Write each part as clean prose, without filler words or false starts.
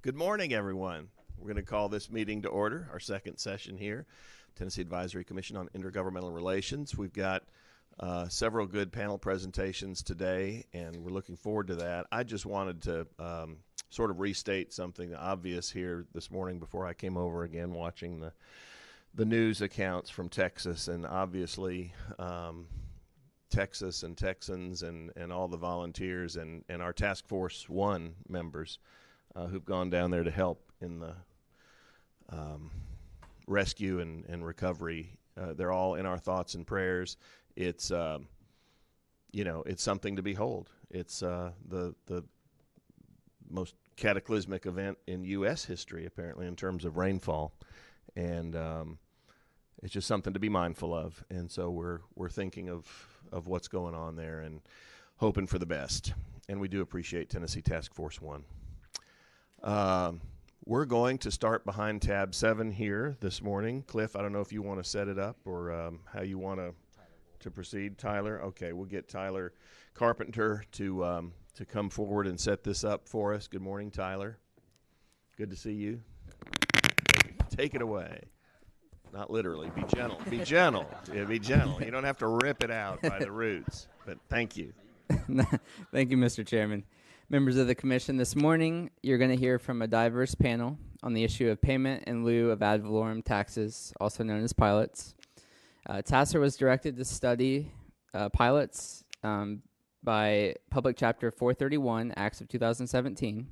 Good morning, everyone. We're going to call this meeting to order, our second session here, Tennessee Advisory Commission on Intergovernmental Relations. We've got several good panel presentations today, and we're looking forward to that. I just wanted to sort of restate something obvious here this morning before I came over again watching the news accounts from Texas, and obviously Texas and Texans and all the volunteers and our Task Force 1 members who've gone down there to help in the rescue and recovery. They're all in our thoughts and prayers. It's it's something to behold. It's the most cataclysmic event in U.S. history, apparently, in terms of rainfall, and it's just something to be mindful of. And so we're thinking of what's going on there and hoping for the best. And we do appreciate Tennessee Task Force 1. We're going to start behind tab 7 here this morning. Cliff, I don't know if you want to set it up or how you want to proceed. Tyler? Okay, we'll get Tyler Carpenter to come forward and set this up for us. Good morning, Tyler. Good to see you. Take it away. Not literally. Be gentle. Be gentle. Yeah, be gentle. You don't have to rip it out by the roots, but thank you. Thank you, Mr. Chairman. Members of the Commission, this morning you're going to hear from a diverse panel on the issue of payment in lieu of ad valorem taxes, also known as pilots. TACIR was directed to study pilots by Public Chapter 431, Acts of 2017.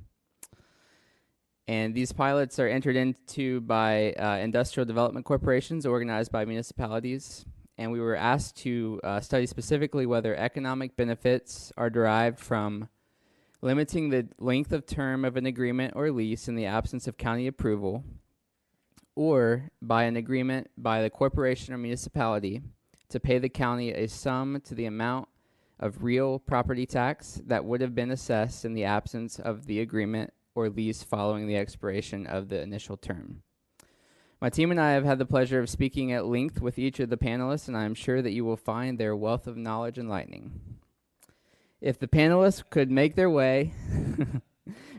And these pilots are entered into by industrial development corporations organized by municipalities. And we were asked to study specifically whether economic benefits are derived from limiting the length of term of an agreement or lease in the absence of county approval, or by an agreement by the corporation or municipality to pay the county a sum to the amount of real property tax that would have been assessed in the absence of the agreement or lease following the expiration of the initial term. My team and I have had the pleasure of speaking at length with each of the panelists, and I am sure that you will find their wealth of knowledge enlightening. If the panelists could make their way, to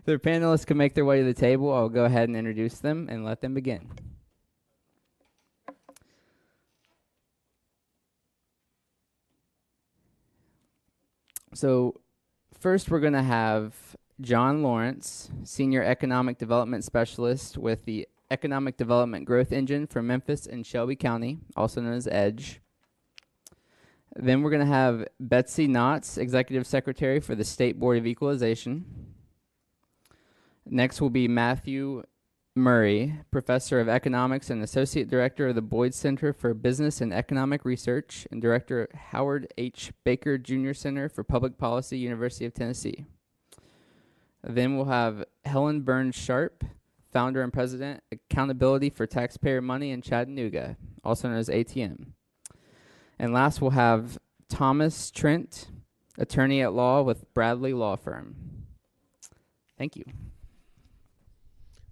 the table, I'll go ahead and introduce them and let them begin. So first we're going to have John Lawrence, Senior Economic Development Specialist with the Economic Development Growth Engine for Memphis and Shelby County, also known as EDGE. Then we're going to have Betsy Knotts, Executive Secretary for the State Board of Equalization. Next will be Matthew Murray, Professor of Economics and Associate Director of the Boyd Center for Business and Economic Research and Director at Howard H. Baker Jr. Center for Public Policy, University of Tennessee. Then we'll have Helen Burns Sharp, Founder and President, Accountability for Taxpayer Money in Chattanooga, also known as ATM. And last, we'll have Thomas Trent, attorney at law with Bradley Law Firm. Thank you.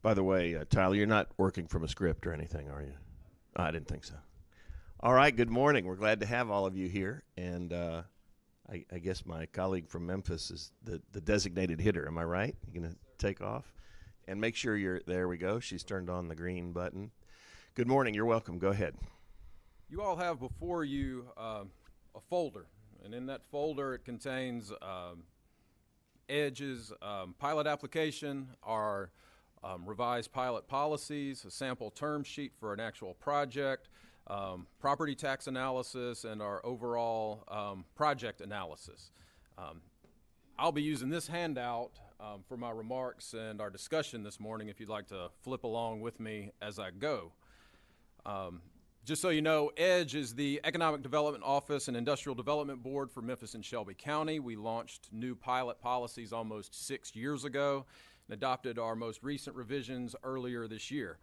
By the way, Tyler, you're not working from a script or anything, are you? I didn't think so. All right, good morning. We're glad to have all of you here. And I guess my colleague from Memphis is the designated hitter. Am I right? You going to take off? And make sure you're, there we go. She's turned on the green button. Good morning. You're welcome. Go ahead. You all have before you a folder, and in that folder it contains EDGE's pilot application, our revised pilot policies, a sample term sheet for an actual project, property tax analysis, and our overall project analysis. I'll be using this handout for my remarks and our discussion this morning if you'd like to flip along with me as I go. Just so you know, EDGE is the Economic Development Office and Industrial Development Board for Memphis and Shelby County. We launched new pilot policies almost 6 years ago and adopted our most recent revisions earlier this year.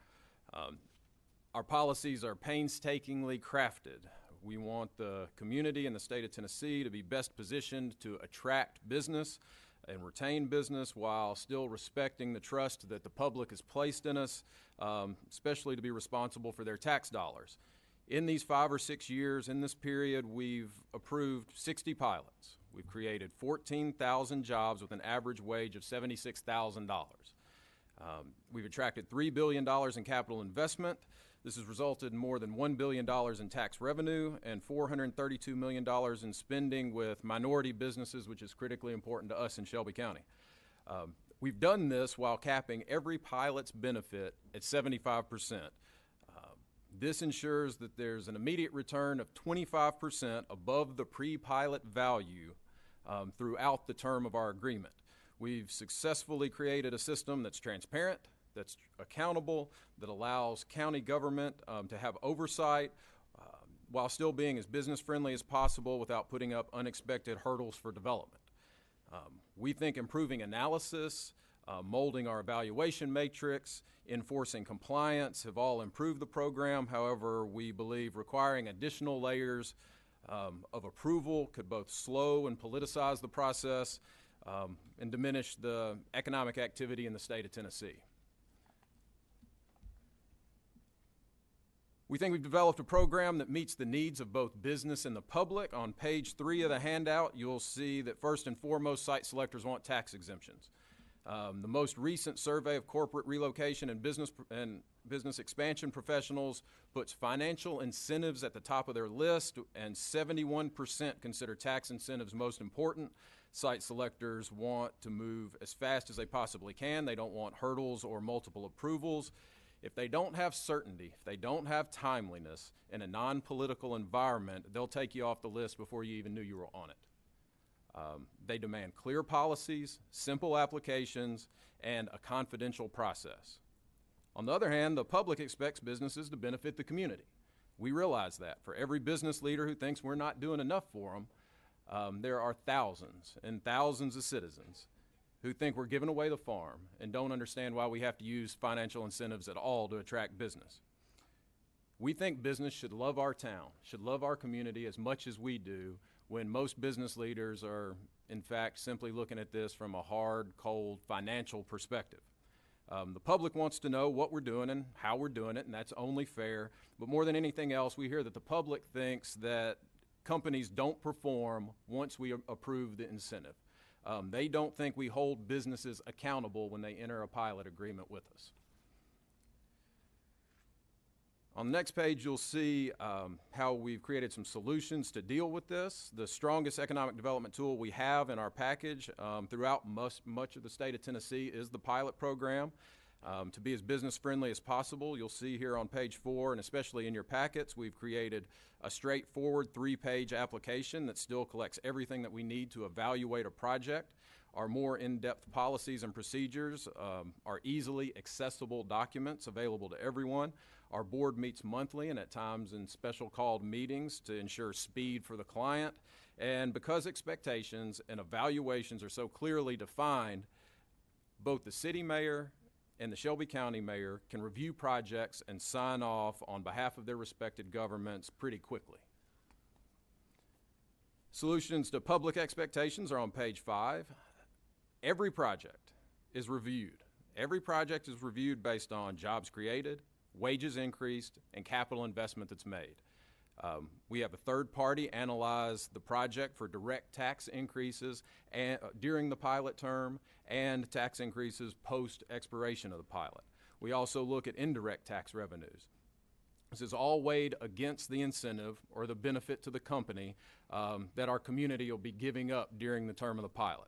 Our policies are painstakingly crafted. We want the community and the state of Tennessee to be best positioned to attract business and retain business while still respecting the trust that the public has placed in us, especially to be responsible for their tax dollars. In these 5 or 6 years, in this period, we've approved 60 pilots. We've created 14,000 jobs with an average wage of $76,000. We've attracted $3 billion in capital investment. This has resulted in more than $1 billion in tax revenue and $432 million in spending with minority businesses, which is critically important to us in Shelby County. We've done this while capping every pilot's benefit at 75%. This ensures that there's an immediate return of 25% above the pre-pilot value throughout the term of our agreement. We've successfully created a system that's transparent, that's accountable, that allows county government to have oversight while still being as business friendly as possible without putting up unexpected hurdles for development. We think improving analysis, molding our evaluation matrix, enforcing compliance have all improved the program. However, we believe requiring additional layers of approval could both slow and politicize the process and diminish the economic activity in the state of Tennessee. We think we've developed a program that meets the needs of both business and the public. On page 3 of the handout, you'll see that first and foremost, site selectors want tax exemptions. The most recent survey of corporate relocation and business expansion professionals puts financial incentives at the top of their list, and 71% consider tax incentives most important. Site selectors want to move as fast as they possibly can. They don't want hurdles or multiple approvals. If they don't have certainty, if they don't have timeliness in a non-political environment, they'll take you off the list before you even knew you were on it. They demand clear policies, simple applications, and a confidential process. On the other hand, the public expects businesses to benefit the community. We realize that. For every business leader who thinks we're not doing enough for them, there are thousands and thousands of citizens who think we're giving away the farm and don't understand why we have to use financial incentives at all to attract business. We think business should love our town, should love our community as much as we do, when most business leaders are, in fact, simply looking at this from a hard, cold financial perspective. The public wants to know what we're doing and how we're doing it, and that's only fair. But more than anything else, we hear that the public thinks that companies don't perform once we approve the incentive. They don't think we hold businesses accountable when they enter a pilot agreement with us. On the next page, you'll see how we've created some solutions to deal with this. The strongest economic development tool we have in our package throughout much of the state of Tennessee is the pilot program. To be as business friendly as possible, you'll see here on page 4, and especially in your packets, we've created a straightforward 3-page application that still collects everything that we need to evaluate a project. Our more in-depth policies and procedures are easily accessible documents available to everyone. Our board meets monthly and at times in special called meetings to ensure speed for the client. And because expectations and evaluations are so clearly defined, both the city mayor and the Shelby County mayor can review projects and sign off on behalf of their respected governments pretty quickly. Solutions to public expectations are on page 5. Every project is reviewed. Every project is reviewed based on jobs created, wages increased, and capital investment that's made. We have a third party analyze the project for direct tax increases during the pilot term and tax increases post expiration of the pilot. We also look at indirect tax revenues. This is all weighed against the incentive or the benefit to the company that our community will be giving up during the term of the pilot.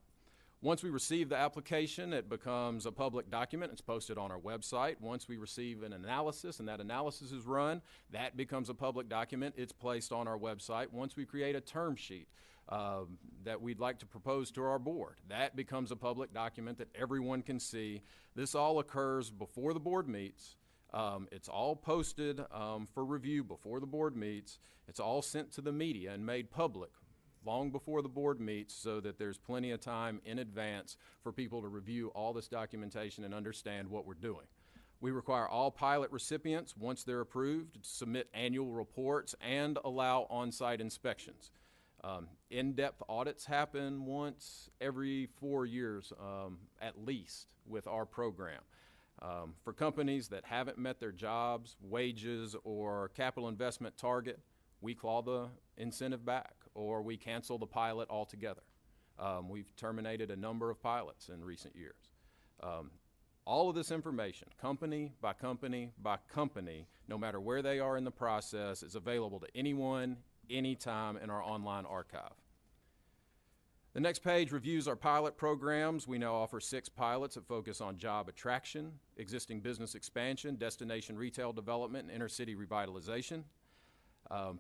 Once we receive the application, it becomes a public document. It's posted on our website. Once we receive an analysis and that analysis is run, that becomes a public document. It's placed on our website. Once we create a term sheet that we'd like to propose to our board, that becomes a public document that everyone can see. This all occurs before the board meets. It's all posted for review before the board meets. It's all sent to the media and made public long before the board meets so that there's plenty of time in advance for people to review all this documentation and understand what we're doing. We require all pilot recipients, once they're approved, to submit annual reports and allow on-site inspections. In-depth audits happen once every 4 years at least with our program. For companies that haven't met their jobs, wages, or capital investment target, we claw the incentive back or we cancel the pilot altogether. We've terminated a number of pilots in recent years. All of this information, company by company by company, no matter where they are in the process, is available to anyone, anytime in our online archive. The next page reviews our pilot programs. We now offer 6 pilots that focus on job attraction, existing business expansion, destination retail development, and intercity revitalization.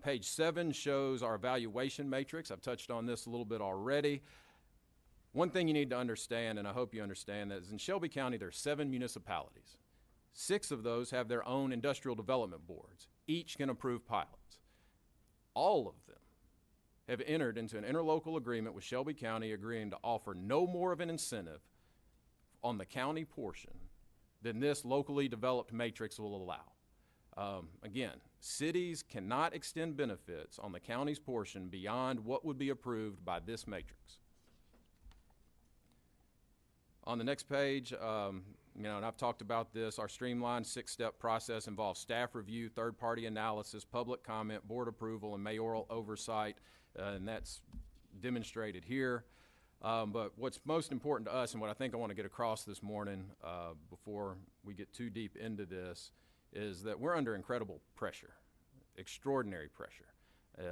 Page 7 shows our evaluation matrix. I've touched on this a little bit already. One thing you need to understand, and I hope you understand, that is in Shelby County there are 7 municipalities. 6 of those have their own industrial development boards. Each can approve pilots. All of them have entered into an interlocal agreement with Shelby County agreeing to offer no more of an incentive on the county portion than this locally developed matrix will allow. Again, cities cannot extend benefits on the county's portion beyond what would be approved by this matrix. On the next page, and I've talked about this, our streamlined 6-step process involves staff review, third-party analysis, public comment, board approval, and mayoral oversight, and that's demonstrated here. But what's most important to us, and what I think I want to get across this morning before we get too deep into this, is that we're under incredible pressure, extraordinary pressure.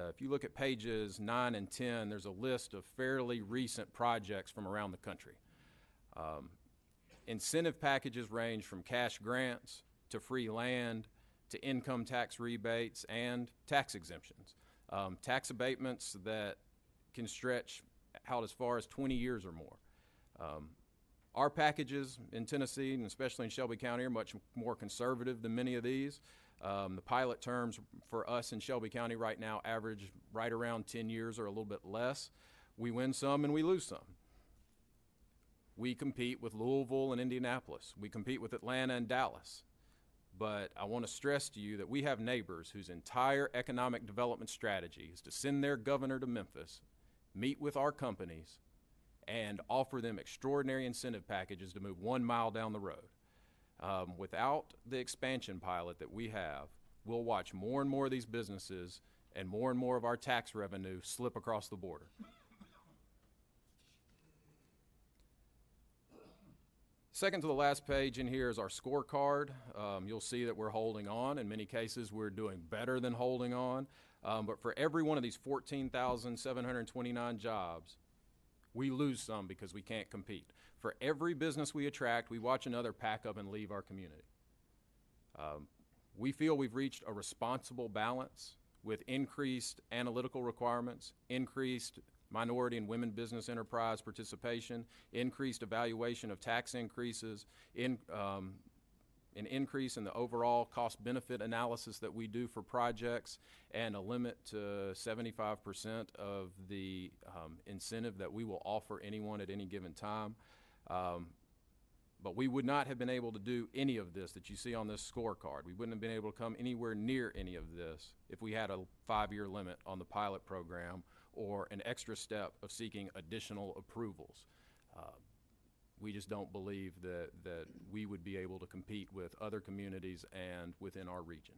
If you look at pages 9 and 10, there's a list of fairly recent projects from around the country. Incentive packages range from cash grants to free land to income tax rebates and tax exemptions. Tax abatements that can stretch out as far as 20 years or more. Our packages in Tennessee, and especially in Shelby County, are much more conservative than many of these. The pilot terms for us in Shelby County right now average right around 10 years or a little bit less. We win some and we lose some. We compete with Louisville and Indianapolis. We compete with Atlanta and Dallas. But I want to stress to you that we have neighbors whose entire economic development strategy is to send their governor to Memphis, meet with our companies, and offer them extraordinary incentive packages to move 1 mile down the road. Without the expansion pilot that we have, we'll watch more and more of these businesses and more of our tax revenue slip across the border. Second to the last page in here is our scorecard. You'll see that we're holding on. In many cases, we're doing better than holding on. But for every one of these 14,729 jobs, we lose some because we can't compete. For every business we attract, we watch another pack up and leave our community. We feel we've reached a responsible balance with increased analytical requirements, increased minority and women business enterprise participation, increased evaluation of tax increases, an increase in the overall cost-benefit analysis that we do for projects, and a limit to 75% of the incentive that we will offer anyone at any given time. But we would not have been able to do any of this that you see on this scorecard. We wouldn't have been able to come anywhere near any of this if we had a 5-year limit on the pilot program or an extra step of seeking additional approvals. We just don't believe that we would be able to compete with other communities and within our region.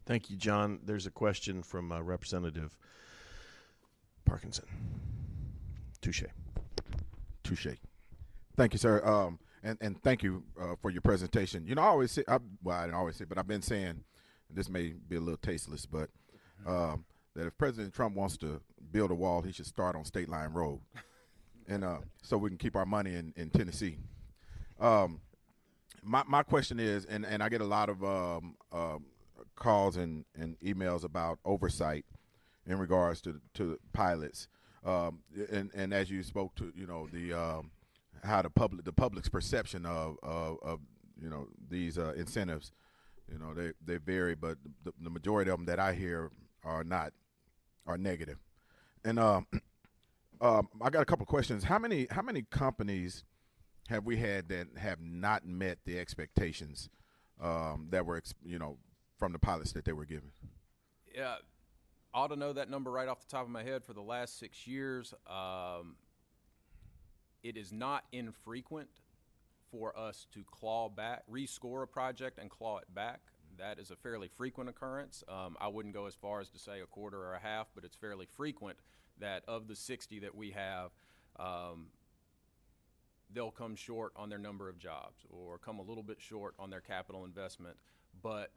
Thank you, John. There's a question from Representative Parkinson. Touche. Thank you, sir. And thank you for your presentation. You know, I always say, I didn't always say, but I've been saying, this may be a little tasteless, but that if President Trump wants to build a wall, he should start on State Line Road, and so we can keep our money in Tennessee. My question is, and I get a lot of calls and emails about oversight in regards to pilots, and as you spoke to, you know, the how the public's perception of you know, these incentives, you know, they vary, but the majority of them that I hear are negative. And I got a couple of questions. How many companies have we had that have not met the expectations that were, you know, from the pilots that they were given? Yeah, I ought to know that number right off the top of my head. For the last 6 years, it is not infrequent for us to rescore a project and claw it back. That is a fairly frequent occurrence. I wouldn't go as far as to say a quarter or a half, but it's fairly frequent that of the 60 that we have, they'll come short on their number of jobs or come a little bit short on their capital investment, but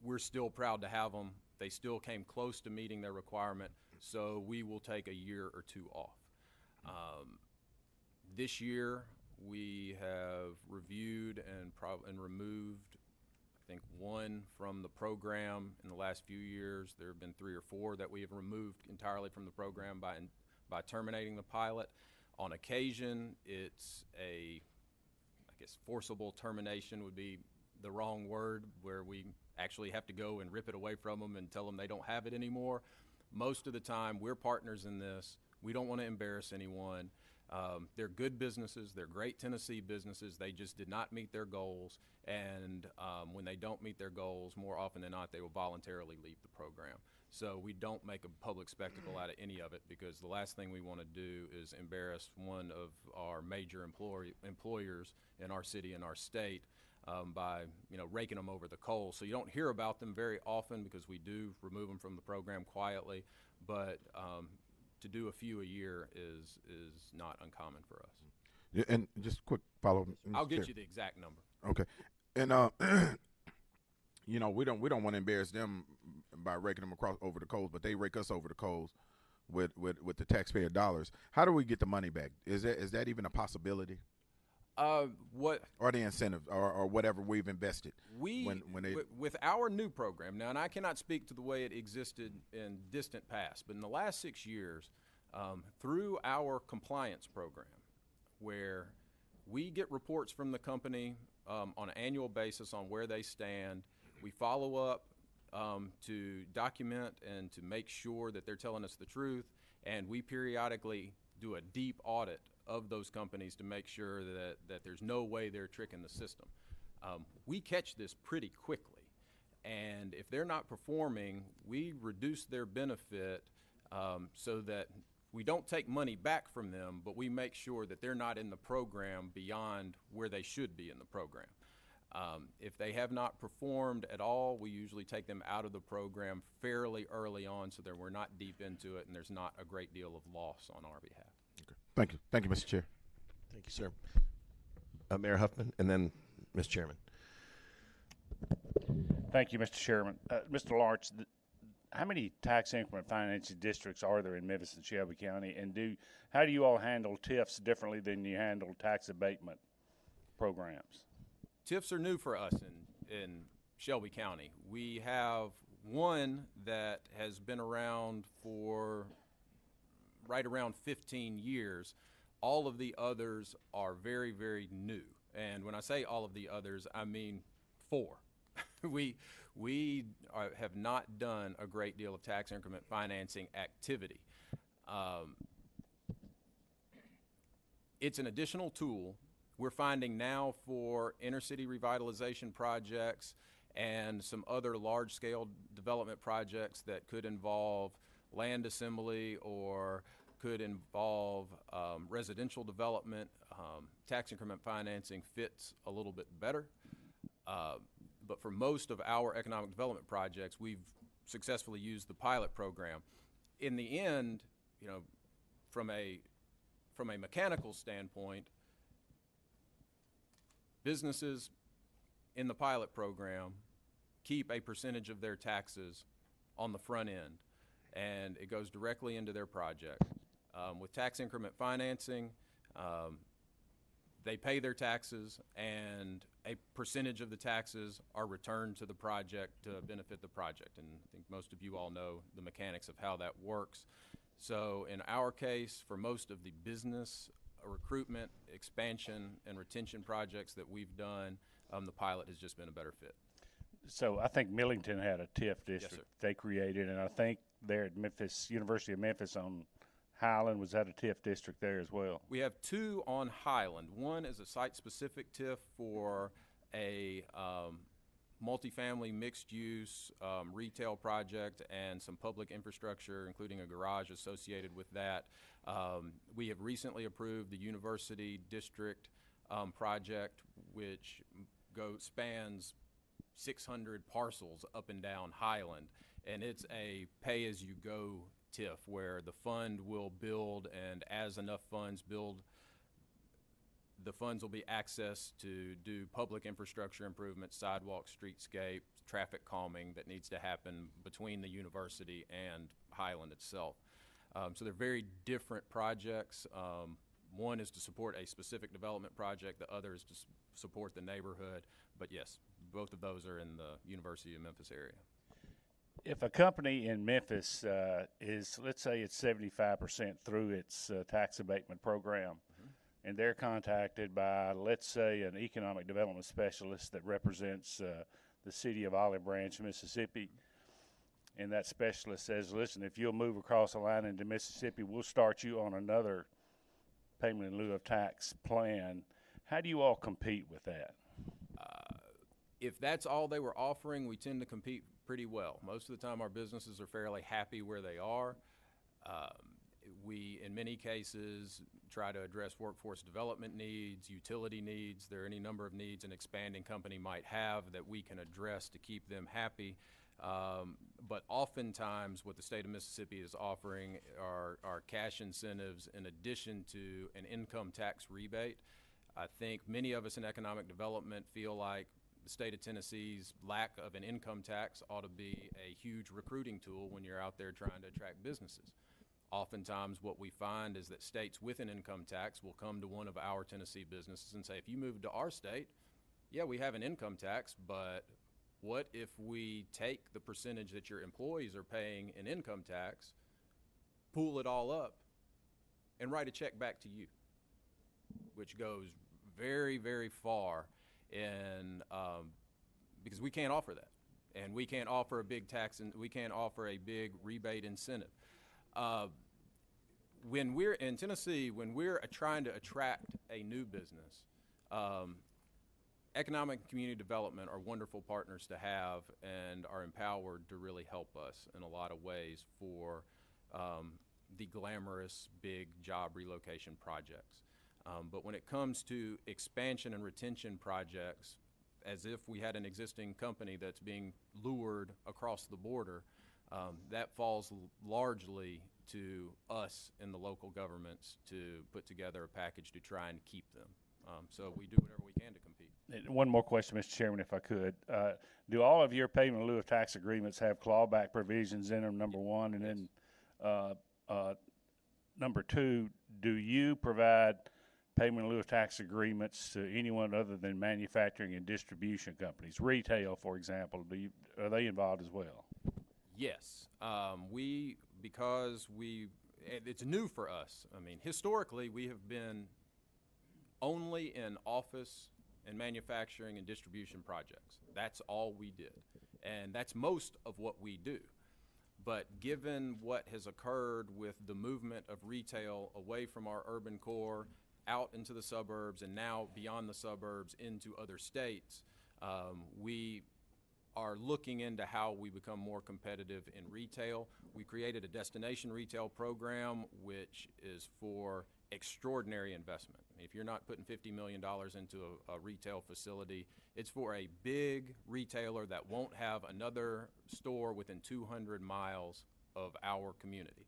we're still proud to have them. They still came close to meeting their requirement, so we will take a year or two off. This year, we have reviewed and removed, I think, one from the program in the last few years. There have been 3 or 4 that we have removed entirely from the program by terminating the pilot. On occasion, it's I guess forcible termination would be the wrong word, where we actually have to go and rip it away from them and tell them they don't have it anymore. Most of the time, we're partners in this. We don't want to embarrass anyone. They're good businesses. They're great Tennessee businesses. They just did not meet their goals. And when they don't meet their goals, more often than not, they will voluntarily leave the program. So we don't make a public spectacle out of any of it, because the last thing we want to do is embarrass one of our major employers in our city and our state by raking them over the coals. So you don't hear about them very often, because we do remove them from the program quietly, but to do a few a year is not uncommon for us. Yeah, and just a quick follow-up. I'll get you the exact number. Okay. And we don't want to embarrass them by raking them over the coals, but they rake us over the coals with the taxpayer dollars. How do we get the money back? Is that even a possibility? What or the incentive or whatever we've invested? With our new program now, and I cannot speak to the way it existed in distant past, but in the last 6 years, through our compliance program, where we get reports from the company on an annual basis on where they stand, we follow up to document and to make sure that they're telling us the truth, and we periodically do a deep audit of those companies to make sure that there's no way they're tricking the system. We catch this pretty quickly, and if they're not performing, we reduce their benefit so that we don't take money back from them, but we make sure that they're not in the program beyond where they should be in the program. If they have not performed at all, we usually take them out of the program fairly early on so that we're not deep into it and there's not a great deal of loss on our behalf. Okay. Thank you. Thank you, Mr. Chair. Thank you, sir. Mayor Huffman, and then Ms. Chairman. Thank you, Mr. Chairman. Mr. Lawrence, how many tax increment financing districts are there in Memphis and Shelby County, and how do you all handle TIFs differently than you handle tax abatement programs? TIFs are new for us in Shelby County. We have one that has been around for right around 15 years. All of the others are very, very new. And when I say all of the others, I mean 4. We have not done a great deal of tax increment financing activity. It's an additional tool. We're finding now for inner city revitalization projects and some other large-scale development projects that could involve land assembly or could involve residential development, tax increment financing fits a little bit better. But for most of our economic development projects, we've successfully used the pilot program. In the end, from a mechanical standpoint, businesses in the pilot program keep a percentage of their taxes on the front end, and it goes directly into their project. With tax increment financing, they pay their taxes, and a percentage of the taxes are returned to the project to benefit the project. And I think most of you all know the mechanics of how that works. So in our case, for most of the business recruitment, expansion, and retention projects that we've done, the pilot has just been a better fit. So I think Millington had a TIF district Yes, they created, and I think there at Memphis, University of Memphis on Highland was at a TIF district there as well. We have 2 on Highland. One is a site-specific TIF for a multifamily mixed-use retail project and some public infrastructure, including a garage associated with that. We have recently approved the University District project, which spans 600 parcels up and down Highland, and it's a pay-as-you-go TIF where the fund will build, and as enough funds build the funds will be accessed to do public infrastructure improvements, sidewalks, streetscape, traffic calming that needs to happen between the university and Highland itself. So they're very different projects. One is to support a specific development project. The other is to support the neighborhood. But yes, both of those are in the University of Memphis area. If a company in Memphis is, let's say it's 75% through its tax abatement program, and they're contacted by, let's say, an economic development specialist that represents the city of Olive Branch, Mississippi, and that specialist says, listen, if you'll move across the line into Mississippi, we'll start you on another payment in lieu of tax plan. How do you all compete with that? If that's all they were offering, we tend to compete pretty well. Most of the time our businesses are fairly happy where they are. We, in many cases, try to address workforce development needs, utility needs. There are any number of needs an expanding company might have that we can address to keep them happy. But oftentimes what the state of Mississippi is offering are cash incentives in addition to an income tax rebate. I think many of us in economic development feel like the state of Tennessee's lack of an income tax ought to be a huge recruiting tool when you're out there trying to attract businesses. Oftentimes what we find is that states with an income tax will come to one of our Tennessee businesses and say, if you move to our state, yeah, we have an income tax, but what if we take the percentage that your employees are paying in income tax, pool it all up, and write a check back to you, which goes very, very far in, because we can't offer that. And we can't offer a big tax, and we can't offer a big rebate incentive. When we're in Tennessee, when we're trying to attract a new business, economic and community development are wonderful partners to have and are empowered to really help us in a lot of ways for the glamorous big job relocation projects. But when it comes to expansion and retention projects, as if we had an existing company that's being lured across the border, that falls largely to us in the local governments to put together a package to try and keep them. So we do whatever we can to compete. And one more question, Mr. Chairman, if I could. Do all of your payment in lieu of tax agreements have clawback provisions in them, number one? And then number two, do you provide payment in lieu of tax agreements to anyone other than manufacturing and distribution companies? Retail, for example, are they involved as well? Yes. Because it's new for us. I mean, historically, we have been only in office and manufacturing and distribution projects. That's all we did. And that's most of what we do. But given what has occurred with the movement of retail away from our urban core, out into the suburbs, and now beyond the suburbs into other states, we are looking into how we become more competitive in retail. We created a destination retail program, which is for extraordinary investment. If you're not putting $50 million into a retail facility, it's for a big retailer that won't have another store within 200 miles of our community.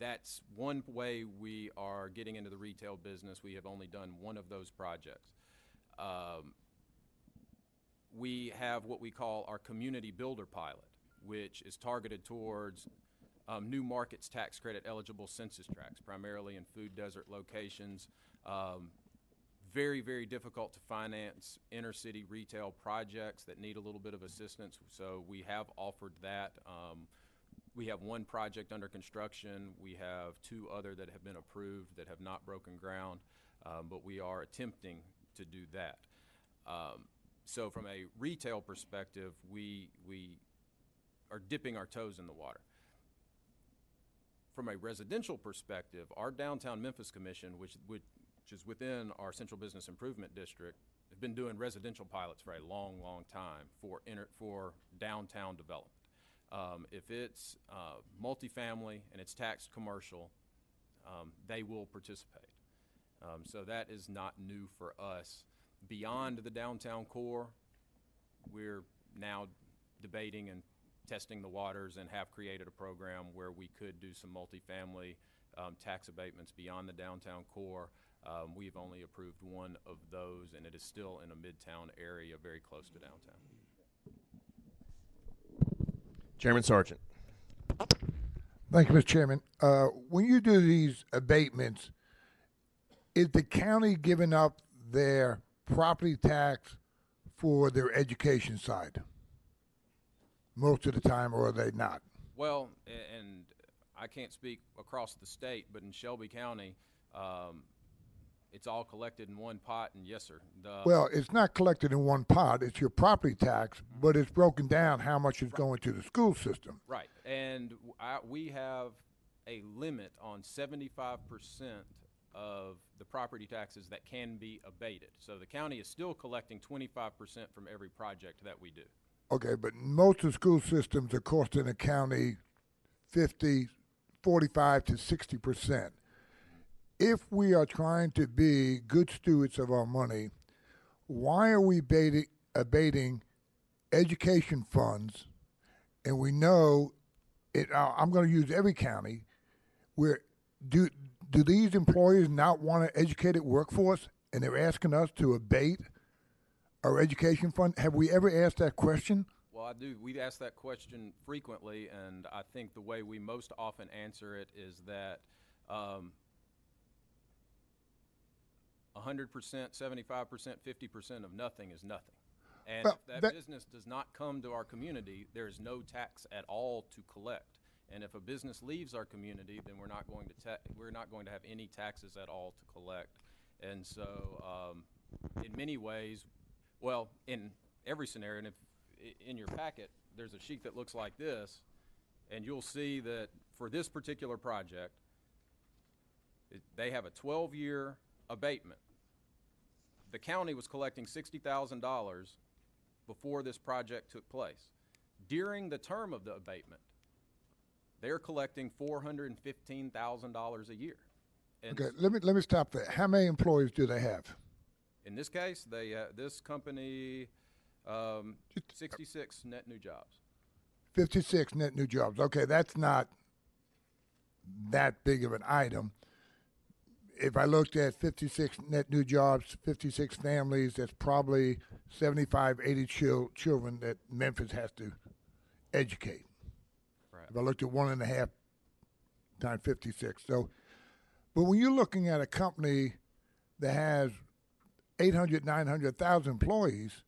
That's one way we are getting into the retail business. We have only done one of those projects. We have what we call our community builder pilot, which is targeted towards new markets tax credit eligible census tracts, primarily in food desert locations. Very, very difficult to finance inner city retail projects that need a little bit of assistance. So we have offered that. We have one project under construction. We have two other that have been approved that have not broken ground, but we are attempting to do that. So from a retail perspective, we are dipping our toes in the water. From a residential perspective, our Downtown Memphis Commission, which is within our Central Business Improvement District, have been doing residential pilots for a long, long time for downtown development. If it's multifamily and it's taxed commercial, they will participate. So that is not new for us. Beyond the downtown core, we're now debating and testing the waters and have created a program where we could do some multifamily tax abatements beyond the downtown core. We've only approved one of those, and it is still in a midtown area very close to downtown. Chairman Sargent. Thank you, Mr. Chairman. When you do these abatements, is the county giving up their property tax for their education side most of the time, or are they not? Well, and I can't speak across the state, but in Shelby County, it's all collected in one pot, and yes, sir. Well, it's not collected in one pot. It's your property tax, but it's broken down how much is going to the school system. Right, and we have a limit on 75% of the property taxes that can be abated. So the county is still collecting 25% from every project that we do. Okay, but most of the school systems are costing the county 45 to 60%. If we are trying to be good stewards of our money, why are we abating education funds? And we know it. I'm going to use every county where do these employers not want an educated workforce, and they're asking us to abate our education fund? Have we ever asked that question? Well, I do. We ask that question frequently, and I think the way we most often answer it is that 100%, 75%, 50% of nothing is nothing. And well, if that business does not come to our community, there is no tax at all to collect. And if a business leaves our community, then we're not going to have any taxes at all to collect. And so, in many ways, well, in every scenario, and if in your packet, there's a sheet that looks like this, and you'll see that for this particular project, they have a 12-year abatement. The county was collecting $60,000 before this project took place. During the term of the abatement, they're collecting $415,000 a year. And okay, let me stop there. How many employees do they have? in this case, this company, 66 net new jobs. 56 net new jobs. Okay, that's not that big of an item. If I looked at 56 net new jobs, 56 families, that's probably 75, 80 children that Memphis has to educate. Right. If I looked at 1.5 times 56. So, but when you're looking at a company that has 800, 900,000 employees,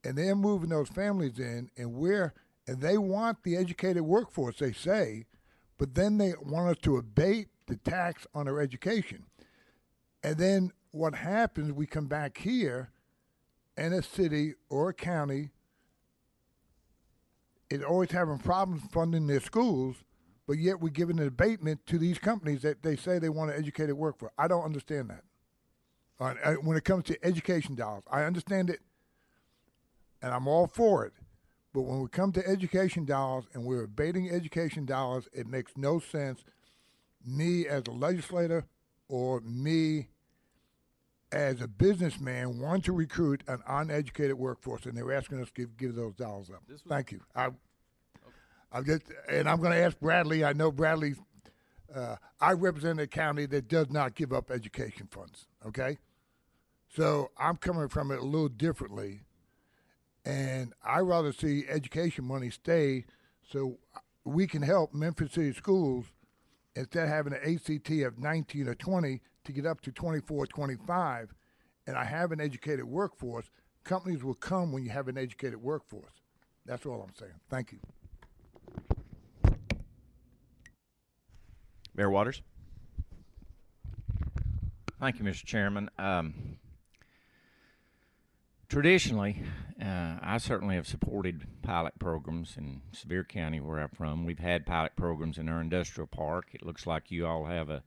and they're moving those families in, and they want the educated workforce, they say, but then they want us to abate the tax on their education. And then what happens, we come back here, and a city or a county is always having problems funding their schools, but yet we're giving an abatement to these companies that they say they want an educated workforce. I don't understand that. When it comes to education dollars, I understand it, and I'm all for it. But when we come to education dollars and we're abating education dollars, it makes no sense. Me as a legislator or me as a businessman want to recruit an uneducated workforce, and they're asking us to give those dollars up. Thank you. I'm going to ask Bradley. I know Bradley. I represent a county that does not give up education funds. Okay, so I'm coming from it a little differently, and I rather see education money stay so we can help Memphis City schools instead of having an ACT of 19 or 20 to get up to 24, 25, and I have an educated workforce. Companies will come when you have an educated workforce. That's all I'm saying. Thank you. Mayor Waters. Thank you, Mr. Chairman. Traditionally, I certainly have supported pilot programs in Sevier County, where I'm from. We've had pilot programs in our industrial park. It looks like you all have a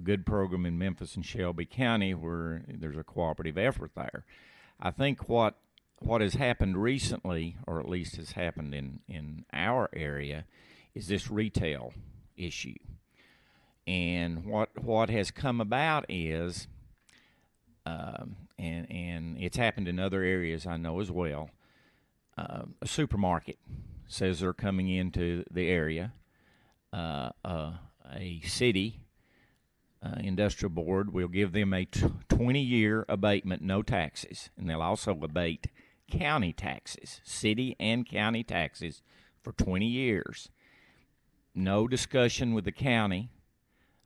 good program in Memphis and Shelby County where there's a cooperative effort there. I think what has happened recently, or at least has happened in our area, is this retail issue. And what has come about is, and it's happened in other areas I know as well, a supermarket says they're coming into the area, a city industrial board. We'll give them a 20-year abatement, no taxes, and they'll also abate county taxes, city and county taxes, for 20 years. No discussion with the county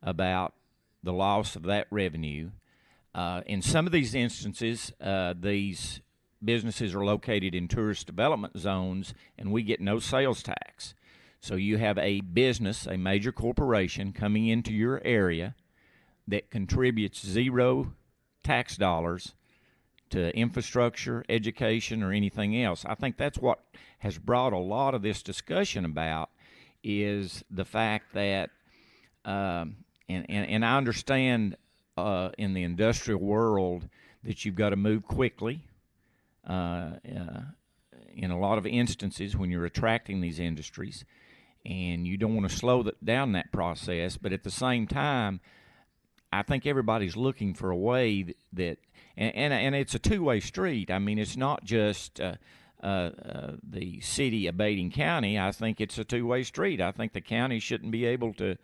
about the loss of that revenue. In some of these instances, these businesses are located in tourist development zones, and we get no sales tax. So you have a business, a major corporation, coming into your area that contributes zero tax dollars to infrastructure, education, or anything else. I think that's what has brought a lot of this discussion about, is the fact that, and I understand in the industrial world that you've got to move quickly. In a lot of instances when you're attracting these industries, and you don't want to slow down that process, but at the same time, I think everybody's looking for a way that and it's a two-way street. I mean, it's not just the city abating county. I think it's a two-way street. I think the county shouldn't be able to,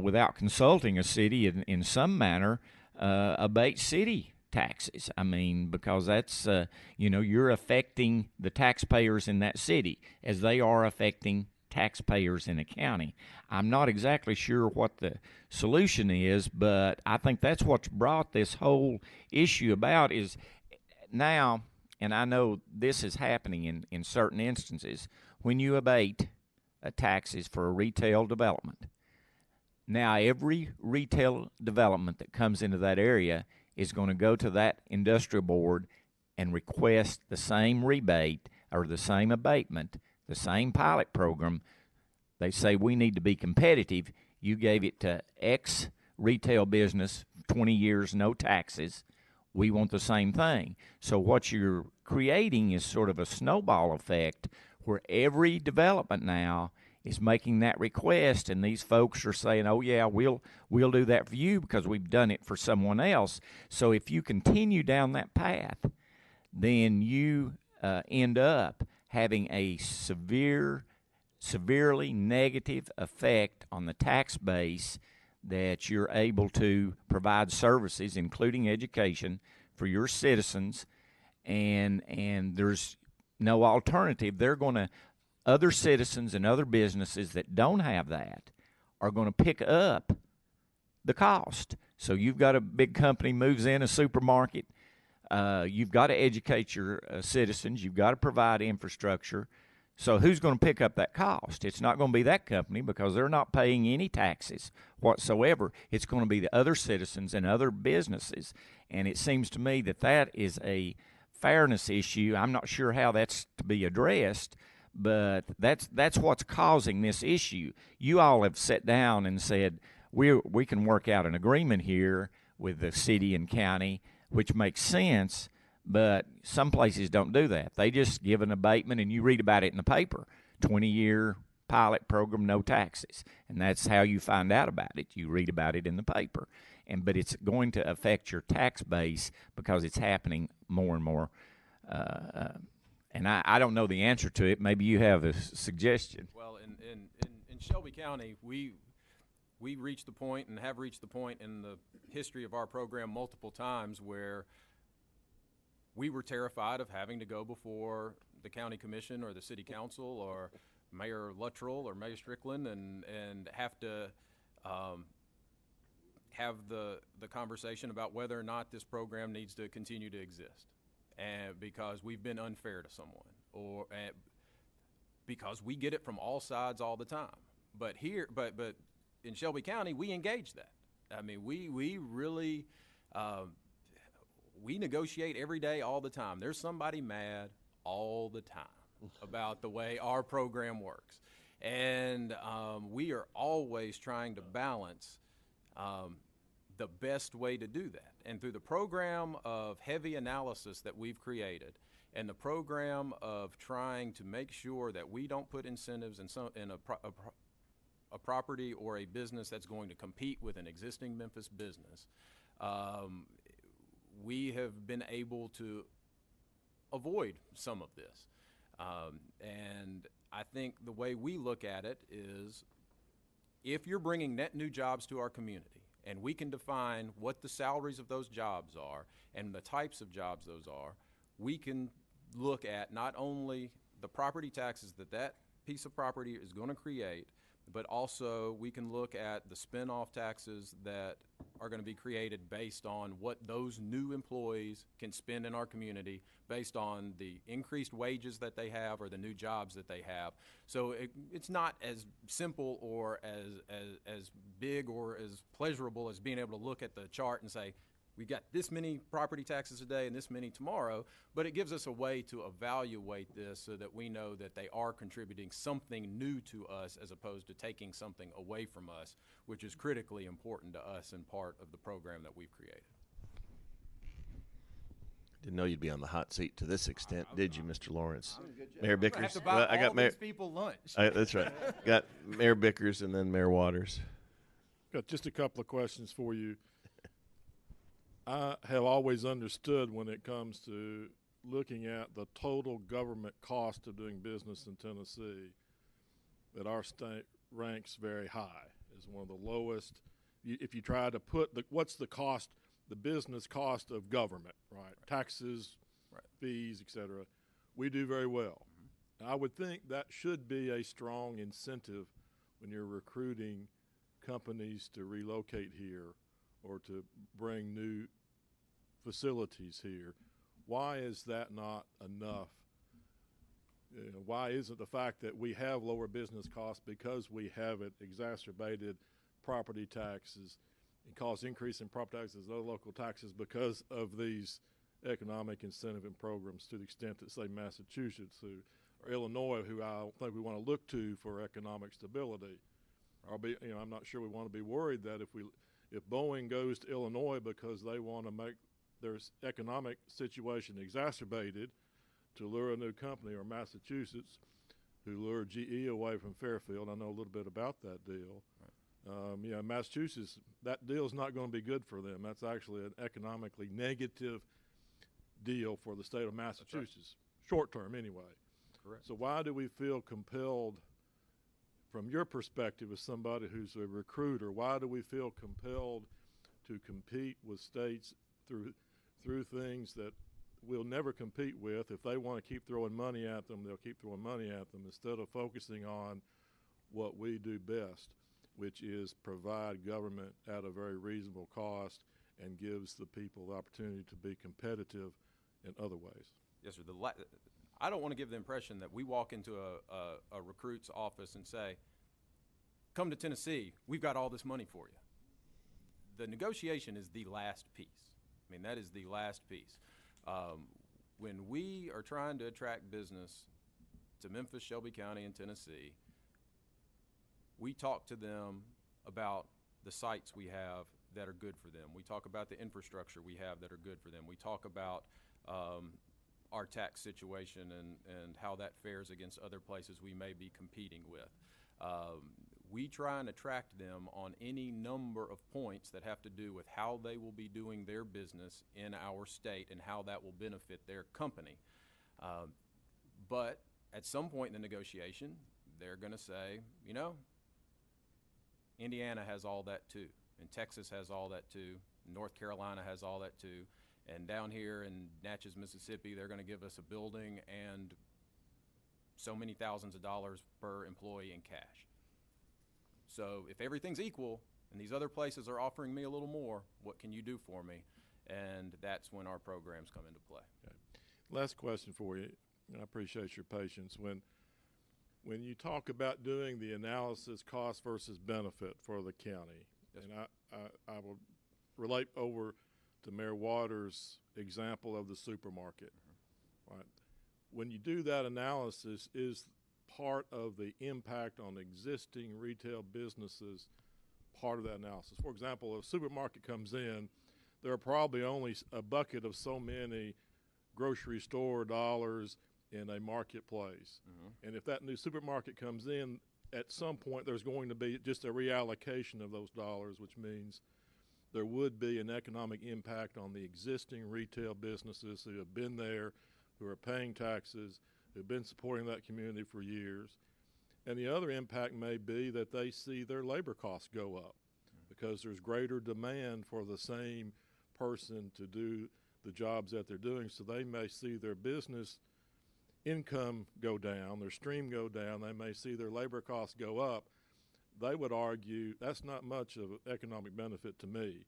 without consulting a city in some manner, abate city taxes. I mean, because that's, you're affecting the taxpayers in that city as they are affecting taxpayers in a county. I'm not exactly sure what the solution is, but I think that's what's brought this whole issue about is now, and I know this is happening in certain instances, when you abate taxes for a retail development, now every retail development that comes into that area is going to go to that industrial board and request the same rebate or the same abatement, the same pilot program. They say, we need to be competitive. You gave it to X retail business, 20 years, no taxes. We want the same thing. So what you're creating is sort of a snowball effect where every development now is making that request, and these folks are saying, oh, yeah, we'll do that for you because we've done it for someone else. So if you continue down that path, then you end up having a severely negative effect on the tax base that you're able to provide services, including education, for your citizens, and there's no alternative. Other citizens and other businesses that don't have that are going to pick up the cost. So you've got a big company moves in, a supermarket. You've got to educate your citizens. You've got to provide infrastructure. So who's going to pick up that cost? It's not going to be that company because they're not paying any taxes whatsoever. It's going to be the other citizens and other businesses. And it seems to me that is a fairness issue. I'm not sure how that's to be addressed, but that's what's causing this issue. You all have sat down and said, we can work out an agreement here with the city and county, which makes sense, but some places don't do that. They just give an abatement, and you read about it in the paper, 20-year pilot program, no taxes. And that's how you find out about it. You read about it in the paper. But it's going to affect your tax base because it's happening more and more. And I don't know the answer to it. Maybe you have a suggestion. Well, in Shelby County, we reached the point and have reached the point in the history of our program multiple times where we were terrified of having to go before the county commission or the city council or Mayor Luttrell or Mayor Strickland and have to have the conversation about whether or not this program needs to continue to exist. And because we've been unfair to someone, or because we get it from all sides all the time. But in Shelby County, we engage that. I mean, we really we negotiate every day, all the time. There's somebody mad all the time about the way our program works, and we are always trying to balance the best way to do that. And through the program of heavy analysis that we've created and the program of trying to make sure that we don't put incentives in a property or a business that's going to compete with an existing Memphis business, we have been able to avoid some of this. And I think the way we look at it is if you're bringing net new jobs to our community, and we can define what the salaries of those jobs are and the types of jobs those are, we can look at not only the property taxes that that piece of property is going to create, but also we can look at the spin-off taxes that are going to be created based on what those new employees can spend in our community based on the increased wages that they have or the new jobs that they have. So it's not as simple or as big or as pleasurable as being able to look at the chart and say, we got this many property taxes today and this many tomorrow, but it gives us a way to evaluate this so that we know that they are contributing something new to us as opposed to taking something away from us, which is critically important to us and part of the program that we've created. Didn't know you'd be on the hot seat to this extent, did you, Mr. Lawrence? Mayor Bickers. I have to buy I got all Mayor. these people lunch. That's right. Got Mayor Bickers and then Mayor Waters. Got just a couple of questions for you. I have always understood when it comes to looking at the total government cost of doing business in Tennessee that our state ranks very high as one of the lowest. If you try to put what's the cost, the business cost of government, right? Taxes, fees, etc. We do very well. I would think that should be a strong incentive when you're recruiting companies to relocate here or to bring new facilities here. Why is that not enough? Why isn't the fact that we have lower business costs because we haven't exacerbated property taxes and caused increase in property taxes and other local taxes because of these economic incentive and programs to the extent that, say, Massachusetts or Illinois, who I don't think we want to look to for economic stability. I'm not sure we want to be worried that if Boeing goes to Illinois because they want to make their economic situation exacerbated to lure a new company, or Massachusetts, who lured GE away from Fairfield. I know a little bit about that deal. Right. Massachusetts, that deal's not going to be good for them. That's actually an economically negative deal for the state of Massachusetts, short term anyway. Correct. So why do we feel compelled, from your perspective as somebody who's a recruiter, why do we feel compelled to compete with states through things that we'll never compete with? If they want to keep throwing money at them, they'll keep throwing money at them instead of focusing on what we do best, which is provide government at a very reasonable cost and gives the people the opportunity to be competitive in other ways. Yes, sir. I don't want to give the impression that we walk into a recruit's office and say, come to Tennessee, we've got all this money for you. The negotiation is the last piece. I mean, that is the last piece. When we are trying to attract business to Memphis, Shelby County, and Tennessee, we talk to them about the sites we have that are good for them. We talk about the infrastructure we have that are good for them. We talk about our tax situation and how that fares against other places we may be competing with. We try and attract them on any number of points that have to do with how they will be doing their business in our state and how that will benefit their company. But at some point in the negotiation, they're going to say, Indiana has all that too, and Texas has all that too, North Carolina has all that too, and down here in Natchez, Mississippi, they're going to give us a building and so many thousands of dollars per employee in cash. So if everything's equal and these other places are offering me a little more, what can you do for me? And that's when our programs come into play. Okay. Last question for you. I appreciate your patience. When you talk about doing the analysis cost versus benefit for the county, yes, and I will relate over to Mayor Waters' example of the supermarket. Mm-hmm. Right? When you do that analysis, is part of the impact on existing retail businesses part of that analysis? For example, if a supermarket comes in, there are probably only a bucket of so many grocery store dollars in a marketplace. Mm-hmm. And if that new supermarket comes in, at some point there's going to be just a reallocation of those dollars, which means there would be an economic impact on the existing retail businesses who have been there, who are paying taxes, who've been supporting that community for years. And the other impact may be that they see their labor costs go up because there's greater demand for the same person to do the jobs that they're doing. So they may see their business income go down, their stream go down, they may see their labor costs go up. They would argue that's not much of an economic benefit to me.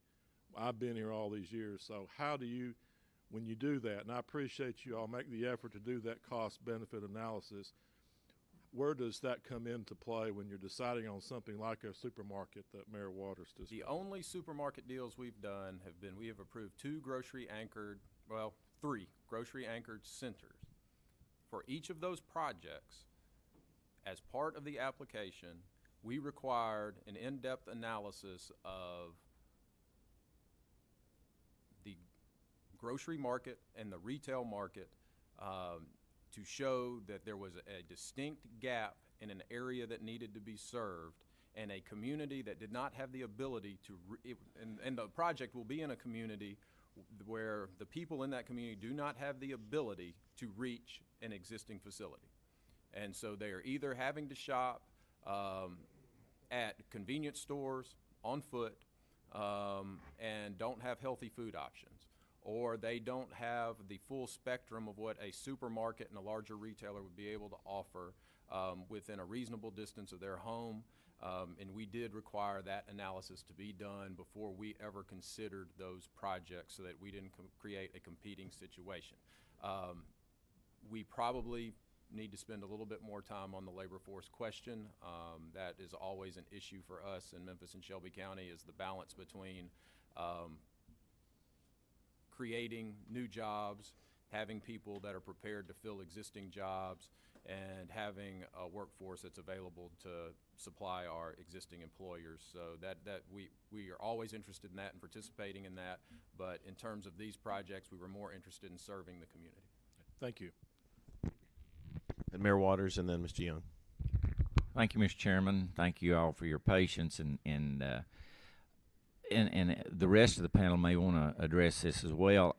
I've been here all these years. So how do you, when you do that, and I appreciate you all make the effort to do that cost benefit analysis, where does that come into play when you're deciding on something like a supermarket that Mayor Waters discussed? The only supermarket deals we've done have been, we have approved 3 grocery anchored centers. For each of those projects, as part of the application, we required an in-depth analysis of the grocery market and the retail market to show that there was a distinct gap in an area that needed to be served and a community that did not have the ability to, and the project will be in a community where the people in that community do not have the ability to reach an existing facility. And so they are either having to shop at convenience stores on foot and don't have healthy food options, or they don't have the full spectrum of what a supermarket and a larger retailer would be able to offer within a reasonable distance of their home. And we did require that analysis to be done before we ever considered those projects so that we didn't create a competing situation. We probably need to spend a little bit more time on the labor force question. That is always an issue for us in Memphis and Shelby County, is the balance between creating new jobs, having people that are prepared to fill existing jobs, and having a workforce that's available to supply our existing employers. So that we are always interested in that and participating in that, but in terms of these projects, we were more interested in serving the community. Thank you. And Mayor Waters, and then Mr. Young. Thank you, Mr. Chairman. Thank you all for your patience, and the rest of the panel may want to address this as well.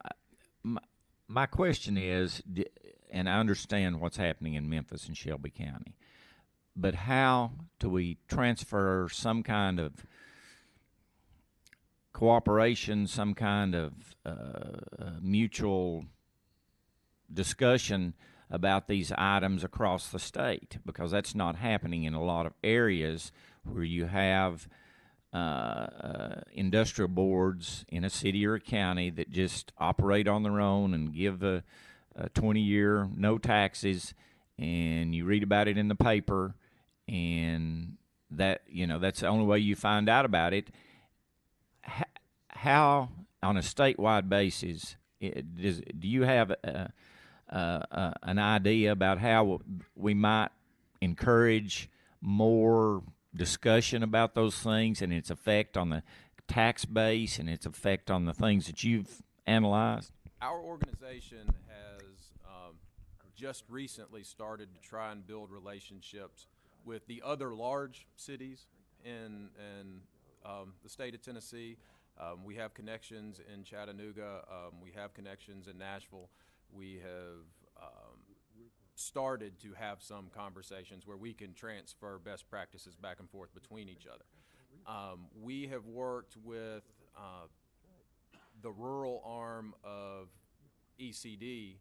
My question is, and I understand what's happening in Memphis and Shelby County, but how do we transfer some kind of cooperation, some kind of mutual discussion about these items across the state? Because that's not happening in a lot of areas where you have industrial boards in a city or a county that just operate on their own and give a 20-year no taxes, and you read about it in the paper, and that, you know, that's the only way you find out about it. How, on a statewide basis, do you have an idea about how we might encourage more discussion about those things and its effect on the tax base and its effect on the things that you've analyzed? Our organization has just recently started to try and build relationships with the other large cities in the state of Tennessee. We have connections in Chattanooga. We have connections in Nashville. We have started to have some conversations where we can transfer best practices back and forth between each other. We have worked with the rural arm of ECD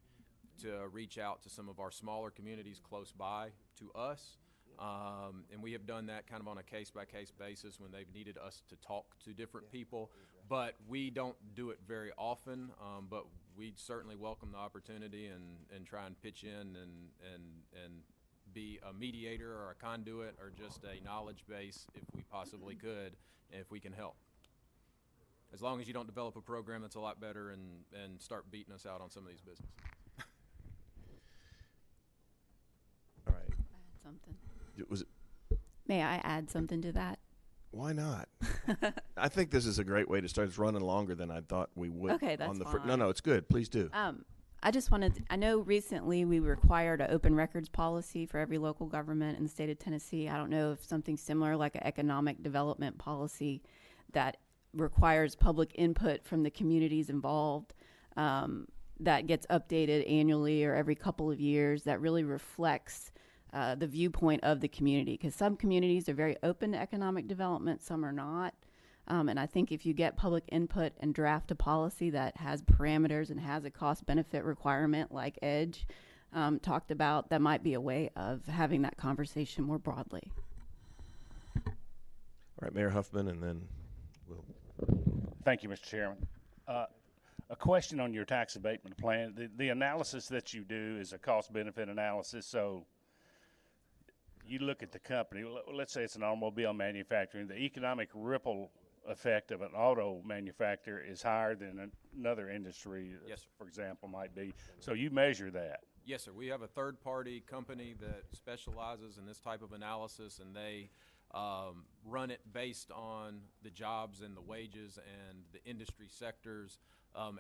to reach out to some of our smaller communities close by to us. And we have done that kind of on a case-by-case basis when they've needed us to talk to different people. But we don't do it very often, but we'd certainly welcome the opportunity and try and pitch in and be a mediator or a conduit or just a knowledge base if we possibly could, if we can help. As long as you don't develop a program that's a lot better and start beating us out on some of these businesses. All right. Add something. Was it? May I add something to that? Why not? I think this is a great way to start. It's running longer than I thought we would. Okay, that's fine. No, it's good. Please do. I just wanted, I know recently we required an open records policy for every local government in the state of Tennessee. I don't know if something similar like an economic development policy that requires public input from the communities involved, that gets updated annually or every couple of years, that really reflects the viewpoint of the community, because some communities are very open to economic development, some are not. And I think if you get public input and draft a policy that has parameters and has a cost benefit requirement like EDGE talked about, that might be a way of having that conversation more broadly. All right, Mayor Huffman, and then we'll. Thank you, Mr. Chairman. A question on your tax abatement plan. The analysis that you do is a cost-benefit analysis. So you look at the company. Let's say it's an automobile manufacturing. The economic ripple effect of an auto manufacturer is higher than another industry, Yes, sir. for example, might be. So you measure that. Yes, sir. We have a third-party company that specializes in this type of analysis, and they run it based on the jobs and the wages and the industry sectors,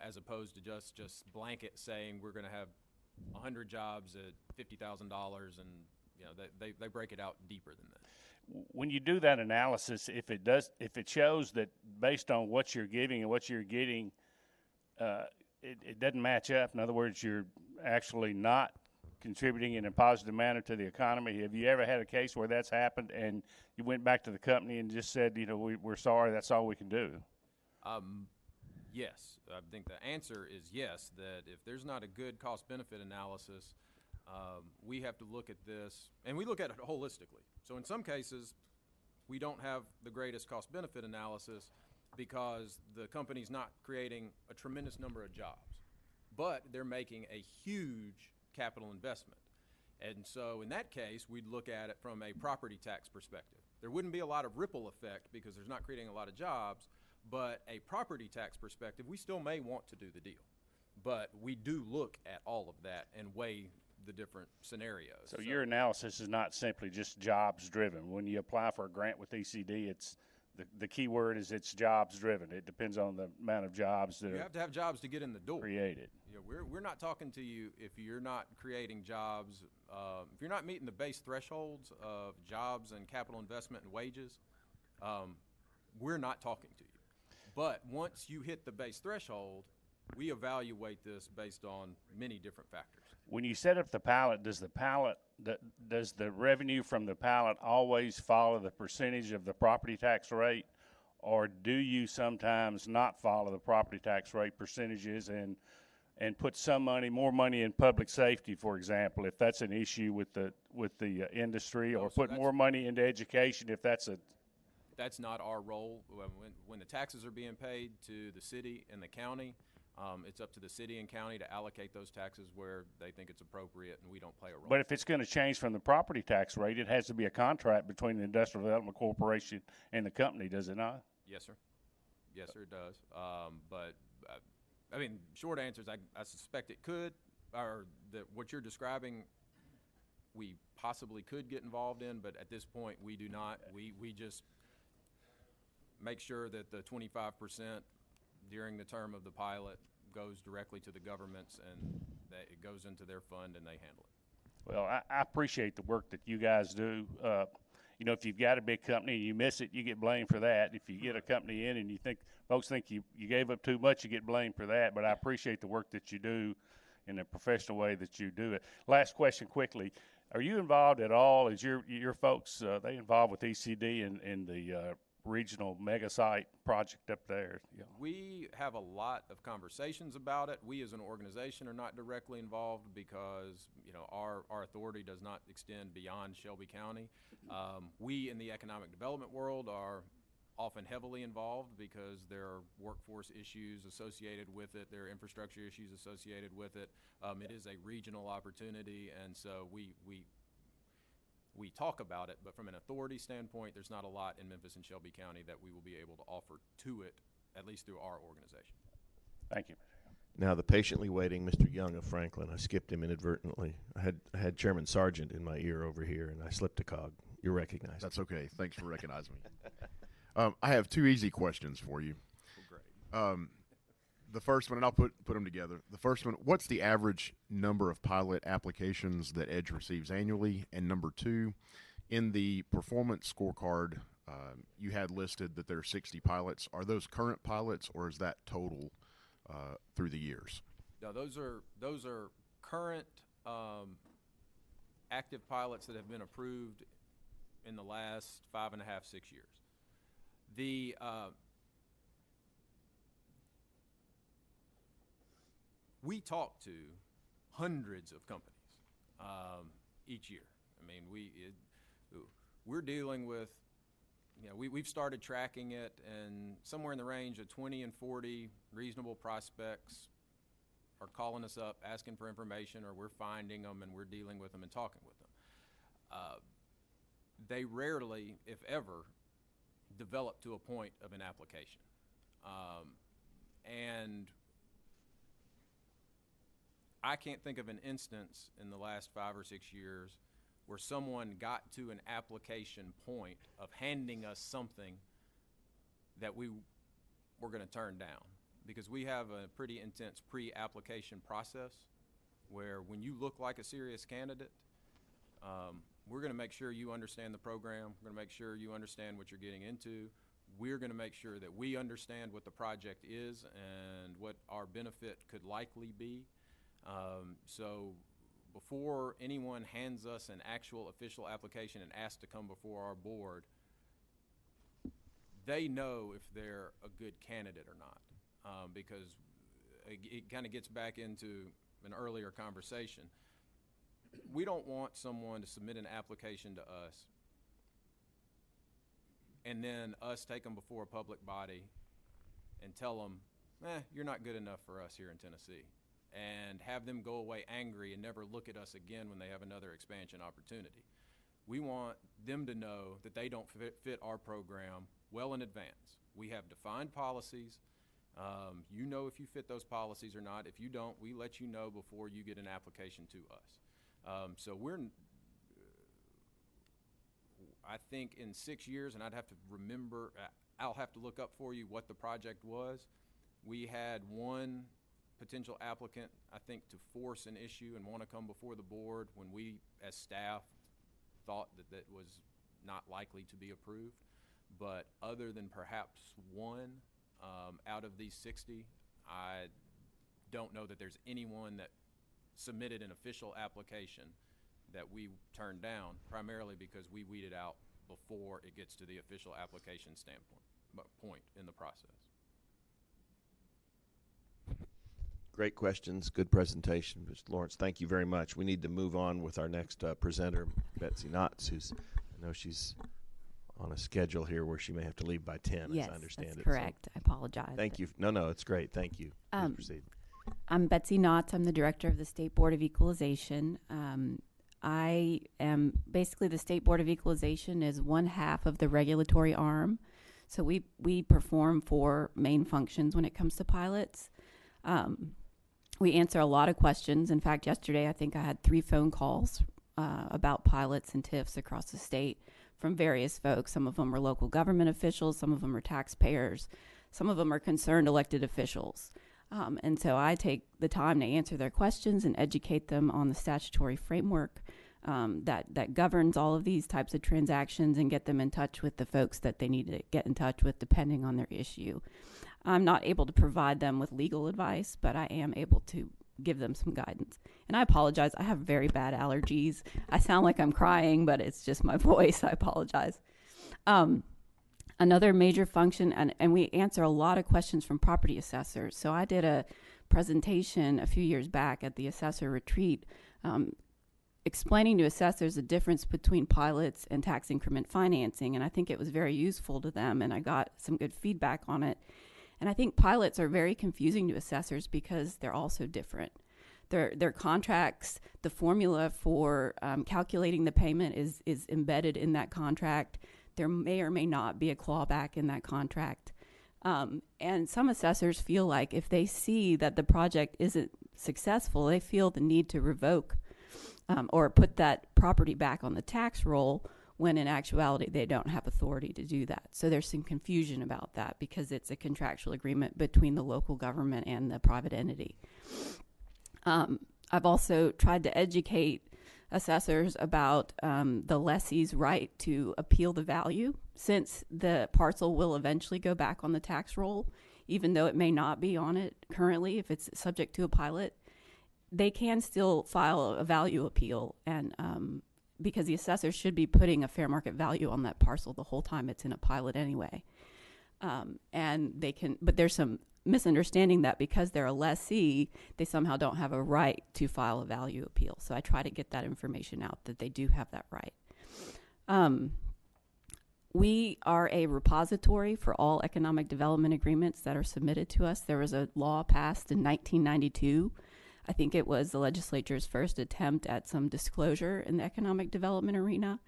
as opposed to just blanket saying we're going to have 100 jobs at $50,000, and they break it out deeper than that. When you do that analysis, if it shows that based on what you're giving and what you're getting, it doesn't match up. In other words, you're actually not contributing in a positive manner to the economy. Have you ever had a case where that's happened and you went back to the company and just said, we're sorry, that's all we can do? Yes, I think the answer is yes, that if there's not a good cost-benefit analysis, we have to look at this, and we look at it holistically. So in some cases, we don't have the greatest cost-benefit analysis because the company's not creating a tremendous number of jobs, but they're making a huge capital investment. And so in that case, we'd look at it from a property tax perspective. There wouldn't be a lot of ripple effect because there's not creating a lot of jobs, but a property tax perspective, we still may want to do the deal. But we do look at all of that and weigh the different scenarios. So your analysis is not simply just jobs driven. When you apply for a grant with ECD, it's the key word is it's jobs driven. It depends on the amount of jobs that you have to have jobs to get in the door. Created. We're not talking to you if you're not creating jobs, if you're not meeting the base thresholds of jobs and capital investment and wages, we're not talking to you. But once you hit the base threshold, we evaluate this based on many different factors. When you set up the pallet, does the revenue from the pallet always follow the percentage of the property tax rate, or do you sometimes not follow the property tax rate percentages and put more money in public safety, for example, if that's an issue with the industry, or put more money into education if that's not our role. When the taxes are being paid to the city and the county, it's up to the city and county to allocate those taxes where they think it's appropriate, and we don't play a role. But if it's going to change from the property tax rate, it has to be a contract between the Industrial Development Corporation and the company, does it not? Yes, sir. Yes, sir, it does. Short answer is I suspect it could, or that what you're describing we possibly could get involved in, but at this point we do not. We just make sure that the 25% during the term of the pilot goes directly to the governments, and that it goes into their fund and they handle it. Well, I appreciate the work that you guys do. If you've got a big company and you miss it, you get blamed for that. If you get a company in and folks think you gave up too much, you get blamed for that. But I appreciate the work that you do in a professional way that you do it. Last question quickly. Are you involved at all? Is your folks, they involved with ECD in the regional mega site project up there? Yeah. We have a lot of conversations about it. We as an organization are not directly involved because our authority does not extend beyond Shelby County. We in the economic development world are often heavily involved because there are workforce issues associated with it, there are infrastructure issues associated with it. It is a regional opportunity, and so we talk about it, but from an authority standpoint, there's not a lot in Memphis and Shelby County that we will be able to offer to it, at least through our organization. Thank you. Now, the patiently waiting Mr. Young of Franklin, I skipped him inadvertently. I had Chairman Sargent in my ear over here, and I slipped a cog. You're recognized. That's okay. Thanks for recognizing me. I have two easy questions for you. Well, great. The first one, and I'll put them together. The first one, what's the average number of pilot applications that EDGE receives annually? And number two, in the performance scorecard, you had listed that there are 60 pilots. Are those current pilots, or is that total through the years? No, those are current active pilots that have been approved in the last 5.5, 6 years. we talk to hundreds of companies each year. I mean, we're dealing with, we've started tracking it, and somewhere in the range of 20 and 40 reasonable prospects are calling us up, asking for information, or we're finding them and we're dealing with them and talking with them. They rarely, if ever, develop to a point of an application. And I can't think of an instance in the last 5 or 6 years where someone got to an application point of handing us something that we were going to turn down. Because we have a pretty intense pre-application process where when you look like a serious candidate, we're going to make sure you understand the program. We're going to make sure you understand what you're getting into. We're going to make sure that we understand what the project is and what our benefit could likely be. So before anyone hands us an actual official application and asks to come before our board, they know if they're a good candidate or not. Because it kind of gets back into an earlier conversation. We don't want someone to submit an application to us and then us take them before a public body and tell them, you're not good enough for us here in Tennessee, and have them go away angry and never look at us again when they have another expansion opportunity. We want them to know that they don't fit our program well in advance. We have defined policies. You know if you fit those policies or not. If you don't, we let you know before you get an application to us. So I think in 6 years, and I'd have to remember, I'll have to look up for you what the project was. We had one potential applicant, I think, to force an issue and want to come before the board when we, as staff, thought that was not likely to be approved. But other than perhaps one, out of these 60, I don't know that there's anyone that submitted an official application that we turned down, primarily because we weed it out before it gets to the official application point in the process. Great questions, good presentation, Mr. Lawrence. Thank you very much. We need to move on with our next presenter, Betsy Knotts, who's, I know she's on a schedule here where she may have to leave by 10, yes, as I understand that's it. correct. So I apologize. Thank you. No, it's great. Thank you. Please proceed. I'm Betsy Knotts. I'm the director of the State Board of Equalization. I am basically, the State Board of Equalization is one half of the regulatory arm. So we perform 4 main functions when it comes to pilots. We answer a lot of questions. In fact, yesterday I think I had 3 phone calls about pilots and TIFs across the state from various folks. Some of them are local government officials, some of them are taxpayers, some of them are concerned elected officials. And so I take the time to answer their questions and educate them on the statutory framework that governs all of these types of transactions, and get them in touch with the folks that they need to get in touch with depending on their issue. I'm not able to provide them with legal advice, but I am able to give them some guidance. And I apologize, I have very bad allergies. I sound like I'm crying, but it's just my voice. I apologize. Another major function, and we answer a lot of questions from property assessors. So I did a presentation a few years back at the assessor retreat explaining to assessors the difference between pilots and tax increment financing, and I think it was very useful to them, and I got some good feedback on it. And I think pilots are very confusing to assessors because they're all so different. Their contracts, the formula for calculating the payment is embedded in that contract. There may or may not be a clawback in that contract. And some assessors feel like if they see that the project isn't successful, they feel the need to revoke or put that property back on the tax roll, when in actuality they don't have authority to do that. So there's some confusion about that because it's a contractual agreement between the local government and the private entity. I've also tried to educate assessors about the lessee's right to appeal the value, since the parcel will eventually go back on the tax roll, even though it may not be on it currently if it's subject to a pilot. They can still file a value appeal, and because the assessor should be putting a fair market value on that parcel the whole time it's in a pilot anyway. And they can, but there's some misunderstanding that because they're a lessee, they somehow don't have a right to file a value appeal. So I try to get that information out, that they do have that right. We are a repository for all economic development agreements that are submitted to us. There was a law passed in 1992. I think it was the legislature's first attempt at some disclosure in the economic development arena.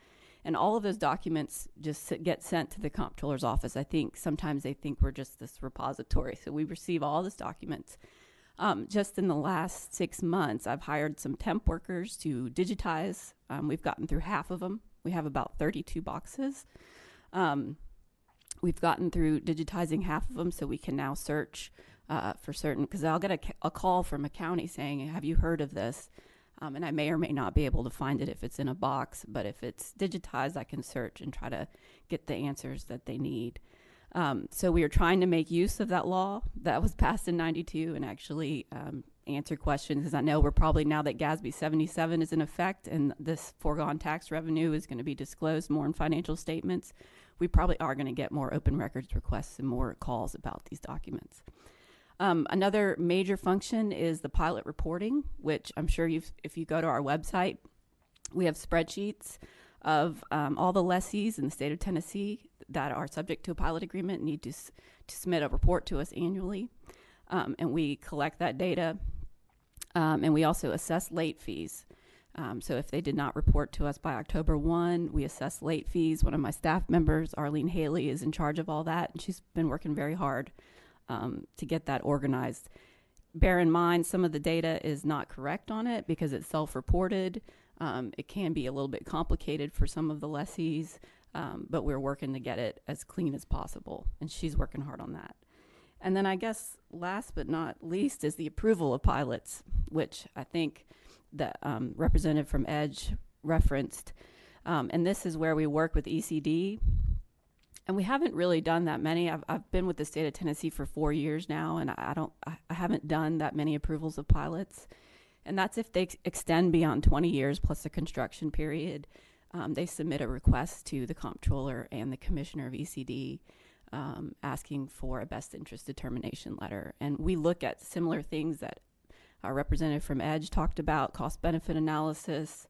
And all of those documents just get sent to the comptroller's office. I think sometimes they think we're just this repository. So we receive all these documents. Just in the last 6 months, I've hired some temp workers to digitize. We've gotten through half of them. We have about 32 boxes. We've gotten through digitizing half of them, so we can now search for certain, because I'll get a call from a county saying, have you heard of this? And I may or may not be able to find it if it's in a box, but if it's digitized, I can search and try to get the answers that they need. So we are trying to make use of that law that was passed in 92 and actually answer questions, because I know we're probably, now that GASB 77 is in effect and this foregone tax revenue is going to be disclosed more in financial statements, we probably are going to get more open records requests and more calls about these documents. Another major function is the pilot reporting, which I'm sure if you go to our website, we have spreadsheets of all the lessees in the state of Tennessee that are subject to a pilot agreement need to submit a report to us annually. And we collect that data. And we also assess late fees. So if they did not report to us by October 1, we assess late fees. One of my staff members, Arlene Haley, is in charge of all that, and she's been working very hard to get that organized. Bear in mind, some of the data is not correct on it because it's self-reported. It can be a little bit complicated for some of the lessees, but we're working to get it as clean as possible, and she's working hard on that. And then I guess last but not least is the approval of pilots, which I think the representative from EDGE referenced. And this is where we work with ECD. And we haven't really done that many. I've been with the state of Tennessee for 4 years now, and I haven't done that many approvals of pilots. And that's if they extend beyond 20 years plus the construction period. They submit a request to the comptroller and the commissioner of ECD asking for a best interest determination letter. And we look at similar things that our representative from EDGE talked about: cost-benefit analysis,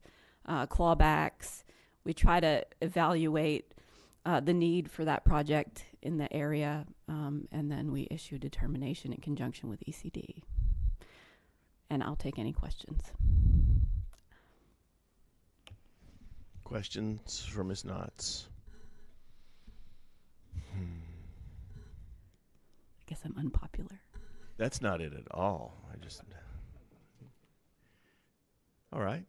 clawbacks. We try to evaluate the need for that project in the area, and then we issue a determination in conjunction with ECD. And I'll take any questions. Questions for Ms. Knotts? I guess I'm unpopular. That's not it at all. All right.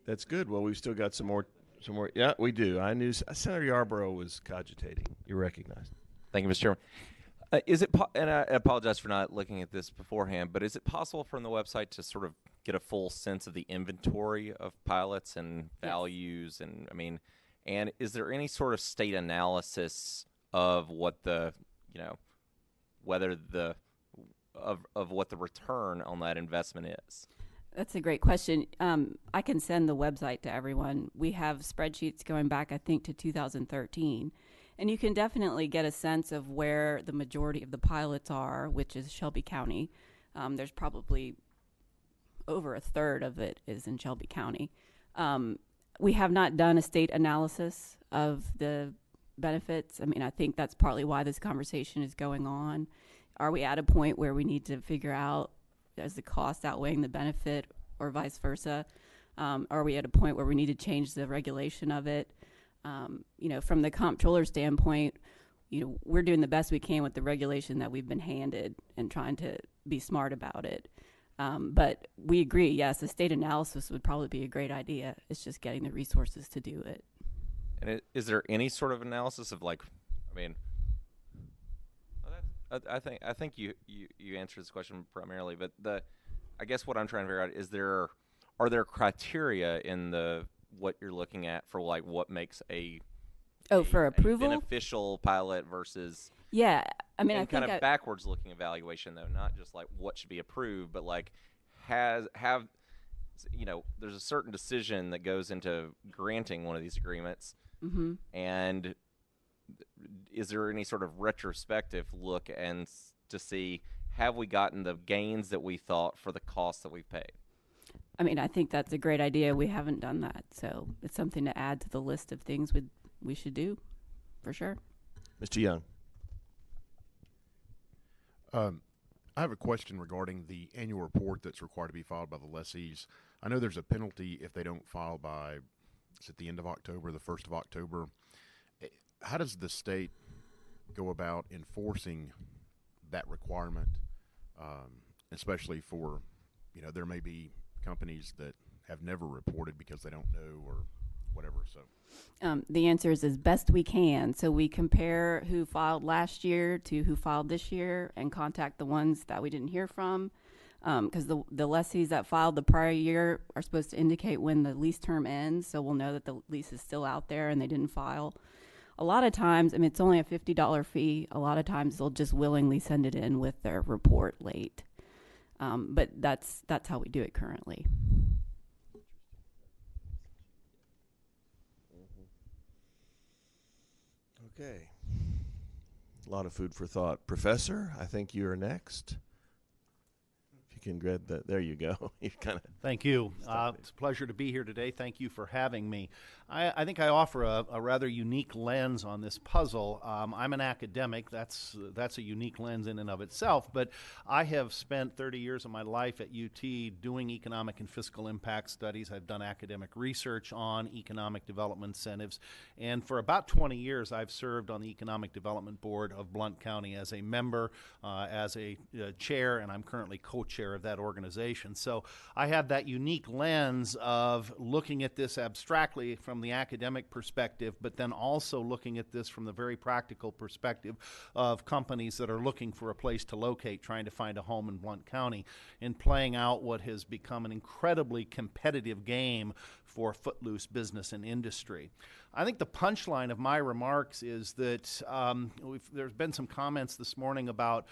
That's good. Well, we've still got some more. Yeah, we do. I knew Senator Yarborough was cogitating. You recognize. Thank you, Mr. Chairman. Is it and I apologize for not looking at this beforehand, but is it possible from the website to sort of get a full sense of the inventory of pilots and values? And I mean, and is there any sort of state analysis of what the, whether the of what the return on that investment is? That's a great question. I can send the website to everyone. We have spreadsheets going back, I think, to 2013. And you can definitely get a sense of where the majority of the pilots are, which is Shelby County. There's probably over a third of it is in Shelby County. We have not done a state analysis of the benefits. I mean, I think that's partly why this conversation is going on. Are we at a point where we need to figure out, is the cost outweighing the benefit, or vice versa? Are we at a point where we need to change the regulation of it? From the comptroller standpoint, we're doing the best we can with the regulation that we've been handed and trying to be smart about it. But we agree, yes, a state analysis would probably be a great idea. It's just getting the resources to do it. And is there any sort of analysis of I think you answered this question primarily, but I guess what I'm trying to figure out is are there criteria in what you're looking at for what makes for approval, a beneficial pilot versus I mean, I kind think of backwards looking evaluation though, not just what should be approved, but there's a certain decision that goes into granting one of these agreements, and is there any sort of retrospective look and to see, have we gotten the gains that we thought for the costs that we've paid? I mean, I think that's a great idea. We haven't done that, so it's something to add to the list of things we should do, for sure. Mr. Young. I have a question regarding the annual report that's required to be filed by the lessees. I know there's a penalty if they don't file by, is it the end of October, the 1st of October? How does the state go about enforcing that requirement, especially for, there may be companies that have never reported because they don't know or whatever, so. The answer is as best we can. So we compare who filed last year to who filed this year and contact the ones that we didn't hear from. Because the lessees that filed the prior year are supposed to indicate when the lease term ends, so we'll know that the lease is still out there and they didn't file. A lot of times, I mean, it's only a $50 fee. A lot of times they'll just willingly send it in with their report late. But that's how we do it currently. Okay. A lot of food for thought. Professor, I think you're next. If you can grab that. There you go. You kind of. Thank you. It's a pleasure to be here today. Thank you for having me. I think I offer a rather unique lens on this puzzle. I'm an academic. That's a unique lens in and of itself. But I have spent 30 years of my life at UT doing economic and fiscal impact studies. I've done academic research on economic development incentives. And for about 20 years, I've served on the Economic Development Board of Blount County as a member, as a chair, and I'm currently co-chair of that organization. So I have that unique lens of looking at this abstractly from the academic perspective, but then also looking at this from the very practical perspective of companies that are looking for a place to locate, trying to find a home in Blount County, and playing out what has become an incredibly competitive game for footloose business and industry. I think the punchline of my remarks is that there's been some comments this morning about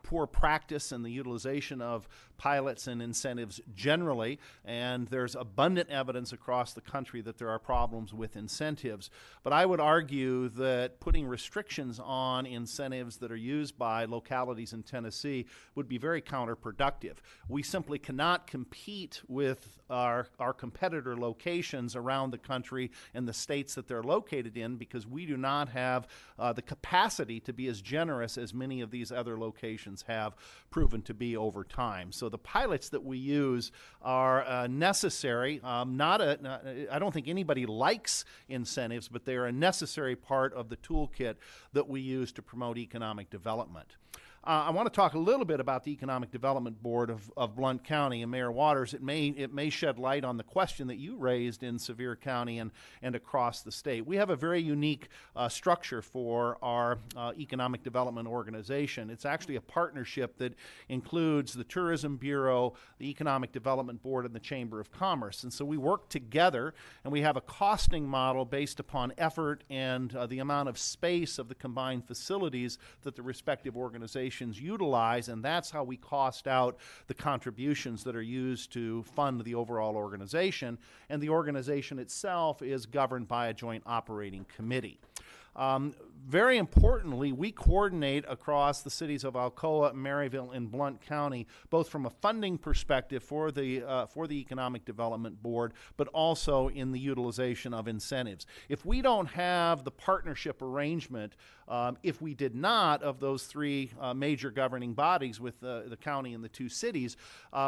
poor practice and the utilization of pilots and incentives generally, and there's abundant evidence across the country that there are problems with incentives. But I would argue that putting restrictions on incentives that are used by localities in Tennessee would be very counterproductive. We simply cannot compete with our competitor locations around the country and the states that they're located in because we do not have the capacity to be as generous as many of these other locations have proven to be over time. So the pilots that we use are necessary. I don't think anybody likes incentives, but they are a necessary part of the toolkit that we use to promote economic development. I want to talk a little bit about the Economic Development Board of Blount County, and Mayor Waters, it may shed light on the question that you raised in Sevier County and across the state. We have a very unique structure for our economic development organization. It's actually a partnership that includes the Tourism Bureau, the Economic Development Board, and the Chamber of Commerce. And so we work together, and we have a costing model based upon effort and the amount of space of the combined facilities that the respective organizations utilize, and that's how we cost out the contributions that are used to fund the overall organization, and the organization itself is governed by a joint operating committee. Very importantly, we coordinate across the cities of Alcoa, Maryville, and Blount County, both from a funding perspective for the Economic Development Board, but also in the utilization of incentives. If we don't have the partnership arrangement, if we did not, of those three major governing bodies with the county and the two cities,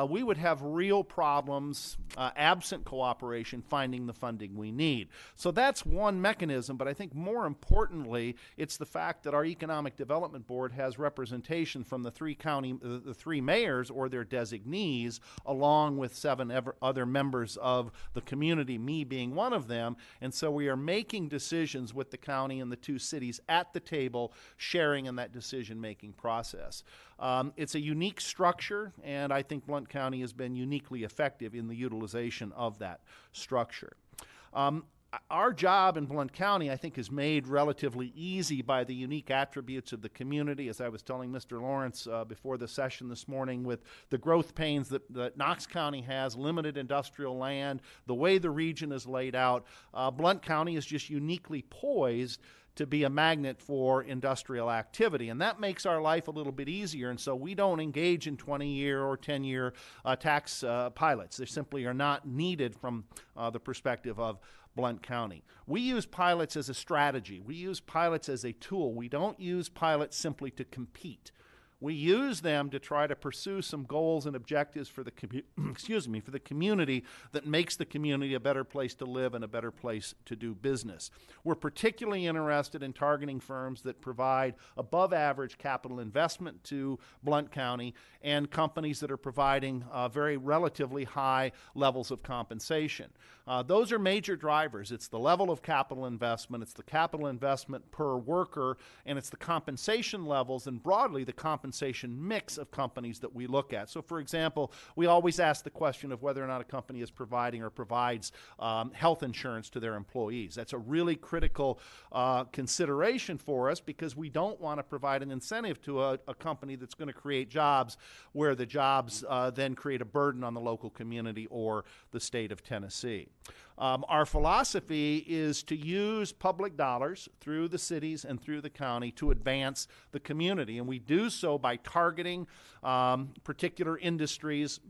we would have real problems, absent cooperation, finding the funding we need. So that's one mechanism, but I think more importantly, it's the fact that our Economic Development Board has representation from the three mayors or their designees, along with 7 other members of the community, me being one of them. And so we are making decisions with the county and the two cities at the table, sharing in that decision-making process. It's a unique structure, and I think Blount County has been uniquely effective in the utilization of that structure. Our job in Blount County, I think, is made relatively easy by the unique attributes of the community, as I was telling Mr. Lawrence before the session this morning, with the growth pains that Knox County has, limited industrial land, the way the region is laid out. Blount County is just uniquely poised to be a magnet for industrial activity. And that makes our life a little bit easier. And so we don't engage in 20-year or 10-year tax pilots. They simply are not needed from the perspective of Blount County. We use pilots as a strategy. We use pilots as a tool. We don't use pilots simply to compete. We use them to try to pursue some goals and objectives for the for the community that makes the community a better place to live and a better place to do business. We're particularly interested in targeting firms that provide above average capital investment to Blount County and companies that are providing very relatively high levels of compensation. Those are major drivers. It's the level of capital investment, it's the capital investment per worker, and it's the compensation levels and broadly the compensation mix of companies that we look at. So, for example, we always ask the question of whether or not a company is providing or provides health insurance to their employees. That's a really critical consideration for us because we don't want to provide an incentive to a company that's going to create jobs where the jobs then create a burden on the local community or the state of Tennessee. Our philosophy is to use public dollars through the cities and through the county to advance the community, and we do so by targeting particular industries,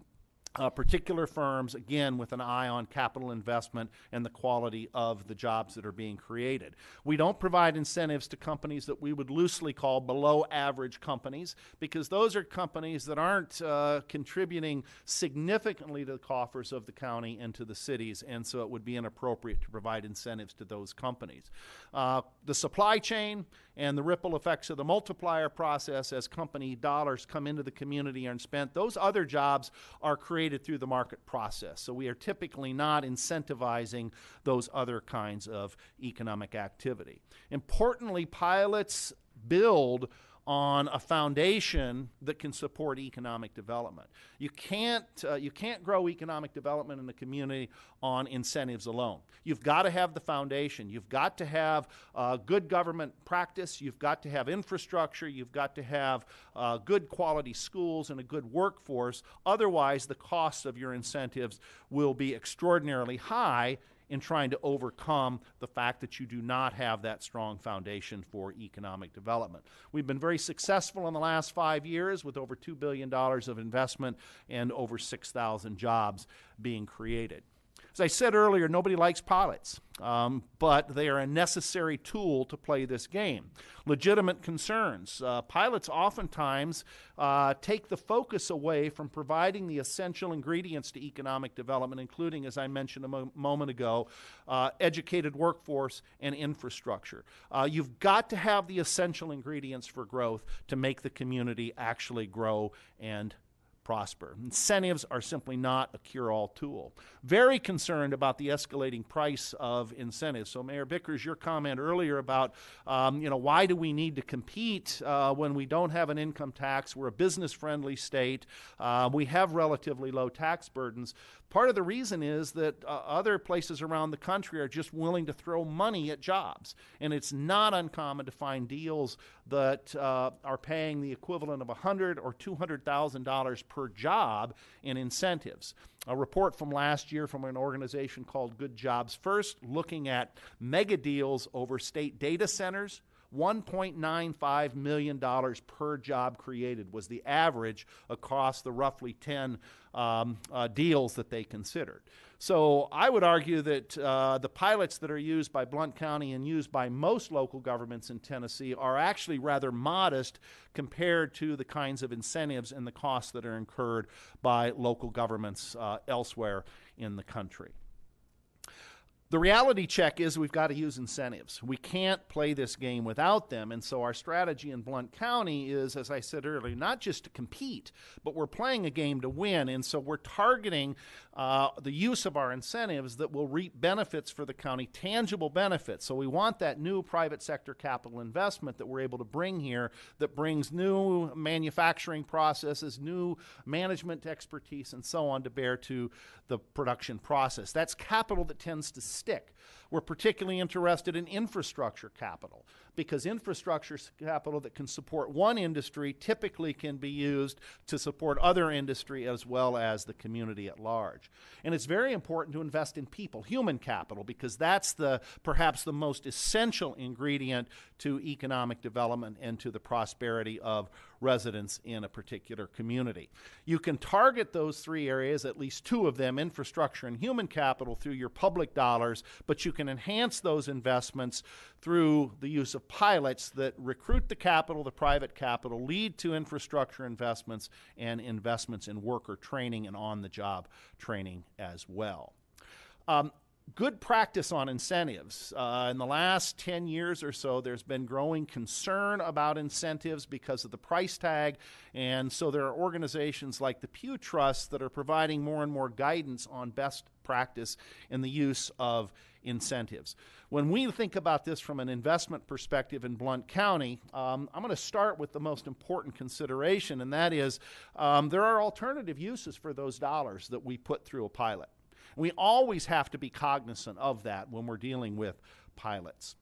particular firms, again, with an eye on capital investment and the quality of the jobs that are being created. We don't provide incentives to companies that we would loosely call below average companies because those are companies that aren't contributing significantly to the coffers of the county and to the cities, and so it would be inappropriate to provide incentives to those companies. The supply chain and the ripple effects of the multiplier process as company dollars come into the community and spent, those other jobs are created through the market process. So we are typically not incentivizing those other kinds of economic activity. Importantly, pilots build on a foundation that can support economic development. You can't grow economic development in the community on incentives alone. You've got to have the foundation. You've got to have good government practice. You've got to have infrastructure. You've got to have good quality schools and a good workforce. Otherwise, the costs of your incentives will be extraordinarily high in trying to overcome the fact that you do not have that strong foundation for economic development. We've been very successful in the last 5 years with over $2 billion of investment and over 6,000 jobs being created. As I said earlier, nobody likes pilots, but they are a necessary tool to play this game. Legitimate concerns. Pilots oftentimes take the focus away from providing the essential ingredients to economic development, including, as I mentioned a moment ago, educated workforce and infrastructure. You've got to have the essential ingredients for growth to make the community actually grow and prosper. Incentives are simply not a cure-all tool. Very concerned about the escalating price of incentives. So, Mayor Bickers, your comment earlier about, why do we need to compete when we don't have an income tax? We're a business-friendly state. We have relatively low tax burdens. Part of the reason is that other places around the country are just willing to throw money at jobs. And it's not uncommon to find deals that are paying the equivalent of $100,000 or $200,000 per job in incentives. A report from last year from an organization called Good Jobs First, looking at mega deals over state data centers, $1.95 million per job created was the average across the roughly 10 deals that they considered. So I would argue that the pilots that are used by Blount County and used by most local governments in Tennessee are actually rather modest compared to the kinds of incentives and the costs that are incurred by local governments elsewhere in the country. The reality check is we've got to use incentives. We can't play this game without them, and so our strategy in Blount County is, as I said earlier, not just to compete, but we're playing a game to win, and so we're targeting the use of our incentives that will reap benefits for the county, tangible benefits. So we want that new private sector capital investment that we're able to bring here that brings new manufacturing processes, new management expertise, and so on to bear to the production process. That's capital that tends to stick. We're particularly interested in infrastructure capital because infrastructure capital that can support one industry typically can be used to support other industry as well as the community at large. And it's very important to invest in people, human capital, because that's perhaps the most essential ingredient to economic development and to the prosperity of residents in a particular community. You can target those three areas, at least two of them, infrastructure and human capital, through your public dollars, but you can enhance those investments through the use of pilots that recruit the capital, the private capital, lead to infrastructure investments and investments in worker training and on-the-job training as well. Good practice on incentives. In the last 10 years or so, there's been growing concern about incentives because of the price tag, and so there are organizations like the Pew Trust that are providing more and more guidance on best practice in the use of incentives. When we think about this from an investment perspective in Blount County, I'm going to start with the most important consideration, and that is there are alternative uses for those dollars that we put through a pilot. We always have to be cognizant of that when we're dealing with pilots.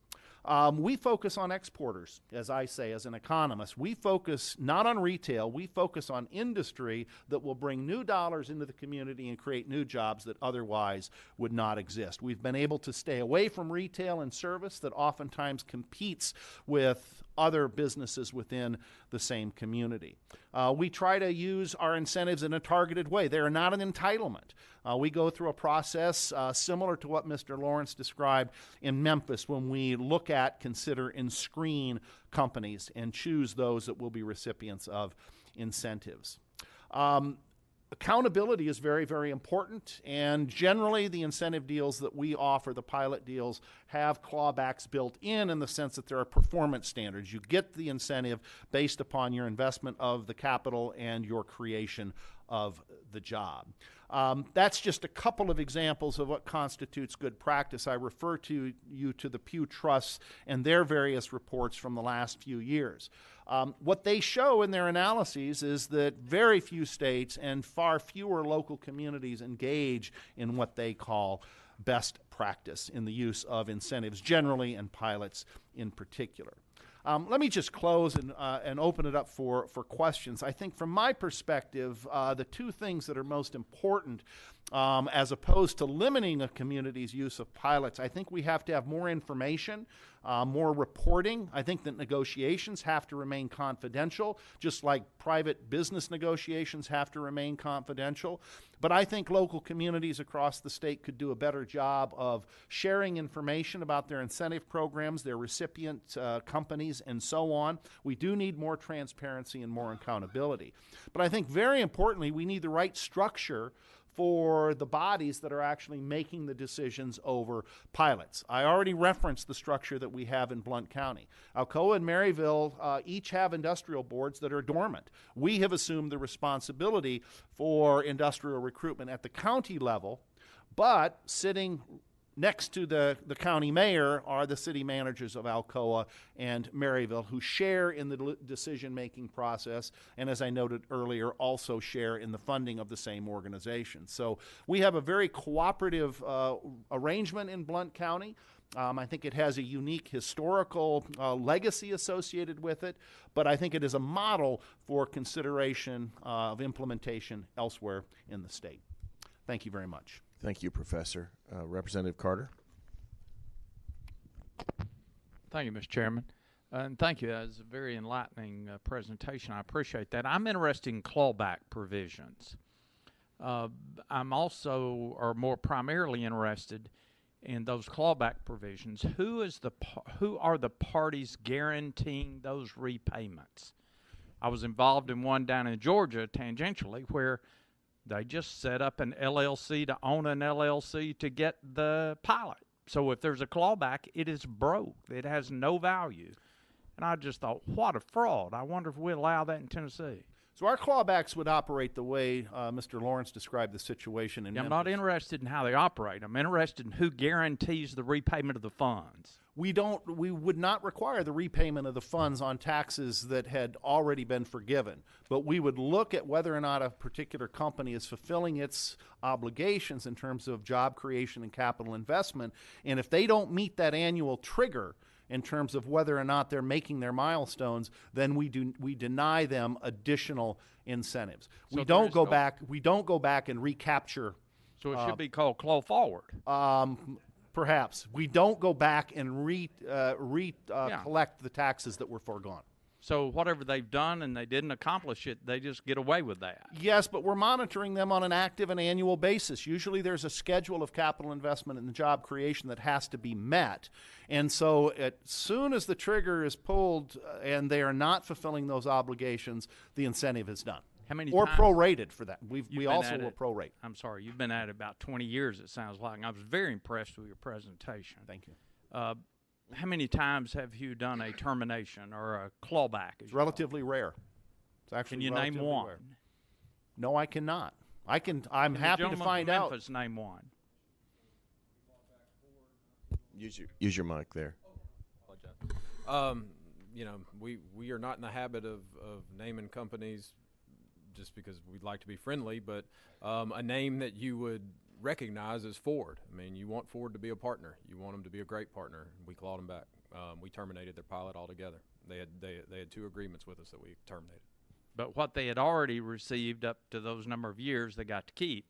We focus on exporters, as I say, as an economist. We focus not on retail, we focus on industry that will bring new dollars into the community and create new jobs that otherwise would not exist. We've been able to stay away from retail and service that oftentimes competes with other businesses within the same community. We try to use our incentives in a targeted way. They are not an entitlement. We go through a process similar to what Mr. Lawrence described in Memphis when we look at, consider, and screen companies and choose those that will be recipients of incentives. Accountability is very, very important, and generally the incentive deals that we offer, the pilot deals, have clawbacks built in the sense that there are performance standards. You get the incentive based upon your investment of the capital and your creation of the job. That's just a couple of examples of what constitutes good practice. I refer to you to the Pew Trusts and their various reports from the last few years. What they show in their analyses is that very few states and far fewer local communities engage in what they call best practice in the use of incentives generally and pilots in particular. Let me just close and open it up for questions. I think from my perspective, the two things that are most important as opposed to limiting a community's use of pilots, I think we have to have more information, more reporting. I think that negotiations have to remain confidential, just like private business negotiations have to remain confidential. But I think local communities across the state could do a better job of sharing information about their incentive programs, their recipient companies, and so on. We do need more transparency and more accountability. But I think very importantly, we need the right structure for the bodies that are actually making the decisions over pilots. I already referenced the structure that we have in Blount County. Alcoa and Maryville each have industrial boards that are dormant. We have assumed the responsibility for industrial recruitment at the county level, but sitting next to the county mayor are the city managers of Alcoa and Maryville, who share in the decision-making process, and as I noted earlier, also share in the funding of the same organization. So we have a very cooperative arrangement in Blount County. I think it has a unique historical legacy associated with it, but I think it is a model for consideration of implementation elsewhere in the state. Thank you very much. Thank you, Professor. Representative Carter. Thank you, Mr. Chairman. And thank you. That was a very enlightening presentation. I appreciate that. I'm interested in clawback provisions. I'm also, or more primarily interested in those clawback provisions. Who are the parties guaranteeing those repayments? I was involved in one down in Georgia, tangentially, where they just set up an LLC to own an LLC to get the pilot. So if there's a clawback, it is broke. It has no value. And I just thought, what a fraud. I wonder if we allow that in Tennessee. So our clawbacks would operate the way Mr. Lawrence described the situation in I'm Memphis. not interested in how they operate. I'm interested in who guarantees the repayment of the funds. We would not require the repayment of the funds on taxes that had already been forgiven, but we would look at whether or not a particular company is fulfilling its obligations in terms of job creation and capital investment, and if they don't meet that annual trigger in terms of whether or not they're making their milestones, then we deny them additional incentives. So We don't go no- back and recapture. So it should be called claw forward. Perhaps we don't go back and collect the taxes that were foregone. So whatever they've done and they didn't accomplish it, they just get away with that. Yes, but we're monitoring them on an active and annual basis. Usually there's a schedule of capital investment and job creation that has to be met. And so as soon as the trigger is pulled and they are not fulfilling those obligations, the incentive is done. How many or times- prorated for that. We You've been also at will it- prorate. I'm sorry, you've been at it about 20 years, it sounds like. And I was very impressed with your presentation. Thank you. How many times have you done a termination or a clawback? It's relatively rare. It's actually Can you name relatively one? rare. No, I cannot. I'm Can the happy to gentleman from find out. Memphis name one. Use your mic there. You know, we are not in the habit of naming companies just because we'd like to be friendly, but a name that you would recognize is Ford. I mean, you want Ford to be a partner. You want them to be a great partner. We clawed them back. We terminated their pilot altogether. They had 2 agreements with us that we terminated. But what they had already received up to those number of years they got to keep,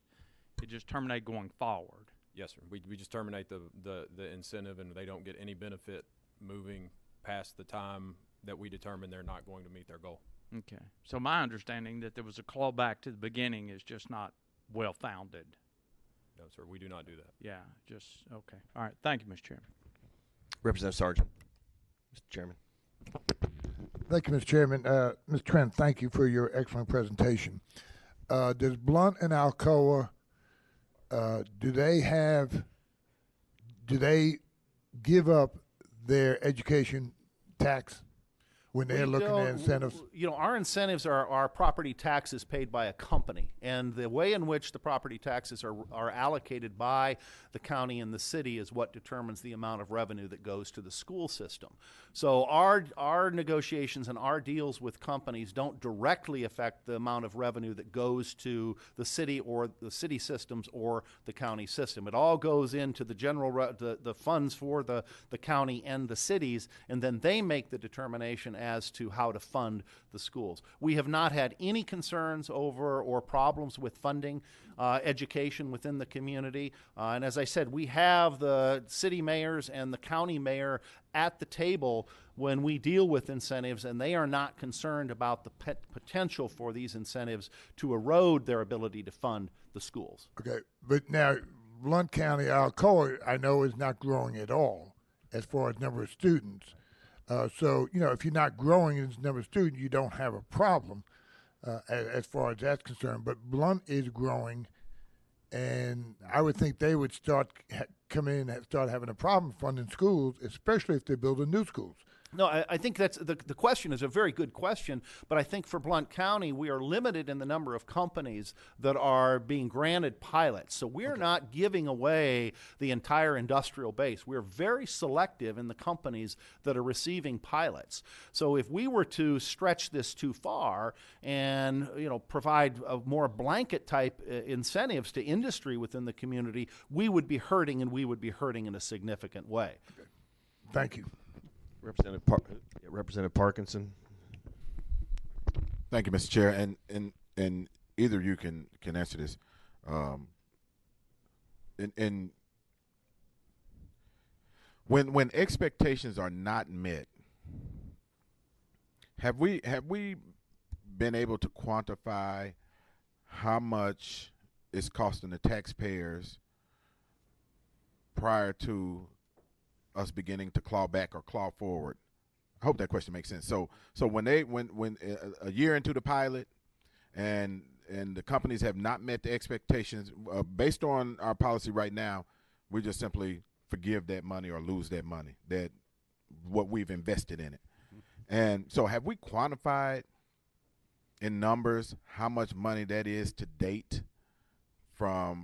it just terminated going forward. Yes, sir. We just terminate the incentive, and they don't get any benefit moving past the time that we determine they're not going to meet their goal. Okay. So my understanding that there was a clawback to the beginning is just not well-founded. No, sir. We do not do that. Yeah, just, okay. All right. Thank you, Mr. Chairman. Representative Sargent. Mr. Chairman. Thank you, Mr. Chairman. Mr. Trent, thank you for your excellent presentation. Does Blount and Alcoa, do they give up their education tax when they're looking at incentives? You know, our incentives are property taxes paid by a company, and the way in which the property taxes are allocated by the county and the city is what determines the amount of revenue that goes to the school system. So our negotiations and our deals with companies don't directly affect the amount of revenue that goes to the city or the city systems or the county system. It all goes into the general the funds for the county and the cities, and then they make the determination as to how to fund the schools. We have not had any concerns over or problems with funding education within the community. And as I said, we have the city mayors and the county mayor at the table when we deal with incentives, and they are not concerned about the potential for these incentives to erode their ability to fund the schools. Okay, but now Blount County, Alcoa, I know is not growing at all as far as number of students. So, you know, if you're not growing in number of students, you don't have a problem as far as that's concerned. But Blount is growing, and I would think they would come in and start having a problem funding schools, especially if they're building new schools. No, I think that's the question is a very good question, but I think for Blount County, we are limited in the number of companies that are being granted pilots. So we're not giving away the entire industrial base. We're very selective in the companies that are receiving pilots. So if we were to stretch this too far and, you know, provide a more blanket type incentives to industry within the community, we would be hurting, and we would be hurting in a significant way. Okay. Thank you. Representative Parkinson. Thank you, Mr. Chair, and either of you can answer this. And when expectations are not met, have we been able to quantify how much it's costing the taxpayers prior to us beginning to claw back or claw forward? I hope that question makes sense. So when a year into the pilot and the companies have not met the expectations, based on our policy right now, we just simply forgive that money or lose that money, that what we've invested in it. And so have we quantified in numbers how much money that is to date for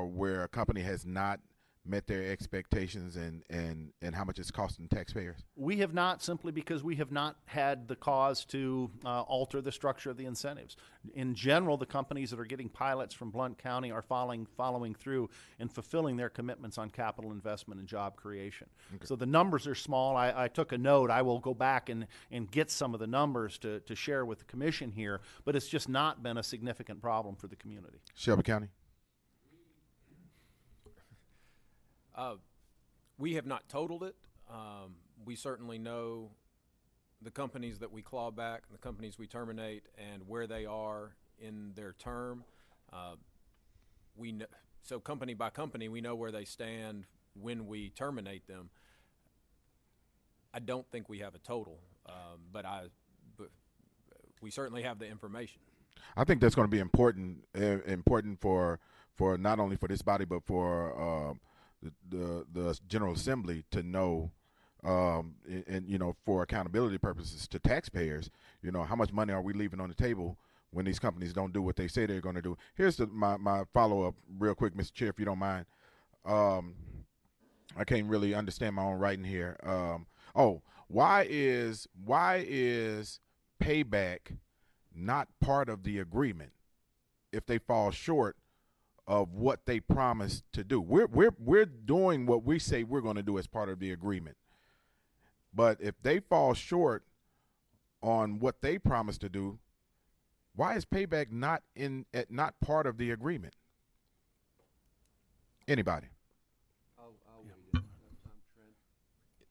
where a company has not met their expectations and how much it's costing taxpayers? We have not, simply because we have not had the cause to alter the structure of the incentives. In general, the companies that are getting pilots from Blount County are following through and fulfilling their commitments on capital investment and job creation. Okay. So the numbers are small. I took a note. I will go back and get some of the numbers to share with the commission here, but it's just not been a significant problem for the community. Shelby County? We have not totaled it. We certainly know the companies that we claw back, the companies we terminate, and where they are in their term. So company by company, we know where they stand when we terminate them. I don't think we have a total, but we certainly have the information. I think that's going to be important for not only for this body but for the General Assembly to know, and for accountability purposes to taxpayers, how much money are we leaving on the table when these companies don't do what they say they're going to do. Here's my follow-up real quick, Mr. Chair, if you don't mind. I can't really understand my own writing here. Why is payback not part of the agreement if they fall short of what they promised to do? We're doing what we say we're going to do as part of the agreement. But if they fall short on what they promised to do, why is payback not part of the agreement? Anybody? I'll read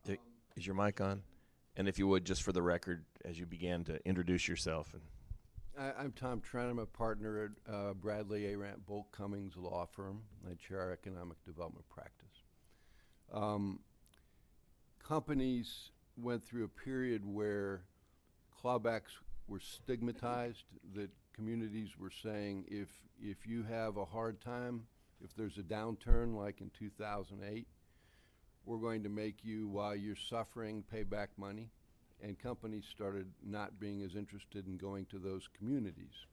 it. Is your mic on? And if you would, just for the record, as you began to introduce yourself. I'm Tom Trent. I'm a partner at Bradley Arant Bolt Cummings law firm. I chair our economic development practice. Companies went through a period where clawbacks were stigmatized, that communities were saying if you have a hard time, if there's a downturn like in 2008, we're going to make you, while you're suffering, pay back money. And companies started not being as interested in going to those communities.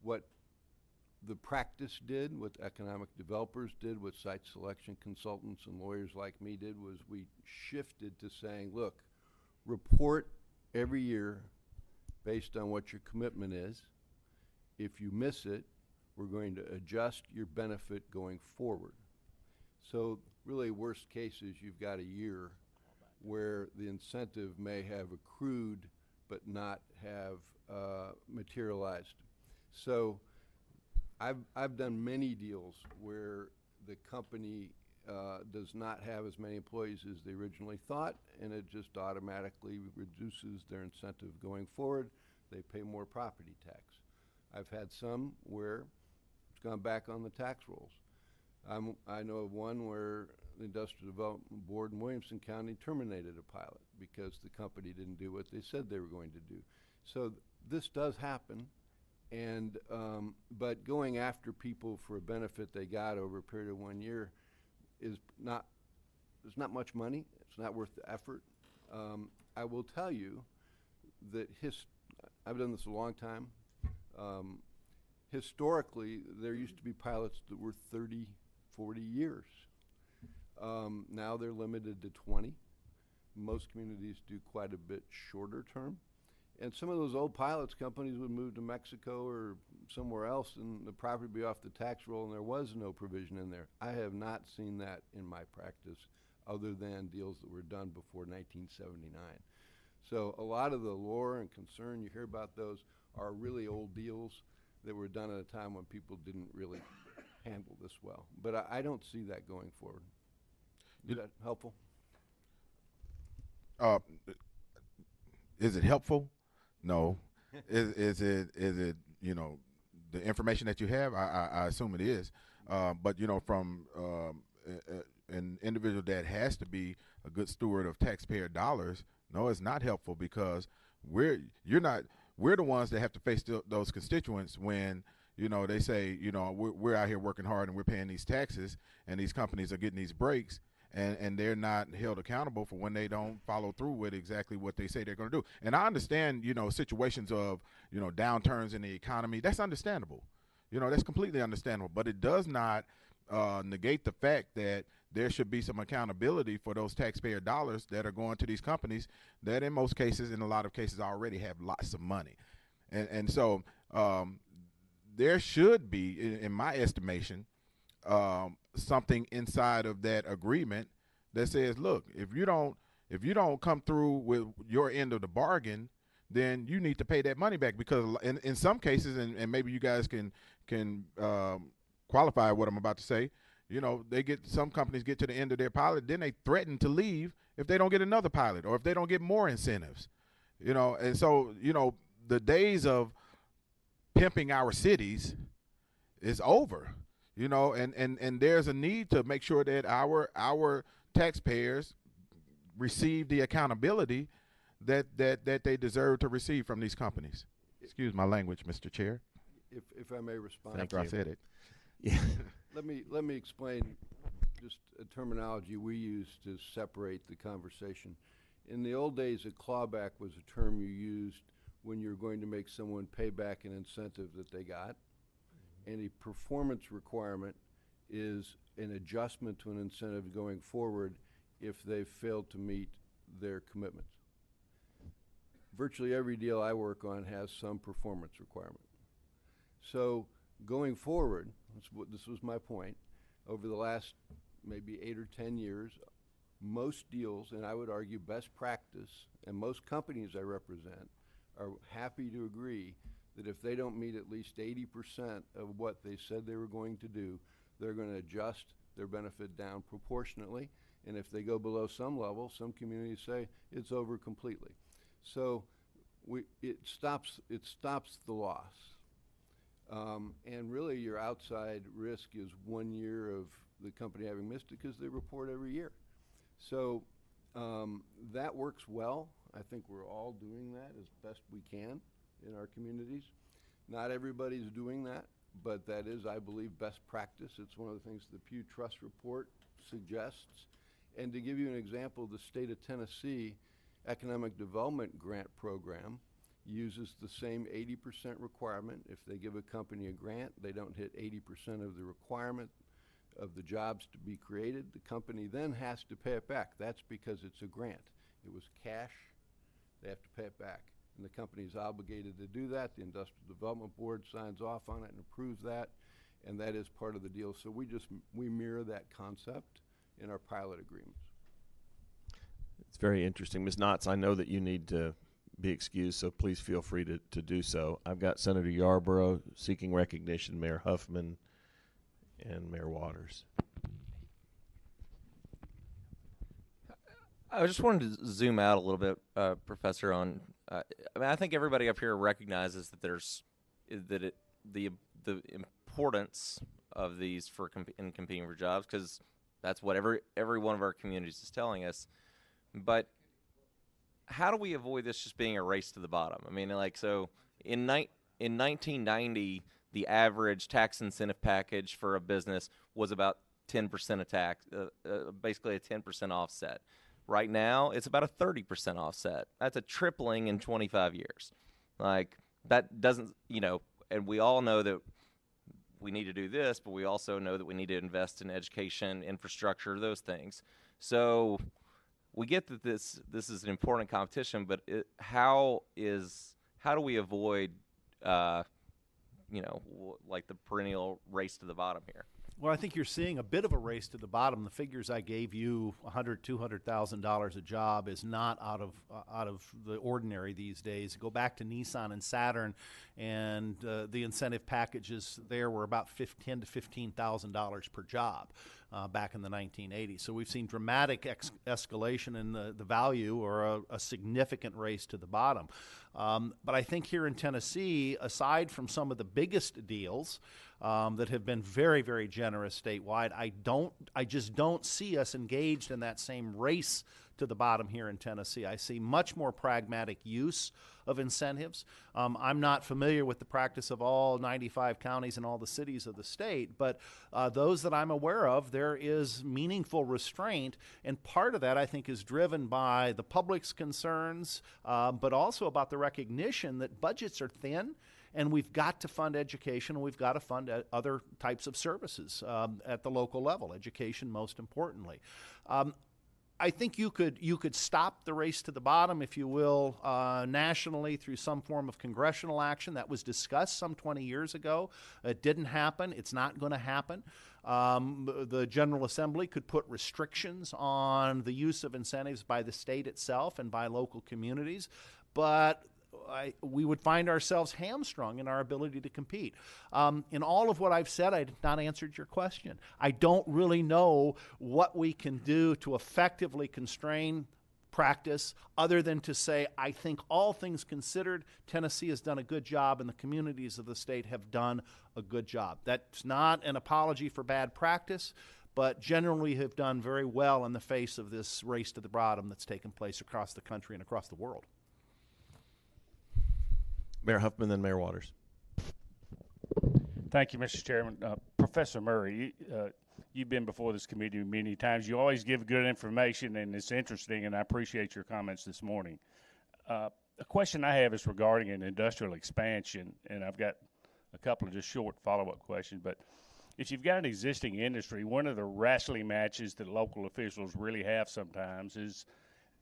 What the practice did, what economic developers did, what site selection consultants and lawyers like me did, was we shifted to saying, look, report every year based on what your commitment is. If you miss it, we're going to adjust your benefit going forward. So really, worst case is you've got a year where the incentive may have accrued but not have materialized. So I've done many deals where the company does not have as many employees as they originally thought, and it just automatically reduces their incentive going forward. They pay more property tax. I've had some where it's gone back on the tax rolls. I know of one where the Industrial Development Board in Williamson County terminated a pilot because the company didn't do what they said they were going to do. So this does happen, and but going after people for a benefit they got over a period of 1 year is not much money. It's not worth the effort. I will tell you that I've done this a long time. Historically, there used to be pilots that were 30, 40 years. Now they're limited to 20. Most communities do quite a bit shorter term. And some of those old pilots companies would move to Mexico or somewhere else, and the property would be off the tax roll, and there was no provision in there. I have not seen that in my practice other than deals that were done before 1979. So a lot of the lore and concern you hear about those are really old deals that were done at a time when people didn't really handle this well. But I don't see that going forward. Is that helpful? Is it helpful? No. Is it the information that you have? I assume it is. But from an individual that has to be a good steward of taxpayer dollars, no, it's not helpful, because we're the ones that have to face those constituents when they say we're out here working hard and we're paying these taxes and these companies are getting these breaks, and they're not held accountable for when they don't follow through with exactly what they say they're going to do. And I understand, situations of, downturns in the economy. That's understandable. That's completely understandable. But it does not negate the fact that there should be some accountability for those taxpayer dollars that are going to these companies that in most cases, in a lot of cases, already have lots of money. And so there should be, in my estimation, something inside of that agreement that says, look, if you don't come through with your end of the bargain, then you need to pay that money back, because in some cases, and maybe you guys can qualify what I'm about to say, some companies get to the end of their pilot, then they threaten to leave if they don't get another pilot or if they don't get more incentives, and so, the days of pimping our cities is over. And there's a need to make sure that our taxpayers receive the accountability that they deserve to receive from these companies. Excuse my language, Mr. Chair. If I may respond. After I said it. Yeah. Let me explain just a terminology we use to separate the conversation. In the old days, a clawback was a term you used when you're going to make someone pay back an incentive that they got. And a performance requirement is an adjustment to an incentive going forward if they've failed to meet their commitments. Virtually every deal I work on has some performance requirement. So going forward, this was my point, over the last maybe 8 or 10 years, most deals, and I would argue best practice, and most companies I represent are happy to agree that if they don't meet at least 80% of what they said they were going to do, they're going to adjust their benefit down proportionately. And if they go below some level, some communities say it's over completely. So it stops the loss. And really your outside risk is 1 year of the company having missed it because they report every year. So that works well. I think we're all doing that as best we can in our communities. Not everybody's doing that, but that is, I believe, best practice. It's one of the things the Pew Trust report suggests. And to give you an example, the state of Tennessee Economic Development Grant Program uses the same 80% requirement. If they give a company a grant, they don't hit 80% of the requirement of the jobs to be created, the company then has to pay it back. That's because it's a grant. It was cash. They have to pay it back. And the company is obligated to do that. The Industrial Development Board signs off on it and approves that, and that is part of the deal. So we mirror that concept in our pilot agreements. It's very interesting. Ms. Knotts, I know that you need to be excused, so please feel free to do so. I've got Senator Yarborough seeking recognition, Mayor Huffman, and Mayor Waters. I just wanted to zoom out a little bit, Professor, on. I think everybody up here recognizes that the importance of these for in competing for jobs, because that's what every one of our communities is telling us. But how do we avoid this just being a race to the bottom? I mean, so in 1990, the average tax incentive package for a business was about 10% of tax, basically a 10% offset. Right now, it's about a 30% offset. That's a tripling in 25 years. That doesn't, and we all know that we need to do this, but we also know that we need to invest in education, infrastructure, those things. So we get that this is an important competition, but how do we avoid, the perennial race to the bottom here? Well, I think you're seeing a bit of a race to the bottom. The figures I gave you, $100,000, $200,000 a job, is not out of the ordinary these days. Go back to Nissan and Saturn, and the incentive packages there were about $10,000 to $15,000 per job back in the 1980s. So we've seen dramatic escalation in the value, or a significant race to the bottom. But I think here in Tennessee, aside from some of the biggest deals that have been very, very generous statewide, I just don't see us engaged in that same race to the bottom here in Tennessee. I see much more pragmatic use of incentives. I'm not familiar with the practice of all 95 counties and all the cities of the state, but those that I'm aware of, there is meaningful restraint, and part of that I think is driven by the public's concerns, but also about the recognition that budgets are thin, and we've got to fund education, and we've got to fund other types of services at the local level, education most importantly. I think you could stop the race to the bottom, if you will, nationally through some form of congressional action. That was discussed some 20 years ago. It didn't happen. It's not going to happen. The General Assembly could put restrictions on the use of incentives by the state itself and by local communities, but we would find ourselves hamstrung in our ability to compete. In all of what I've said, I did not answer your question. I don't really know what we can do to effectively constrain practice other than to say, I think all things considered, Tennessee has done a good job and the communities of the state have done a good job. That's not an apology for bad practice, but generally have done very well in the face of this race to the bottom that's taken place across the country and across the world. Mayor Huffman, then Mayor Waters. Thank you, Mr. Chairman. Professor Murray, you've been before this committee many times. You always give good information, and it's interesting, and I appreciate your comments this morning. A question I have is regarding an industrial expansion, and I've got a couple of just short follow-up questions. But if you've got an existing industry, one of the wrestling matches that local officials really have sometimes is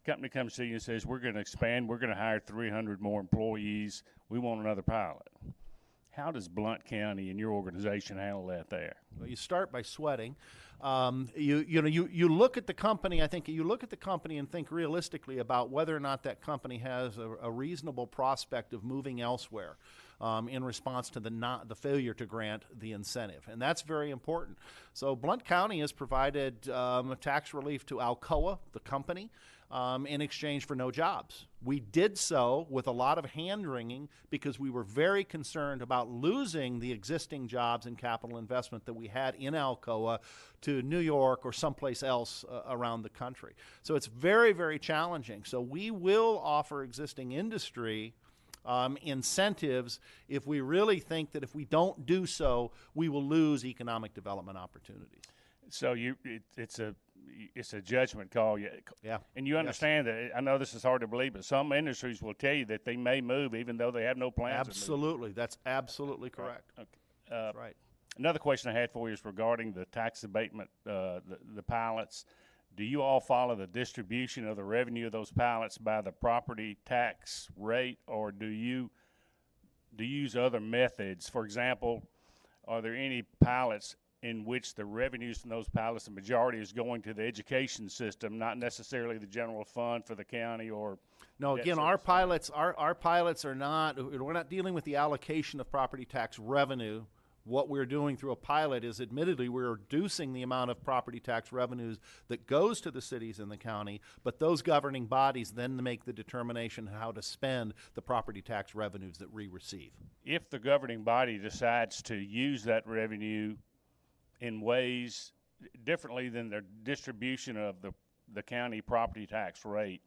company comes to you and says, we're going to expand, we're going to hire 300 more employees, we want another pilot. How does Blount County and your organization handle that there? Well, you start by sweating. You look at the company. I think you look at the company and think realistically about whether or not that company has a reasonable prospect of moving elsewhere in response to the failure to grant the incentive, and that's very important. So Blount County has provided tax relief to Alcoa, the company, in exchange for no jobs. We did so with a lot of hand-wringing because we were very concerned about losing the existing jobs and capital investment that we had in Alcoa to New York or someplace else around the country. So it's very, very challenging. So we will offer existing industry incentives if we really think that if we don't do so, we will lose economic development opportunities. So it's a judgment call. Yeah. And you understand that, I know this is hard to believe, but some industries will tell you that they may move even though they have no plans. Absolutely. That's absolutely correct. Right. Okay. That's right. Another question I had for you is regarding the tax abatement, the pilots. Do you all follow the distribution of the revenue of those pilots by the property tax rate, or do you use other methods? For example, are there any pilots in which the revenues from those pilots, the majority is going to the education system, not necessarily the general fund for the county or? No, again, our pilots are not, we're not dealing with the allocation of property tax revenue. What we're doing through a pilot is, admittedly, we're reducing the amount of property tax revenues that goes to the cities and the county, but those governing bodies then make the determination how to spend the property tax revenues that we receive. If the governing body decides to use that revenue in ways differently than the distribution of the county property tax rate,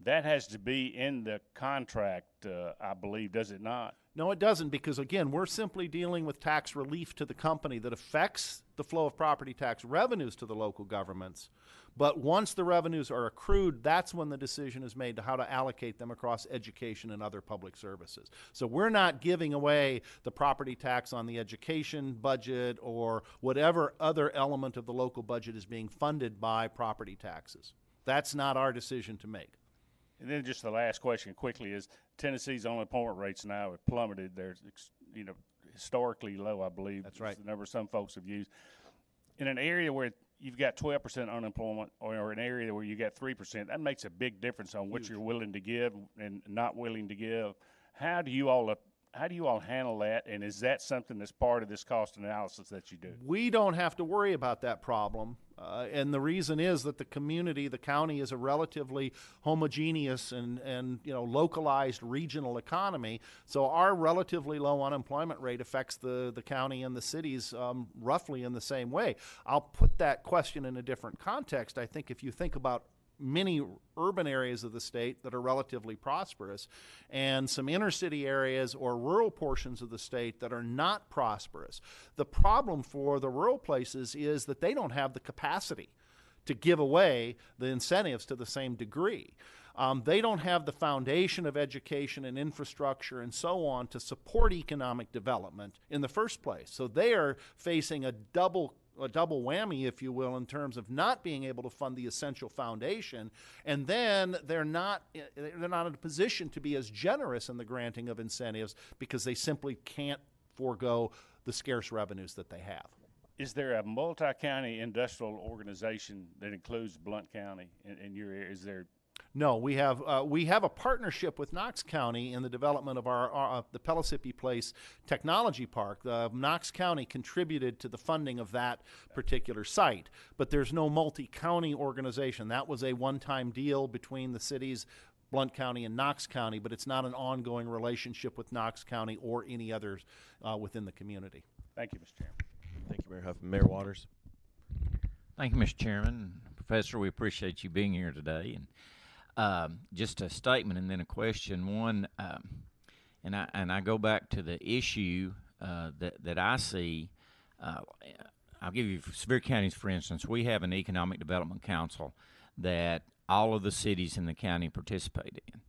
that has to be in the contract, I believe, does it not? No, it doesn't, because, again, we're simply dealing with tax relief to the company that affects the flow of property tax revenues to the local governments. But once the revenues are accrued, that's when the decision is made to how to allocate them across education and other public services. So we're not giving away the property tax on the education budget or whatever other element of the local budget is being funded by property taxes. That's not our decision to make. And then just the last question quickly is, Tennessee's unemployment rates now have plummeted. They're historically low, I believe. That's right. The number some folks have used. In an area where you've got 12% unemployment or an area where you got 3%, that makes a big difference on what you're willing to give and not willing to give. How do you all handle that, and is that something that's part of this cost analysis that you do? We don't have to worry about that problem, and the reason is that the county is a relatively homogeneous and localized regional economy, so our relatively low unemployment rate affects the county and the cities roughly in the same way. I'll put that question in a different context. I think if you think about many urban areas of the state that are relatively prosperous and some inner city areas or rural portions of the state that are not prosperous. The problem for the rural places is that they don't have the capacity to give away the incentives to the same degree. They don't have the foundation of education and infrastructure and so on to support economic development in the first place. So they are facing a double whammy, if you will, in terms of not being able to fund the essential foundation, and then they're not in a position to be as generous in the granting of incentives because they simply can't forego the scarce revenues that they have. Is there a multi-county industrial organization that includes Blount County in your area? Is there? No, we have a partnership with Knox County in the development of the Pellissippi Place Technology Park. Knox County contributed to the funding of that particular site, but there's no multi-county organization. That was a one-time deal between the cities, Blount County and Knox County, but it's not an ongoing relationship with Knox County or any others within the community. Thank you, Mr. Chairman. Thank you, Mayor Huffman. Mayor Waters. Thank you, Mr. Chairman. Professor, we appreciate you being here today. And just a statement and then a question. One, and I go back to the issue that I see. I'll give you Sevier counties, for instance. We have an economic development council that all of the cities in the county participate in.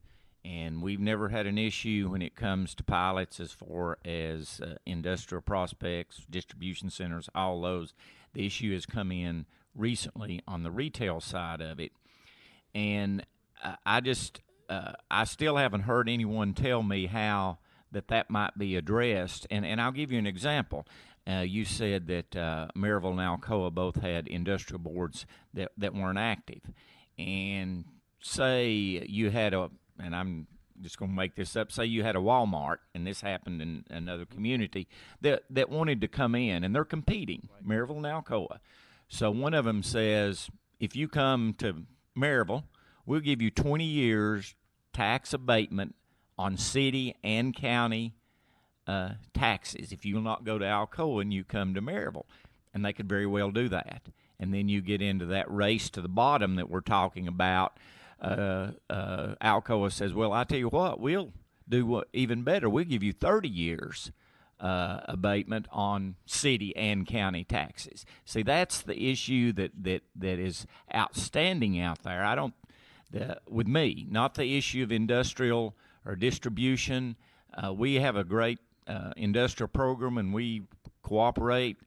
And we've never had an issue when it comes to pilots as far as industrial prospects, distribution centers, all those. The issue has come in recently on the retail side of it. And I still haven't heard anyone tell me how that might be addressed. And I'll give you an example. You said that Maryville and Alcoa both had industrial boards that weren't active. And say you had and I'm just going to make this up, say you had a Walmart, and this happened in another community, that wanted to come in, and they're competing, Maryville and Alcoa. So one of them says, if you come to Maryville, we'll give you 20 years tax abatement on city and county taxes if you will not go to Alcoa and you come to Maryville. And they could very well do that. And then you get into that race to the bottom that we're talking about. Alcoa says, well, I tell you what, we'll do even better. We'll give you 30 years abatement on city and county taxes. See, that's the issue that is outstanding out there. I don't, with me, not the issue of industrial or distribution. We have a great industrial program, and we cooperate.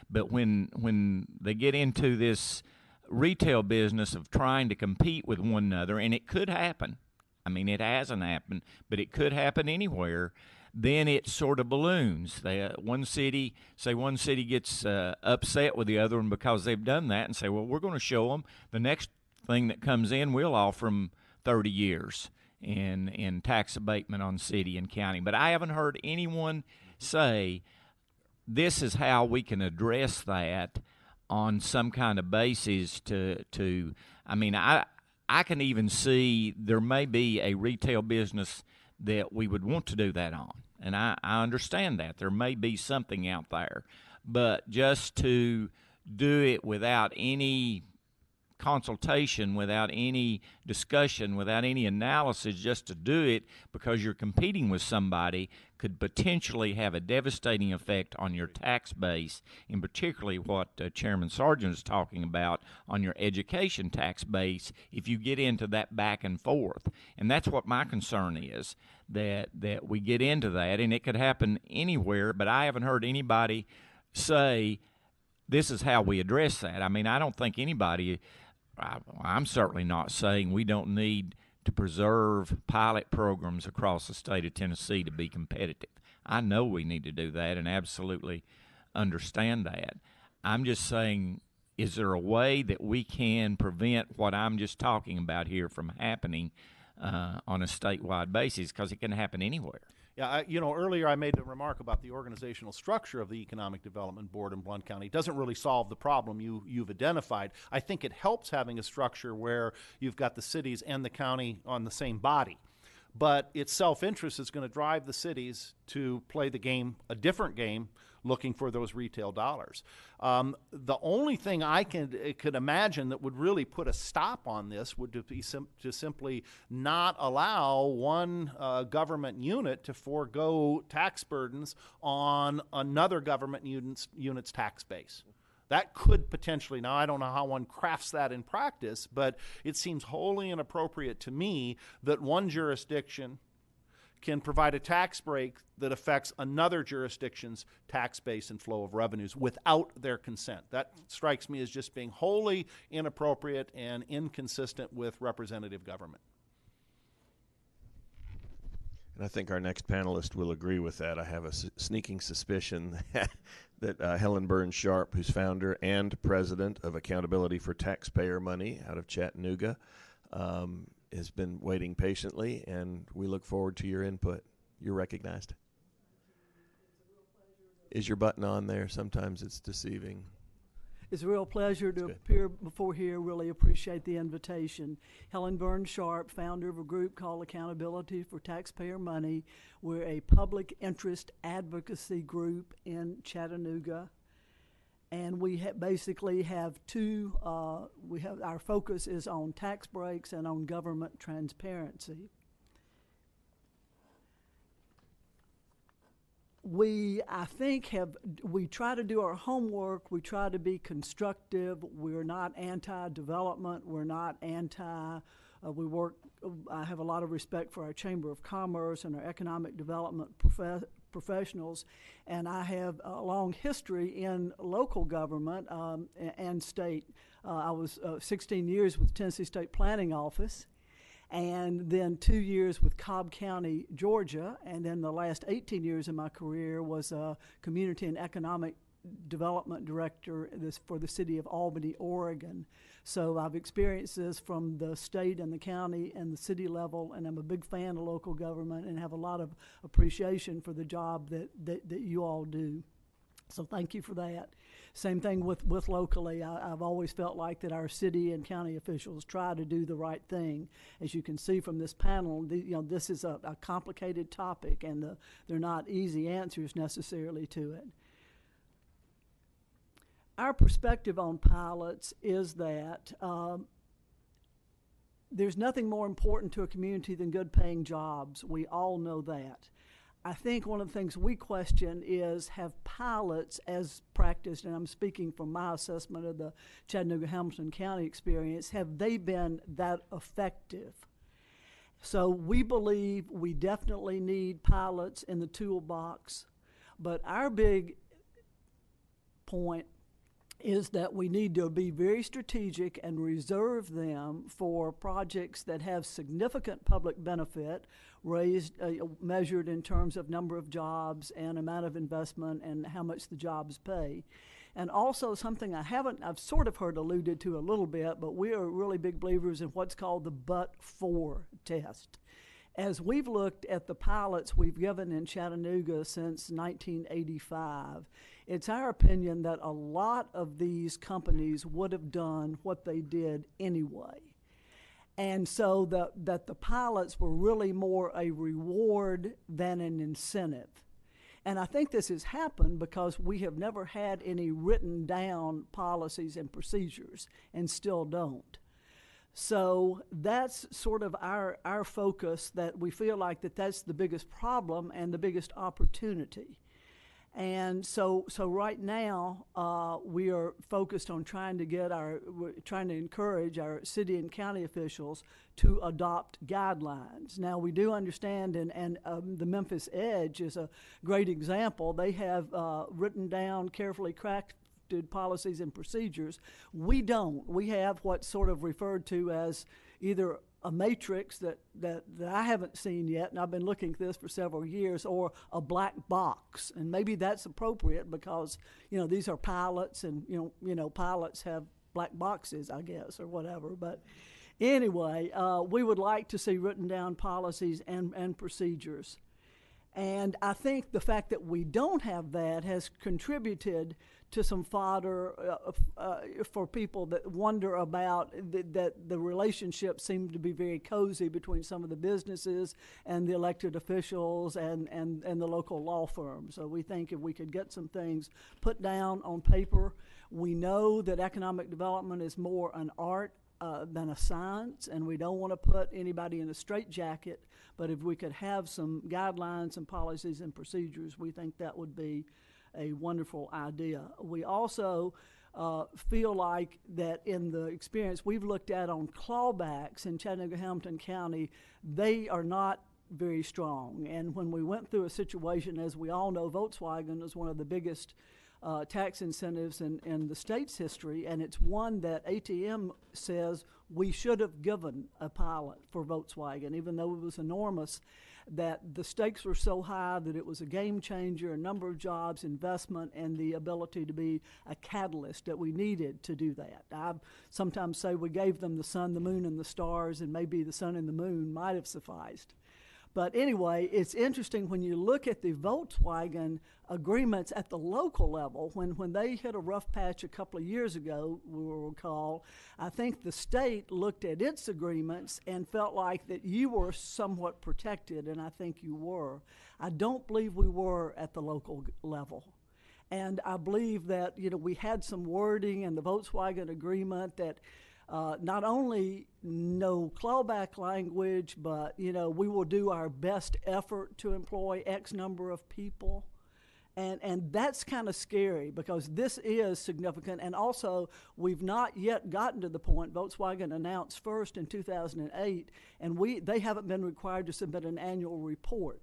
But when they get into this retail business of trying to compete with one another, and it could happen. I mean, it hasn't happened, but it could happen anywhere. Then it sort of balloons. One city gets upset with the other one because they've done that, and say, well, we're going to show them the next thing that comes in, we'll offer them 30 years in tax abatement on city and county. But I haven't heard anyone say this is how we can address that on some kind of basis I mean, I can even see there may be a retail business that we would want to do that on. And I understand that. There may be something out there. But just to do it without any consultation, without any discussion, without any analysis, just to do it because you're competing with somebody could potentially have a devastating effect on your tax base, and particularly what Chairman Sargent is talking about on your education tax base if you get into that back and forth. And that's what my concern is, that we get into that, and it could happen anywhere, but I haven't heard anybody say this is how we address that. I mean, I don't think anybody, I'm certainly not saying we don't need to preserve pilot programs across the state of Tennessee to be competitive. I know we need to do that and absolutely understand that. I'm just saying, is there a way that we can prevent what I'm just talking about here from happening on a statewide basis? Because it can happen anywhere. Yeah, earlier I made the remark about the organizational structure of the Economic Development Board in Blount County. It doesn't really solve the problem you've identified. I think it helps having a structure where you've got the cities and the county on the same body. But its self-interest is going to drive the cities to play the game, a different game, looking for those retail dollars. The only thing I could imagine that would really put a stop on this would be to simply not allow one government unit to forego tax burdens on another government unit's tax base. That could potentially, now I don't know how one crafts that in practice, but it seems wholly inappropriate to me that one jurisdiction can provide a tax break that affects another jurisdiction's tax base and flow of revenues without their consent. That strikes me as just being wholly inappropriate and inconsistent with representative government. And I think our next panelist will agree with that. I have a sneaking suspicion that Helen Burns Sharp, who's founder and president of Accountability for Taxpayer Money out of Chattanooga, has been waiting patiently, and we look forward to your input. You're recognized. Is your button on there? Sometimes it's deceiving. It's a real pleasure to good. appear before here. Really appreciate the invitation. Helen Burns Sharp, founder of a group called Accountability for Taxpayer Money. We're a public interest advocacy group in Chattanooga. And we basically have two, our focus is on tax breaks and on government transparency. We try to do our homework, we try to be constructive, we're not anti-development, we're not I have a lot of respect for our Chamber of Commerce and our economic development professionals, and I have a long history in local government and state. I was 16 years with the Tennessee State Planning Office, and then 2 years with Cobb County, Georgia, and then the last 18 years of my career was a community and economic development director for the city of Albany, Oregon. So I've experienced this from the state and the county and the city level, and I'm a big fan of local government and have a lot of appreciation for the job that you all do. So thank you for that. Same thing with locally. I've always felt like that our city and county officials try to do the right thing. As you can see from this panel, this is a complicated topic, and they're not easy answers necessarily to it. Our perspective on pilots is that there's nothing more important to a community than good paying jobs. We all know that. I think one of the things we question is, have pilots as practiced, and I'm speaking from my assessment of the Chattanooga-Hamilton County experience, have they been that effective? So we believe we definitely need pilots in the toolbox, but our big point is that we need to be very strategic and reserve them for projects that have significant public benefit, measured in terms of number of jobs and amount of investment and how much the jobs pay. And also something I've sort of heard alluded to a little bit, but we are really big believers in what's called the but-for test. As we've looked at the pilots we've given in Chattanooga since 1985, it's our opinion that a lot of these companies would have done what they did anyway. And so that the pilots were really more a reward than an incentive. And I think this has happened because we have never had any written down policies and procedures, and still don't. So that's sort of our focus, that we feel like that's the biggest problem and the biggest opportunity. And so right now we are focused on trying to encourage our city and county officials to adopt guidelines. Now we do understand, and the Memphis Edge is a great example. They have written down, carefully crafted policies and procedures. We don't. We have what's sort of referred to as either a matrix that I haven't seen yet, and I've been looking at this for several years, or a black box. And maybe that's appropriate because, these are pilots, and, pilots have black boxes, I guess, or whatever. But anyway, we would like to see written down policies and procedures. And I think the fact that we don't have that has contributed to some fodder for people that wonder about that the relationship seemed to be very cozy between some of the businesses and the elected officials and the local law firms. So we think if we could get some things put down on paper, we know that economic development is more an art than a science, and we don't want to put anybody in a straitjacket, but if we could have some guidelines and policies and procedures, we think that would be a wonderful idea. We also feel like that in the experience we've looked at on clawbacks in Chattanooga-Hamilton County, they are not very strong. And when we went through a situation, as we all know, Volkswagen is one of the biggest tax incentives in the state's history, and it's one that ATM says we should have given a pilot for Volkswagen, even though it was enormous, that the stakes were so high that it was a game changer, a number of jobs, investment, and the ability to be a catalyst that we needed to do that. I sometimes say we gave them the sun, the moon, and the stars, and maybe the sun and the moon might have sufficed. But anyway, it's interesting when you look at the Volkswagen agreements at the local level. When they hit a rough patch a couple of years ago, we will recall, I think the state looked at its agreements and felt like that you were somewhat protected, and I think you were. I don't believe we were at the local level. And I believe that, we had some wording in the Volkswagen agreement that not only no clawback language, but, we will do our best effort to employ X number of people. And that's kind of scary because this is significant. And also, we've not yet gotten to the point, Volkswagen announced first in 2008, and they haven't been required to submit an annual report.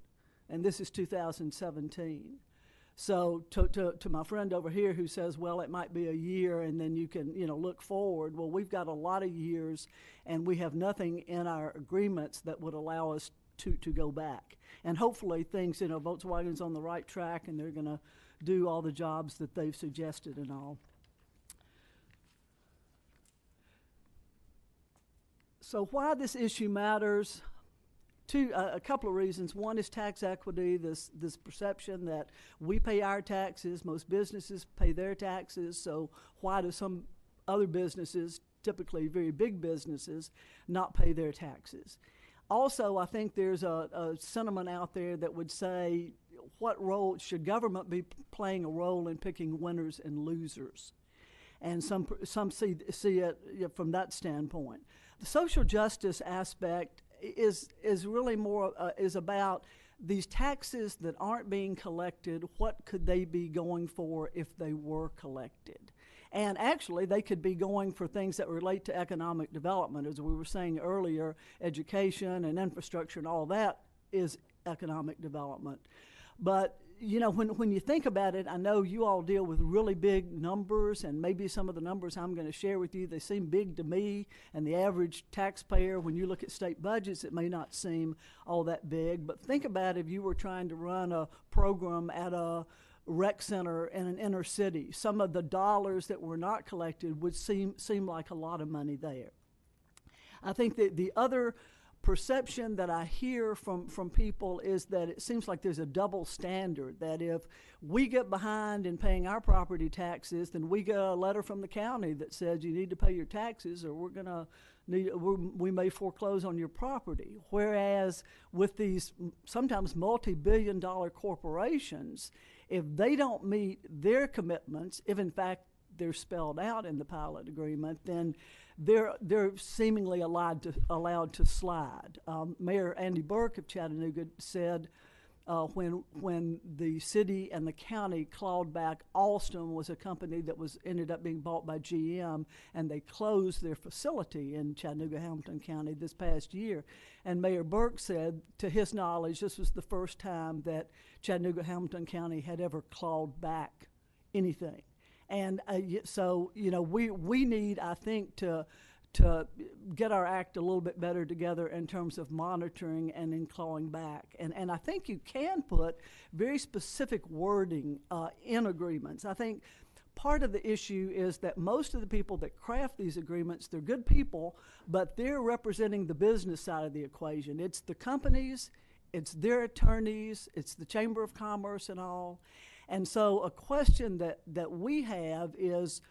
And this is 2017. So to my friend over here who says, well, it might be a year and then you can, look forward. Well, we've got a lot of years and we have nothing in our agreements that would allow us to go back. And hopefully things, Volkswagen's on the right track and they're going to do all the jobs that they've suggested and all. So why this issue matters? A couple of reasons. One is tax equity, this perception that we pay our taxes, most businesses pay their taxes, so why do some other businesses, typically very big businesses, not pay their taxes? Also, I think there's a sentiment out there that would say, what role should government be playing a role in picking winners and losers? And some see it from that standpoint. The social justice aspect is really more is about these taxes that aren't being collected. What could they be going for if they were collected? And actually, they could be going for things that relate to economic development. As we were saying earlier, education and infrastructure and all that is economic development. But when you think about it, I know you all deal with really big numbers, and maybe some of the numbers I'm going to share with you, they seem big to me, and the average taxpayer, when you look at state budgets, it may not seem all that big. But think about if you were trying to run a program at a rec center in an inner city. Some of the dollars that were not collected would seem like a lot of money there. I think that the other perception that I hear from people is that it seems like there's a double standard, that if we get behind in paying our property taxes, then we get a letter from the county that says you need to pay your taxes or we may foreclose on your property. Whereas with these sometimes multi-billion-dollar corporations, if they don't meet their commitments, if in fact they're spelled out in the pilot agreement, then they're seemingly allowed to slide. Mayor Andy Burke of Chattanooga said when the city and the county clawed back, Alstom was a company that ended up being bought by GM, and they closed their facility in Chattanooga-Hamilton County this past year. And Mayor Burke said, to his knowledge, this was the first time that Chattanooga-Hamilton County had ever clawed back anything. And so, we need, I think, to get our act a little bit better together in terms of monitoring and in clawing back. And I think you can put very specific wording in agreements. I think part of the issue is that most of the people that craft these agreements, they're good people, but they're representing the business side of the equation. It's the companies, it's their attorneys, it's the Chamber of Commerce and all. And so a question that we have is,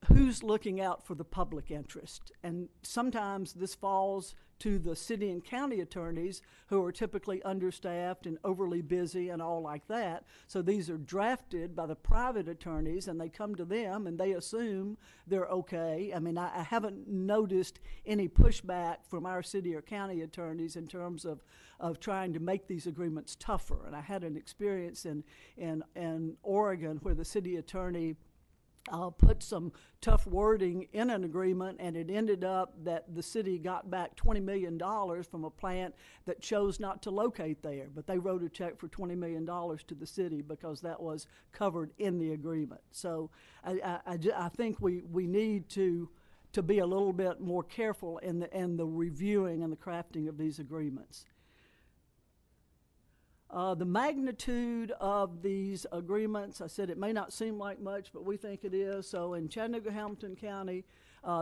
who's looking out for the public interest? And sometimes this falls to the city and county attorneys, who are typically understaffed and overly busy and all like that. So these are drafted by the private attorneys, and they come to them and they assume they're okay. I mean, I haven't noticed any pushback from our city or county attorneys in terms of trying to make these agreements tougher. And I had an experience in Oregon where the city attorney put some tough wording in an agreement, and it ended up that the city got back $20 million from a plant that chose not to locate there. But they wrote a check for $20 million to the city because that was covered in the agreement. So I think we need to be a little bit more careful in the reviewing and the crafting of these agreements. The magnitude of these agreements, I said it may not seem like much, but we think it is. So in Chattanooga-Hamilton County,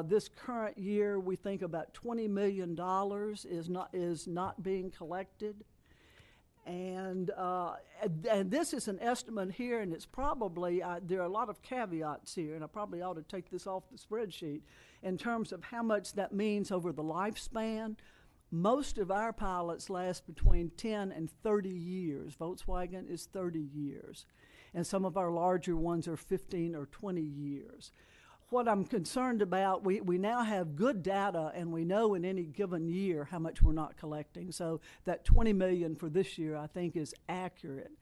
this current year, we think about $20 million is not being collected. And this is an estimate here, and it's probably, there are a lot of caveats here, and I probably ought to take this off the spreadsheet, in terms of how much that means over the lifespan. Most of our pilots last between 10 and 30 years. Volkswagen is 30 years. And some of our larger ones are 15 or 20 years. What I'm concerned about, we now have good data, and we know in any given year how much we're not collecting. So that $20 million for this year, I think, is accurate.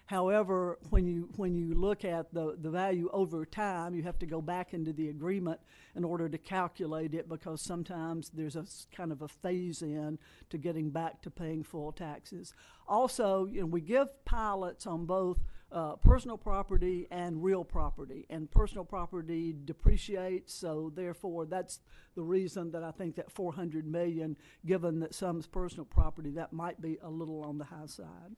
However, when you look at the value over time, you have to go back into the agreement in order to calculate it, because sometimes there's a kind of a phase-in to getting back to paying full taxes. Also, we give pilots on both personal property and real property, and personal property depreciates, so therefore that's the reason that I think that $400 million, given that some's personal property, that might be a little on the high side.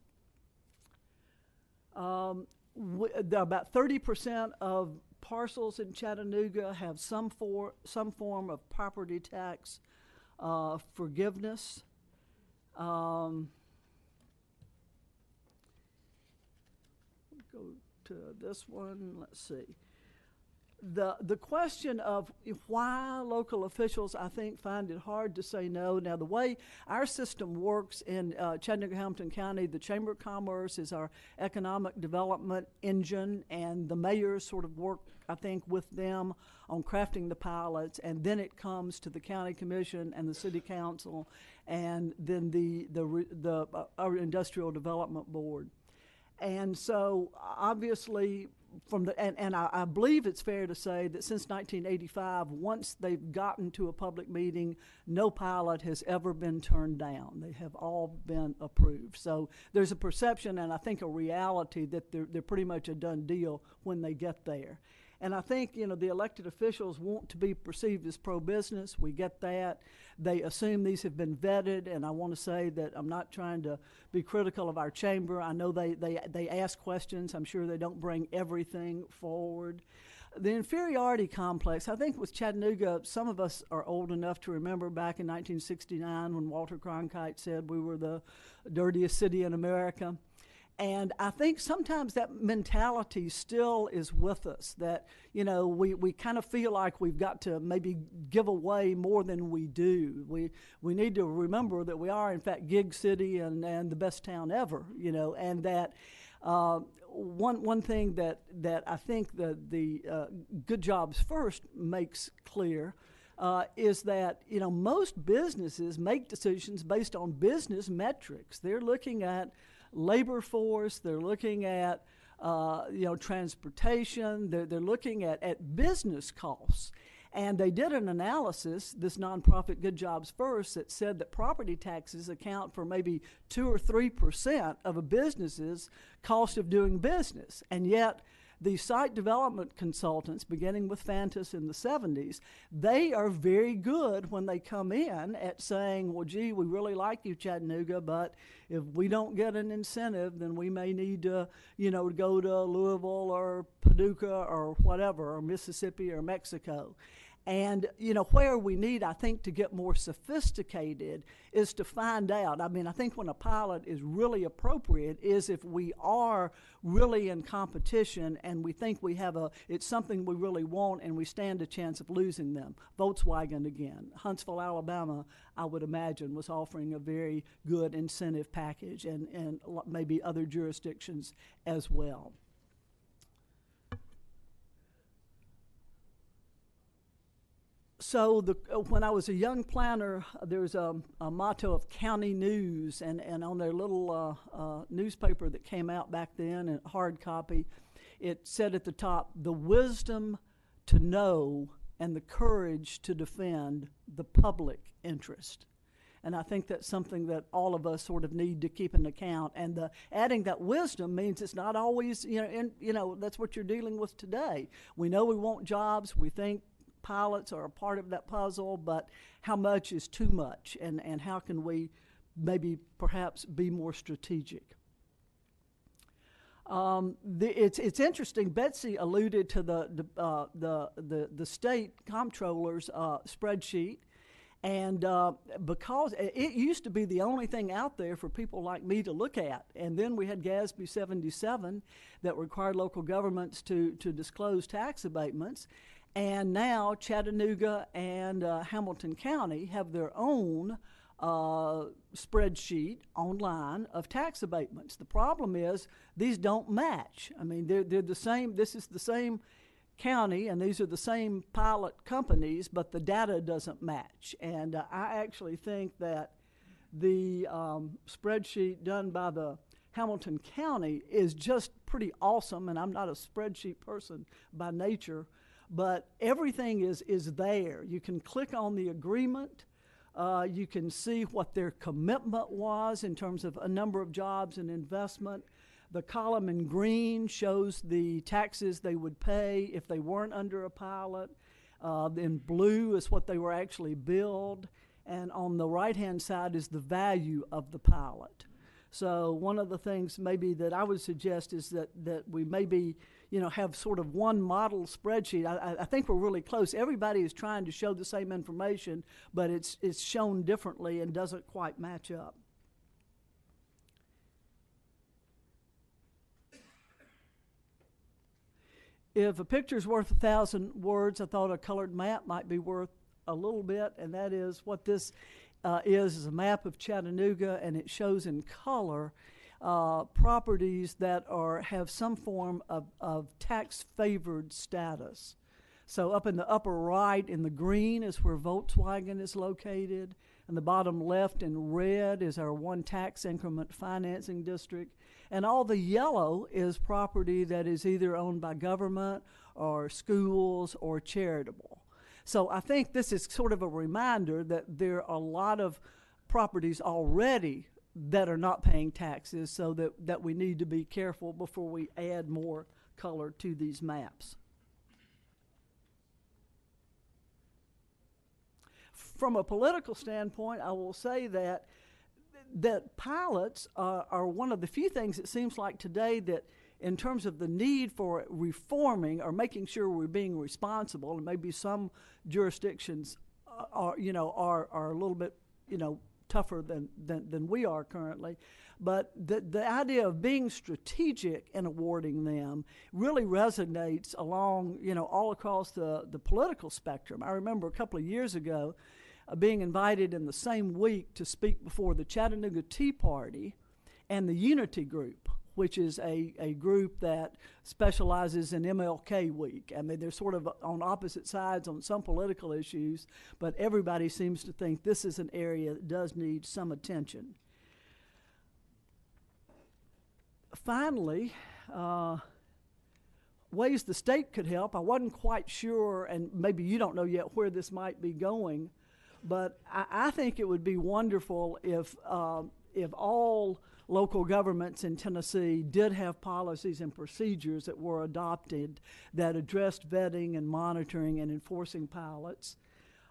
About 30% of parcels in Chattanooga have some form of property tax forgiveness. Go to this one. Let's see. The question of why local officials, I think, find it hard to say no. Now, the way our system works in Chattanooga-Hamilton County, the Chamber of Commerce is our economic development engine, and the mayors sort of work, I think, with them on crafting the pilots, and then it comes to the county commission and the city council, and then our industrial development board. And so, obviously, I believe it's fair to say that since 1985, once they've gotten to a public meeting, no pilot has ever been turned down. They have all been approved. So there's a perception, and I think a reality, that they're pretty much a done deal when they get there. And I think, the elected officials want to be perceived as pro-business. We get that. They assume these have been vetted, and I want to say that I'm not trying to be critical of our chamber. I know they ask questions. I'm sure they don't bring everything forward. The inferiority complex, I think with Chattanooga, some of us are old enough to remember back in 1969 when Walter Cronkite said we were the dirtiest city in America. And I think sometimes that mentality still is with us, that, we kind of feel like we've got to maybe give away more than we do. We need to remember that we are, in fact, gig city and the best town ever, and that one thing that I think the Good Jobs First makes clear is that, most businesses make decisions based on business metrics. They're looking at labor force, they're looking at transportation, they're looking at business costs. And they did an analysis, this nonprofit Good Jobs First, that said that property taxes account for maybe 2 or 3% of a business's cost of doing business. And yet, the site development consultants, beginning with Fantas in the 70s, they are very good when they come in at saying, well, gee, we really like you, Chattanooga, but if we don't get an incentive, then we may need to, go to Louisville or Paducah or whatever, or Mississippi or Mexico. And, you know, where we need, I think, to get more sophisticated is to find out. I mean, I think when a pilot is really appropriate is if we are really in competition and we think we have it's something we really want and we stand a chance of losing them. Volkswagen again. Huntsville, Alabama, I would imagine, was offering a very good incentive package, and maybe other jurisdictions as well. So when I was a young planner, there was a motto of County News, and on their little newspaper that came out back then in hard copy, it said at the top, "The wisdom to know and the courage to defend the public interest." And I think that's something that all of us sort of need to keep in account. And adding that wisdom means it's not always, that's what you're dealing with today. We know we want jobs. We think pilots are a part of that puzzle, but how much is too much, and how can we maybe perhaps be more strategic? It's interesting. Betsy alluded to the state comptroller's spreadsheet, and because it used to be the only thing out there for people like me to look at, and then we had GASB 77 that required local governments to disclose tax abatements. And now Chattanooga and Hamilton County have their own spreadsheet online of tax abatements. The problem is these don't match. I mean, they're the same. This is the same county, and these are the same pilot companies, but the data doesn't match. And I actually think that the spreadsheet done by the Hamilton County is just pretty awesome, and I'm not a spreadsheet person by nature. But everything is there. You can click on the agreement. You can see what their commitment was in terms of a number of jobs and investment. The column in green shows the taxes they would pay if they weren't under a pilot. In blue is what they were actually billed. And on the right-hand side is the value of the pilot. So one of the things maybe that I would suggest is that we maybe, have sort of one model spreadsheet. I think we're really close. Everybody is trying to show the same information, but it's shown differently and doesn't quite match up. If a picture's worth 1,000 words, I thought a colored map might be worth a little bit, and that is what this is a map of Chattanooga, and it shows in color properties that have some form of tax-favored status. So up in the upper right in the green is where Volkswagen is located, and the bottom left in red is our one tax increment financing district, and all the yellow is property that is either owned by government or schools or charitable. So I think this is sort of a reminder that there are a lot of properties already that are not paying taxes, so that we need to be careful before we add more color to these maps. From a political standpoint, I will say that pilots are one of the few things it seems like today that, in terms of the need for reforming or making sure we're being responsible, and maybe some jurisdictions are a little bit, tougher than we are currently, but the idea of being strategic in awarding them really resonates along, all across the political spectrum. I remember a couple of years ago being invited in the same week to speak before the Chattanooga Tea Party and the Unity Group, which is a group that specializes in MLK Week. I mean, they're sort of on opposite sides on some political issues, but everybody seems to think this is an area that does need some attention. Finally, ways the state could help. I wasn't quite sure, and maybe you don't know yet where this might be going, but I think it would be wonderful if all local governments in Tennessee did have policies and procedures that were adopted that addressed vetting and monitoring and enforcing pilots.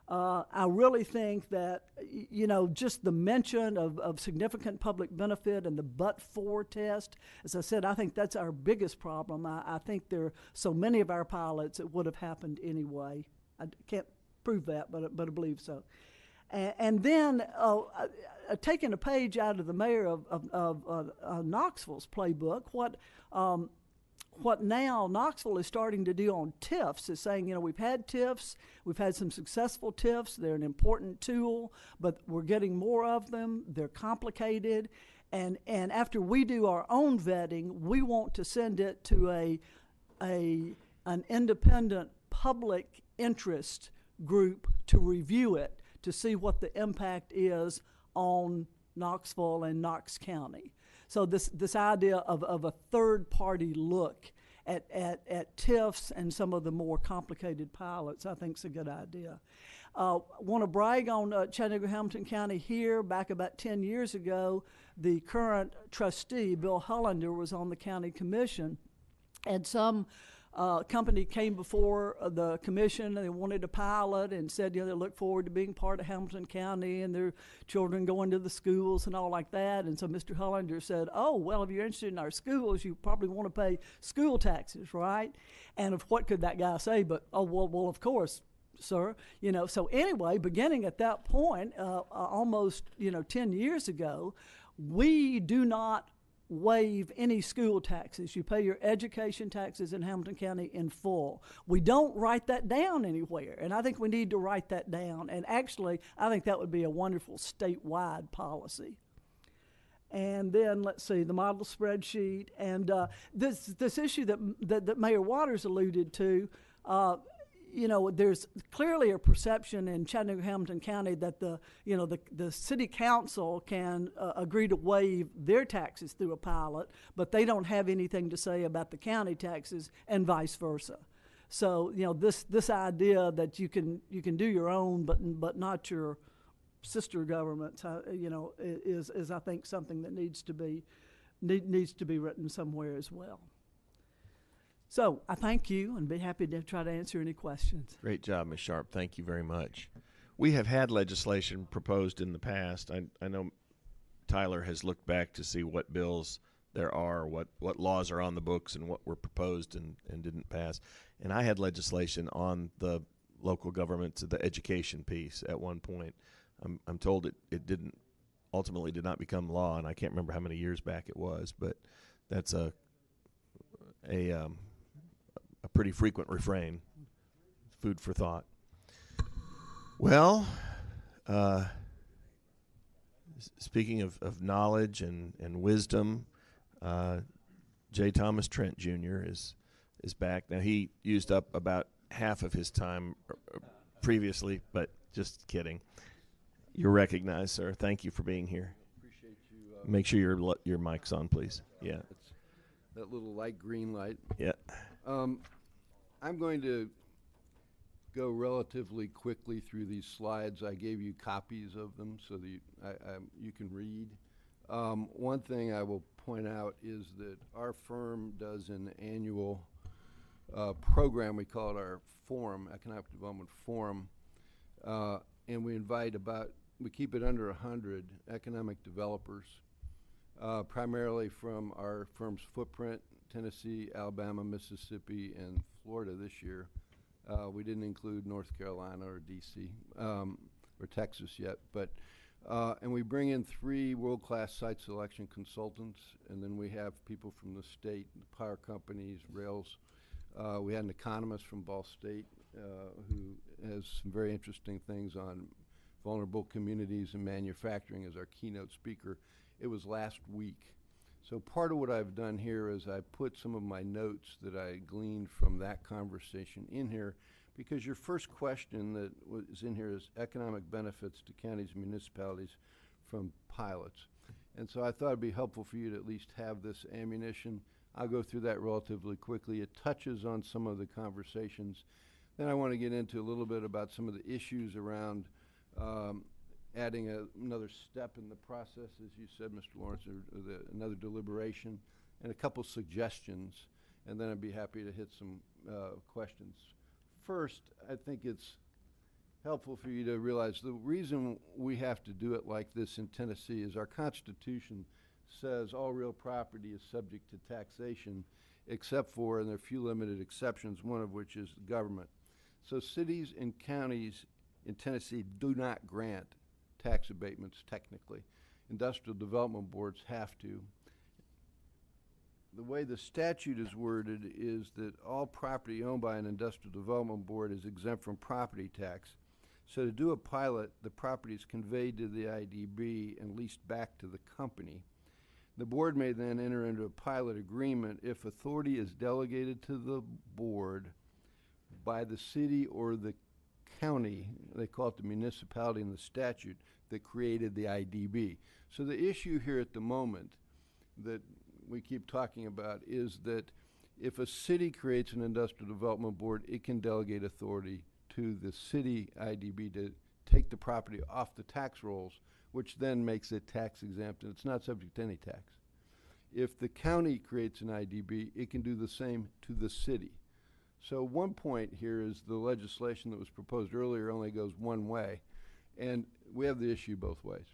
I really think that, just the mention of significant public benefit and the but-for test, as I said, I think that's our biggest problem. I think there are so many of our pilots it would have happened anyway. I can't prove that, but I believe so. And then taking a page out of the mayor of Knoxville's playbook, what now Knoxville is starting to do on TIFs is saying, you know, we've had TIFs, we've had some successful TIFs, they're an important tool, but we're getting more of them, they're complicated, and after we do our own vetting, we want to send it to an independent public interest group to review it, to see what the impact is on Knoxville and Knox County. So this idea of a third-party look at TIFs and some of the more complicated pilots, I think is a good idea. Want to brag on Chattanooga-Hamilton County here. Back about 10 years ago, the current trustee, Bill Hollander, was on the county commission, and some company came before the commission and they wanted a pilot and said, you know, they look forward to being part of Hamilton County and their children going to the schools and all like that. And so Mr. Hollander said, oh, well, if you're interested in our schools, you probably want to pay school taxes, right? And of what could that guy say but, oh, well, of course, sir. You know, so anyway, beginning at that point, almost, 10 years ago, we do not waive any school taxes. You pay your education taxes in Hamilton County in full. We don't write that down anywhere, and I think we need to write that down. And actually, I think that would be a wonderful statewide policy. And then, let's see, the model spreadsheet. And this issue that Mayor Waters alluded to, there's clearly a perception in Chattanooga-Hamilton County that the city council can agree to waive their taxes through a pilot, but they don't have anything to say about the county taxes, and vice versa. So, this idea that you can do your own, but not your sister governments, is I think something that needs to be written somewhere as well. So I thank you and be happy to try to answer any questions. Great job, Ms. Sharp. Thank you very much. We have had legislation proposed in the past. I know Tyler has looked back to see what bills there are, what laws are on the books and what were proposed and didn't pass. And I had legislation on the local governments, the education piece at one point. I'm told it ultimately did not become law, and I can't remember how many years back it was, but that's a pretty frequent refrain. Food for thought. Well, speaking of knowledge and wisdom, J. Thomas Trent Jr. is back. Now, he used up about half of his time previously, but just kidding. You're recognized, sir. Thank you for being here. Appreciate you. Make sure your mic's on, please. Yeah. It's that little light green light. Yeah. I'm going to go relatively quickly through these slides. I gave you copies of them so that you can read. One thing I will point out is that our firm does an annual program. We call it our forum, Economic Development Forum, and we keep it under 100 economic developers, primarily from our firm's footprint, Tennessee, Alabama, Mississippi, and Florida this year. We didn't include North Carolina or D.C. Or Texas yet, but and we bring in 3 world-class site selection consultants, and then we have people from the state, the power companies, rails. We had an economist from Ball State who has some very interesting things on vulnerable communities and manufacturing as our keynote speaker. It was last week. So part of what I've done here is I put some of my notes that I gleaned from that conversation in here, because your first question that was in here is economic benefits to counties and municipalities from pilots. And so I thought it'd be helpful for you to at least have this ammunition. I'll go through that relatively quickly. It touches on some of the conversations. Then I want to get into a little bit about some of the issues around adding another step in the process, as you said, Mr. Lawrence, or another deliberation, and a couple suggestions, and then I'd be happy to hit some questions. First, I think it's helpful for you to realize the reason we have to do it like this in Tennessee is our Constitution says all real property is subject to taxation, except for, and there are a few limited exceptions, one of which is the government. So cities and counties in Tennessee do not grant tax abatements technically. Industrial development boards have to. The way the statute is worded is that all property owned by an industrial development board is exempt from property tax. So to do a pilot, the property is conveyed to the IDB and leased back to the company. The board may then enter into a pilot agreement if authority is delegated to the board by the city or the county, they call it the municipality in the statute, that created the IDB. So the issue here at the moment that we keep talking about is that if a city creates an industrial development board, it can delegate authority to the city IDB to take the property off the tax rolls, which then makes it tax exempt, and it's not subject to any tax. If the county creates an IDB, it can do the same to the city. So one point here is the legislation that was proposed earlier only goes one way, and we have the issue both ways.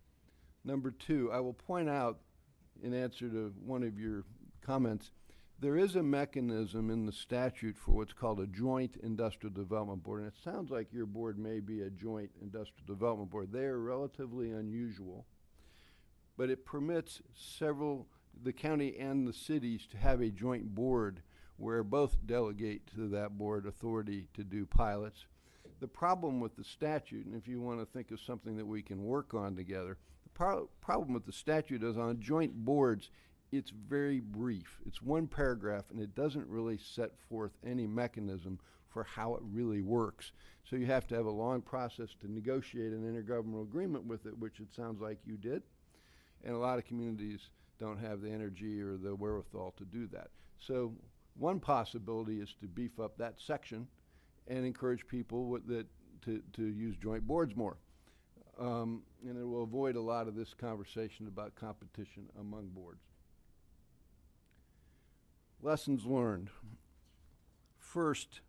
Number two, I will point out in answer to one of your comments, there is a mechanism in the statute for what's called a joint industrial development board, and it sounds like your board may be a joint industrial development board. They are relatively unusual, but it permits the county and the cities to have a joint board where both delegate to that board authority to do pilots. The problem with the statute, and if you want to think of something that we can work on together, the problem with the statute is on joint boards, it's very brief. It's one paragraph, and it doesn't really set forth any mechanism for how it really works. So you have to have a long process to negotiate an intergovernmental agreement with it, which it sounds like you did. And a lot of communities don't have the energy or the wherewithal to do that. So one possibility is to beef up that section and encourage people to use joint boards more. And it will avoid a lot of this conversation about competition among boards. Lessons learned. First,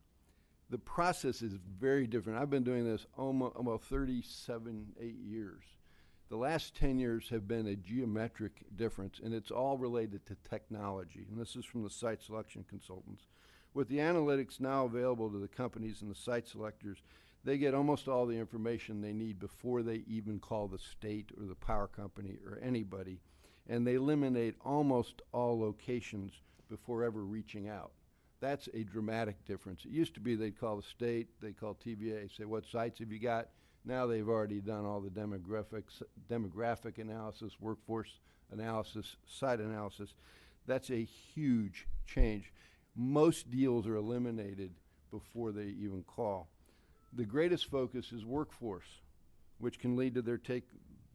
the process is very different. I've been doing this almost 37, 8 years. The last 10 years have been a geometric difference, and it's all related to technology. And this is from the site selection consultants. With the analytics now available to the companies and the site selectors, they get almost all the information they need before they even call the state or the power company or anybody. And they eliminate almost all locations before ever reaching out. That's a dramatic difference. It used to be they'd call the state, they'd call TVA, say, what sites have you got? Now they've already done all the demographic analysis, workforce analysis, site analysis. That's a huge change. Most deals are eliminated before they even call. The greatest focus is workforce, which can lead to their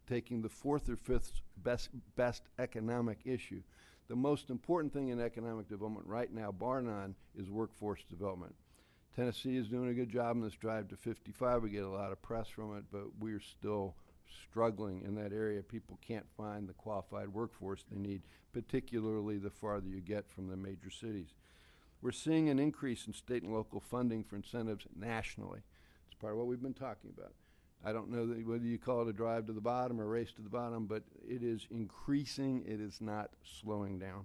taking the fourth or fifth best economic issue. The most important thing in economic development right now, bar none, is workforce development. Tennessee is doing a good job in this drive to 55. We get a lot of press from it, but we're still struggling in that area. People can't find the qualified workforce they need, particularly the farther you get from the major cities. We're seeing an increase in state and local funding for incentives nationally. It's part of what we've been talking about. I don't know whether you call it a drive to the bottom or a race to the bottom, but it is increasing. It is not slowing down.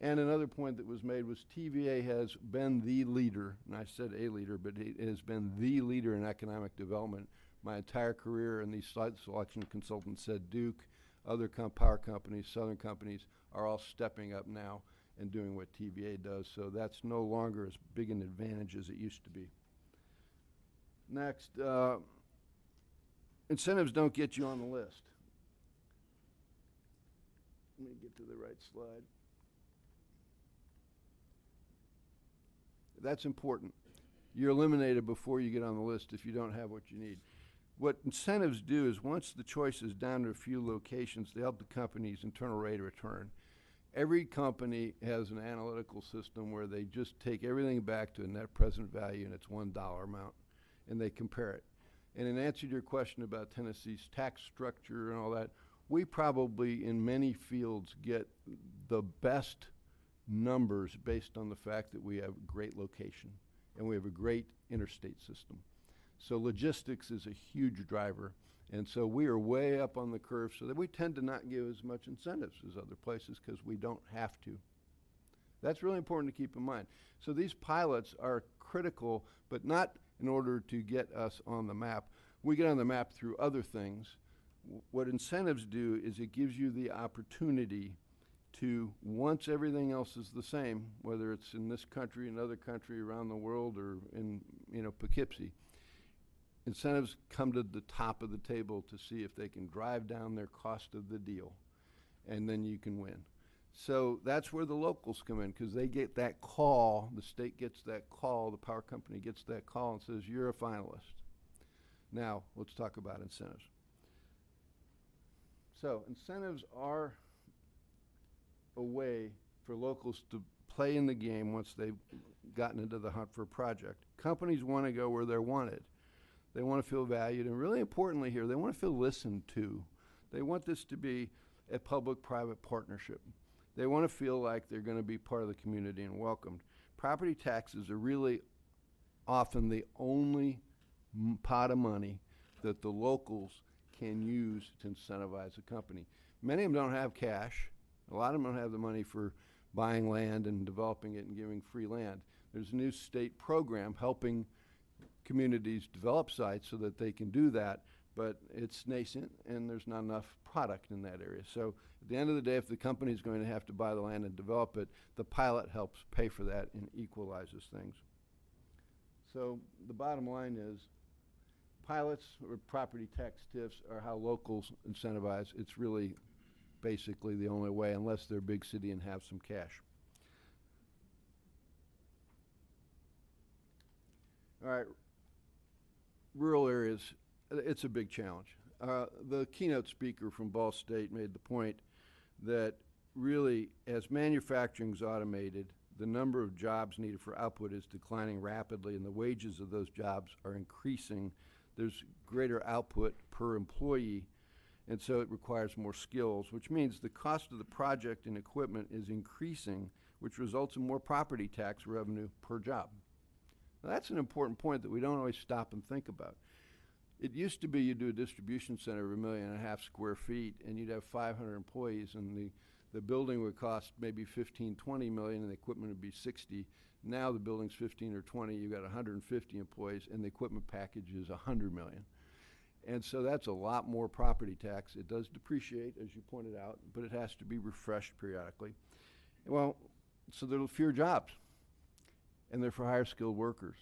And another point that was made was TVA has been the leader, and I said a leader, but it has been the leader in economic development my entire career, and these site selection consultants said Duke, other power companies, Southern companies are all stepping up now and doing what TVA does, so that's no longer as big an advantage as it used to be. Next, incentives don't get you on the list. Let me get to the right slide. That's important. You're eliminated before you get on the list if you don't have what you need. What incentives do is once the choice is down to a few locations, they help the company's internal rate of return. Every company has an analytical system where they just take everything back to a net present value and it's $1 amount, and they compare it. And in answer to your question about Tennessee's tax structure and all that, we probably in many fields get the best numbers based on the fact that we have great location and we have a great interstate system. So logistics is a huge driver, and so we are way up on the curve so that we tend to not give as much incentives as other places because we don't have to. That's really important to keep in mind. So these pilots are critical, but not, in order to get us on the map. We get on the map through other things. What incentives do is it gives you the opportunity to, once everything else is the same, whether it's in this country, another country, around the world, or in, Poughkeepsie, incentives come to the top of the table to see if they can drive down their cost of the deal, and then you can win. So that's where the locals come in, because they get that call, the state gets that call, the power company gets that call and says, you're a finalist. Now, let's talk about incentives. So incentives are a way for locals to play in the game once they've gotten into the hunt for a project. Companies want to go where they're wanted. They want to feel valued, and really importantly here, they want to feel listened to. They want this to be a public-private partnership. They want to feel like they're going to be part of the community and welcomed. Property taxes are really often the only pot of money that the locals can use to incentivize a company. Many of them don't have cash. A lot of them don't have the money for buying land and developing it and giving free land. There's a new state program helping communities develop sites so that they can do that, but it's nascent and there's not enough product in that area. So at the end of the day, if the company is going to have to buy the land and develop it, the pilot helps pay for that and equalizes things. So the bottom line is pilots or property tax TIFs are how locals incentivize. It's really basically the only way, unless they're a big city and have some cash. All right, rural areas, it's a big challenge. The keynote speaker from Ball State made the point that really, as manufacturing's automated, the number of jobs needed for output is declining rapidly, and the wages of those jobs are increasing. There's greater output per employee, and so it requires more skills, which means the cost of the project and equipment is increasing, which results in more property tax revenue per job. Now, that's an important point that we don't always stop and think about. It used to be you'd do a distribution center of 1.5 million square feet, and you'd have 500 employees, and the building would cost maybe 15, 20 million, and the equipment would be 60. Now the building's 15 or 20, you've got 150 employees, and the equipment package is 100 million. And so that's a lot more property tax. It does depreciate, as you pointed out, but it has to be refreshed periodically. Well, so there are fewer jobs, and they're for higher skilled workers.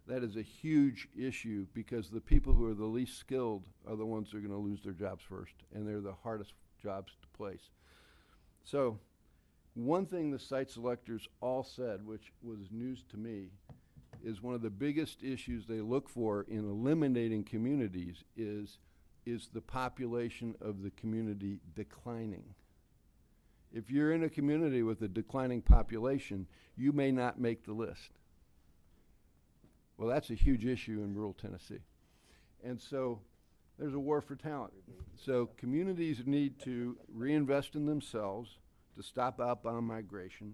That is a huge issue because the people who are the least skilled are the ones that are going to lose their jobs first, and they're the hardest jobs to place. So one thing the site selectors all said, which was news to me, is one of the biggest issues they look for in eliminating communities is the population of the community declining. If you're in a community with a declining population, you may not make the list. Well, that's a huge issue in rural Tennessee. And so there's a war for talent. So communities need to reinvest in themselves to stop outbound migration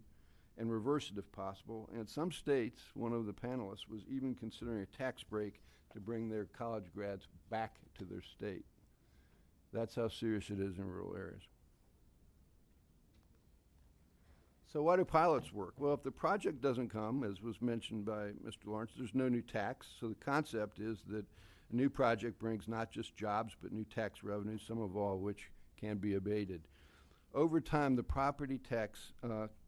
and reverse it if possible. And some states, one of the panelists was even considering a tax break to bring their college grads back to their state. That's how serious it is in rural areas. So why do pilots work? Well, if the project doesn't come, as was mentioned by Mr. Lawrence, there's no new tax. So the concept is that a new project brings not just jobs, but new tax revenues, some of all which can be abated. Over time, the property tax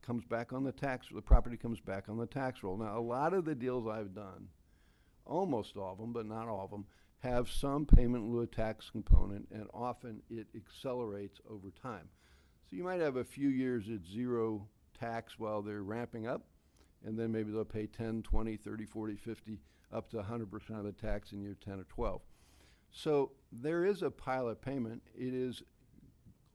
comes back on the tax, the property comes back on the tax roll. Now, a lot of the deals I've done, almost all of them, but not all of them, have some payment in lieu of tax component, and often it accelerates over time. So you might have a few years at zero tax while they're ramping up, and then maybe they'll pay 10, 20, 30, 40, 50, up to 100% of the tax in year 10 or 12. So there is a pilot payment. It is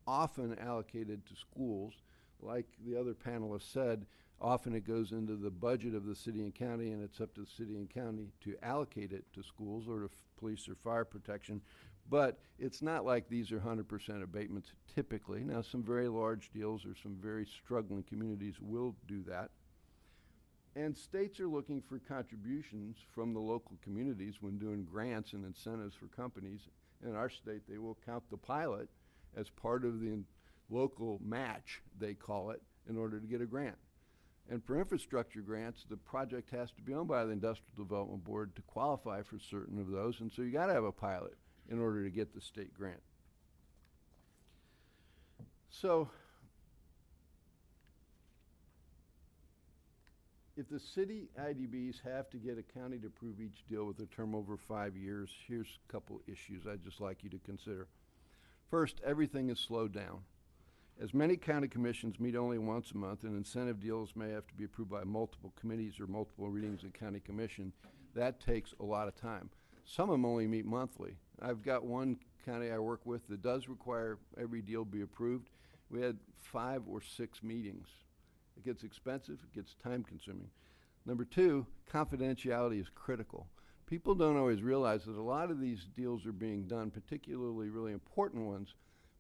often allocated to schools. Like the other panelists said, often it goes into the budget of the city and county, and it's up to the city and county to allocate it to schools or to police or fire protection. But it's not like these are 100% abatements typically. Now, some very large deals or some very struggling communities will do that. And states are looking for contributions from the local communities when doing grants and incentives for companies. In our state, they will count the pilot as part of the local match, they call it, in order to get a grant. And for infrastructure grants, the project has to be owned by the Industrial Development Board to qualify for certain of those, and so you got to have a pilot in order to get the state grant. So, if the city IDBs have to get a county to approve each deal with a term over 5 years, here's a couple issues I'd just like you to consider. First, everything is slowed down. As many county commissions meet only once a month, and incentive deals may have to be approved by multiple committees or multiple readings of county commission, that takes a lot of time. Some of them only meet monthly. I've got one county I work with that does require every deal be approved. We had 5 or 6 meetings. It gets expensive, it gets time consuming. Number two, confidentiality is critical. People don't always realize that a lot of these deals are being done, particularly really important ones,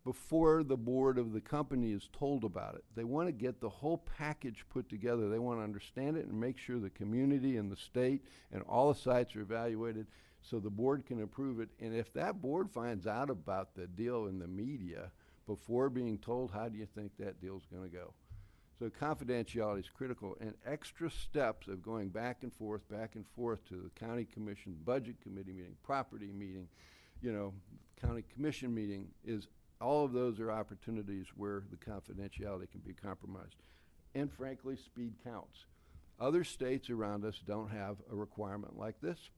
before the board of the company is told about it. They want to get the whole package put together. They want to understand it and make sure the community and the state and all the sites are evaluated so the board can approve it. And if that board finds out about the deal in the media before being told, how do you think that deal's going to go? So confidentiality is critical, and extra steps of going back and forth to the county commission, budget committee meeting, property meeting, county commission meeting is all of those are opportunities where the confidentiality can be compromised. And frankly, speed counts. Other states around us don't have a requirement like this.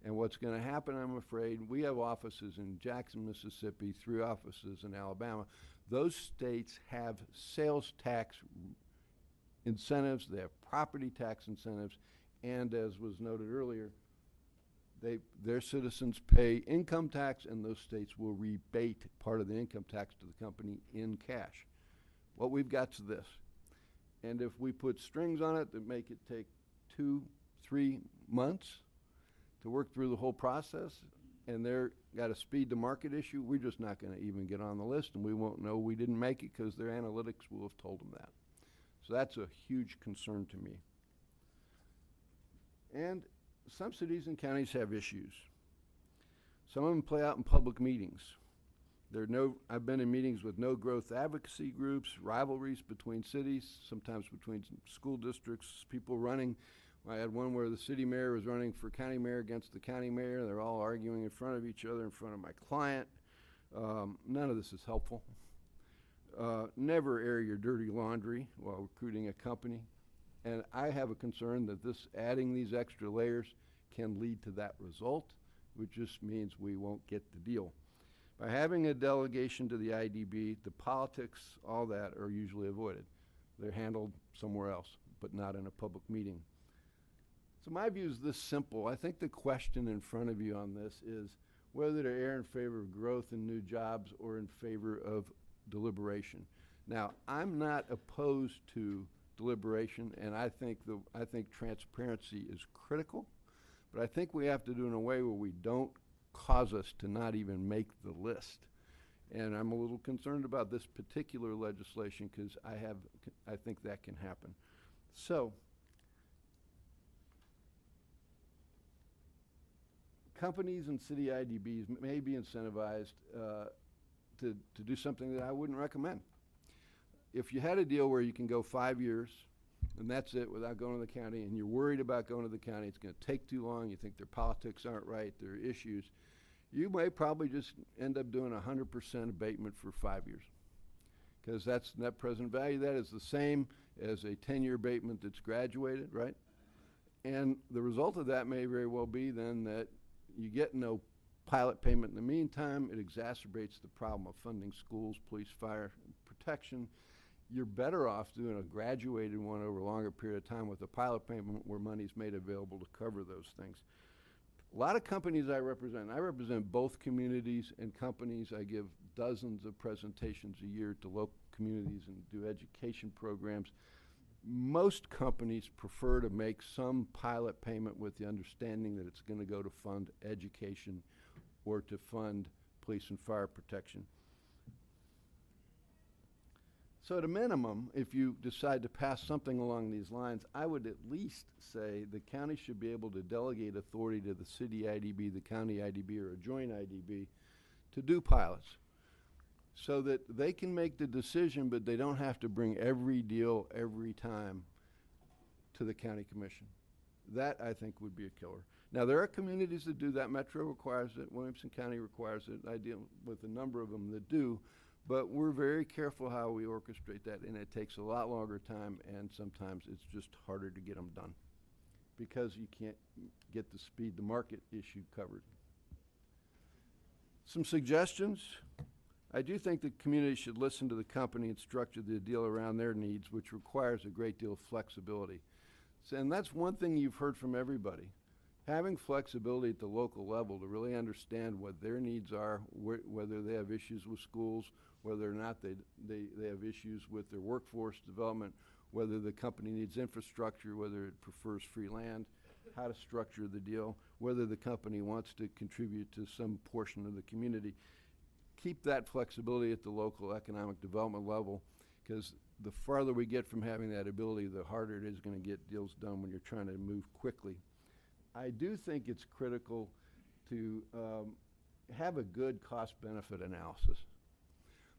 And what's going to happen, I'm afraid, we have offices in Jackson, Mississippi, 3 offices in Alabama. Those states have sales tax incentives, they have property tax incentives, and as was noted earlier, their citizens pay income tax, and those states will rebate part of the income tax to the company in cash. What we've got is this. And if we put strings on it that make it take 2-3 months to work through the whole process, and they're got a speed to market issue, we're just not going to even get on the list, and we won't know we didn't make it because their analytics will have told them that. So that's a huge concern to me. And some cities and counties have issues. Some of them play out in public meetings. I've been in meetings with no growth advocacy groups, rivalries between cities, sometimes between school districts, people running. I had one where the city mayor was running for county mayor against the county mayor. They're all arguing in front of each other in front of my client. None of this is helpful. Never air your dirty laundry while recruiting a company. And I have a concern that adding these extra layers can lead to that result, which just means we won't get the deal. By having a delegation to the IDB, the politics, all that are usually avoided. They're handled somewhere else, but not in a public meeting. So my view is this simple. I think the question in front of you on this is whether to err in favor of growth and new jobs or in favor of deliberation. Now, I'm not opposed to deliberation, and I think transparency is critical, but I think we have to do it in a way where we don't cause us to not even make the list. And I'm a little concerned about this particular legislation because I think that can happen. So, companies and city IDBs may be incentivized to do something that I wouldn't recommend. If you had a deal where you can go 5 years and that's it without going to the county, and you're worried about going to the county, it's going to take too long, you think their politics aren't right, there are issues, you may probably just end up doing 100% abatement for 5 years. Because that's net present value. That is the same as a 10-year abatement that's graduated, right? And the result of that may very well be then that you get no pilot payment in the meantime. It exacerbates the problem of funding schools, police, fire, and protection. You're better off doing a graduated one over a longer period of time with a pilot payment where money's made available to cover those things. A lot of companies I represent both communities and companies. I give dozens of presentations a year to local communities and do education programs. Most companies prefer to make some pilot payment with the understanding that it's going to go to fund education or to fund police and fire protection. So at a minimum, if you decide to pass something along these lines, I would at least say the county should be able to delegate authority to the city IDB, the county IDB, or a joint IDB to do pilots so that they can make the decision, but they don't have to bring every deal every time to the county commission. That, I think, would be a killer. Now, there are communities that do that. Metro requires it. Williamson County requires it. I deal with a number of them that do. But we're very careful how we orchestrate that, and it takes a lot longer time, and sometimes it's just harder to get them done because you can't get the speed to market issue covered. Some suggestions. I do think the community should listen to the company and structure the deal around their needs, which requires a great deal of flexibility. And that's one thing you've heard from everybody. Having flexibility at the local level to really understand what their needs are, whether they have issues with schools, whether or not they have issues with their workforce development, whether the company needs infrastructure, whether it prefers free land, how to structure the deal, whether the company wants to contribute to some portion of the community. Keep that flexibility at the local economic development level, because the farther we get from having that ability, the harder it is going to get deals done when you're trying to move quickly. I do think it's critical to have a good cost-benefit analysis.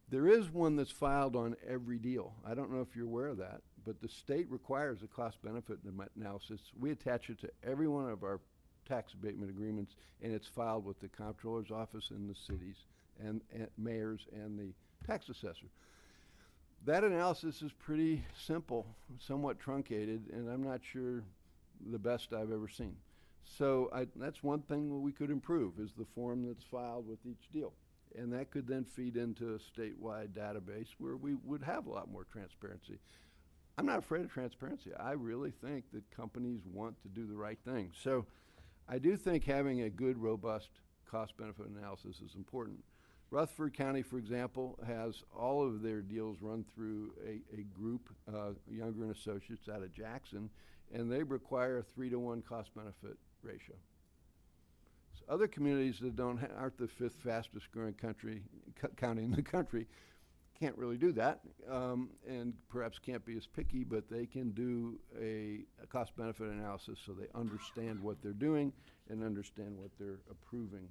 There is one that's filed on every deal. I don't know if you're aware of that, but the state requires a cost-benefit analysis. We attach it to every one of our tax abatement agreements, and it's filed with the comptroller's office in the cities and mayors and the tax assessor. That analysis is pretty simple, somewhat truncated, and I'm not sure the best I've ever seen. So that's one thing we could improve, is the form that's filed with each deal. And that could then feed into a statewide database where we would have a lot more transparency. I'm not afraid of transparency. I really think that companies want to do the right thing. So I do think having a good, robust cost-benefit analysis is important. Rutherford County, for example, has all of their deals run through a group, Younger and Associates out of Jackson, and they require a 3-to-1 cost-benefit ratio. So other communities that aren't the 5th fastest growing county in the country can't really do that, and perhaps can't be as picky, but they can do a cost-benefit analysis so they understand what they're doing and understand what they're approving.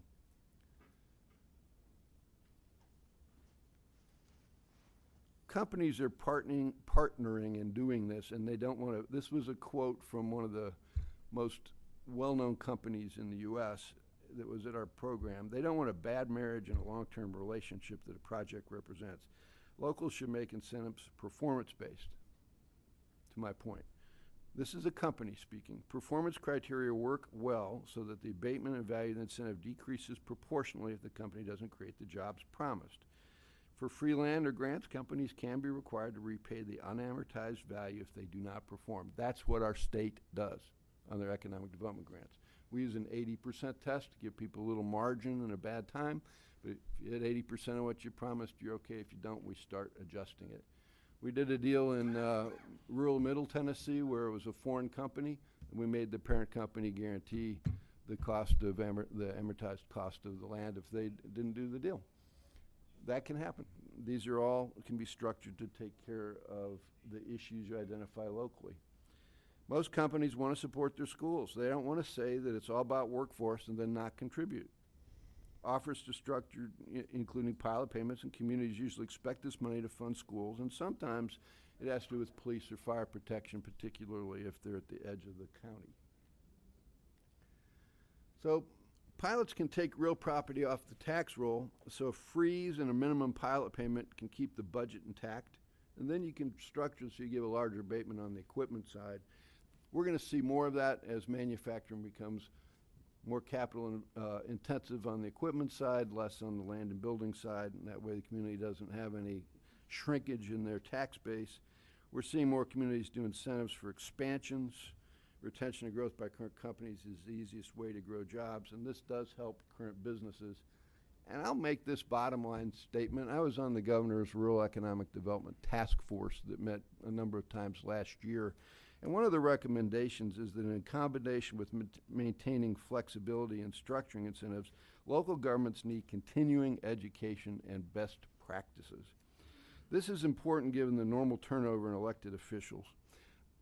Companies are partnering and doing this, and they don't want to. This was a quote from one of the most well-known companies in the U.S. that was at our program. They don't want a bad marriage and a long-term relationship that a project represents. Locals should make incentives performance-based, to my point. This is a company speaking. Performance criteria work well so that the abatement and value of the incentive decreases proportionally if the company doesn't create the jobs promised. For free land or grants, companies can be required to repay the unamortized value if they do not perform. That's what our state does on their economic development grants. We use an 80% test to give people a little margin in a bad time, but if you hit 80% of what you promised, you're okay. If you don't, we start adjusting it. We did a deal in rural Middle Tennessee where it was a foreign company, and we made the parent company guarantee the cost of the amortized cost of the land if they didn't do the deal. That can happen. These are all can be structured to take care of the issues you identify locally. Most companies want to support their schools. They don't want to say that it's all about workforce and then not contribute. Offers to structure, including pilot payments, and communities usually expect this money to fund schools, and sometimes it has to do with police or fire protection, particularly if they're at the edge of the county. So pilots can take real property off the tax roll, so a freeze and a minimum pilot payment can keep the budget intact, and then you can structure so you give a larger abatement on the equipment side. We're going to see more of that as manufacturing becomes more capital intensive on the equipment side, less on the land and building side, and that way the community doesn't have any shrinkage in their tax base. We're seeing more communities do incentives for expansions. Retention and growth by current companies is the easiest way to grow jobs, and this does help current businesses. And I'll make this bottom line statement. I was on the governor's Rural Economic Development Task Force that met a number of times last year, and one of the recommendations is that in combination with maintaining flexibility and structuring incentives, local governments need continuing education and best practices. This is important given the normal turnover in elected officials.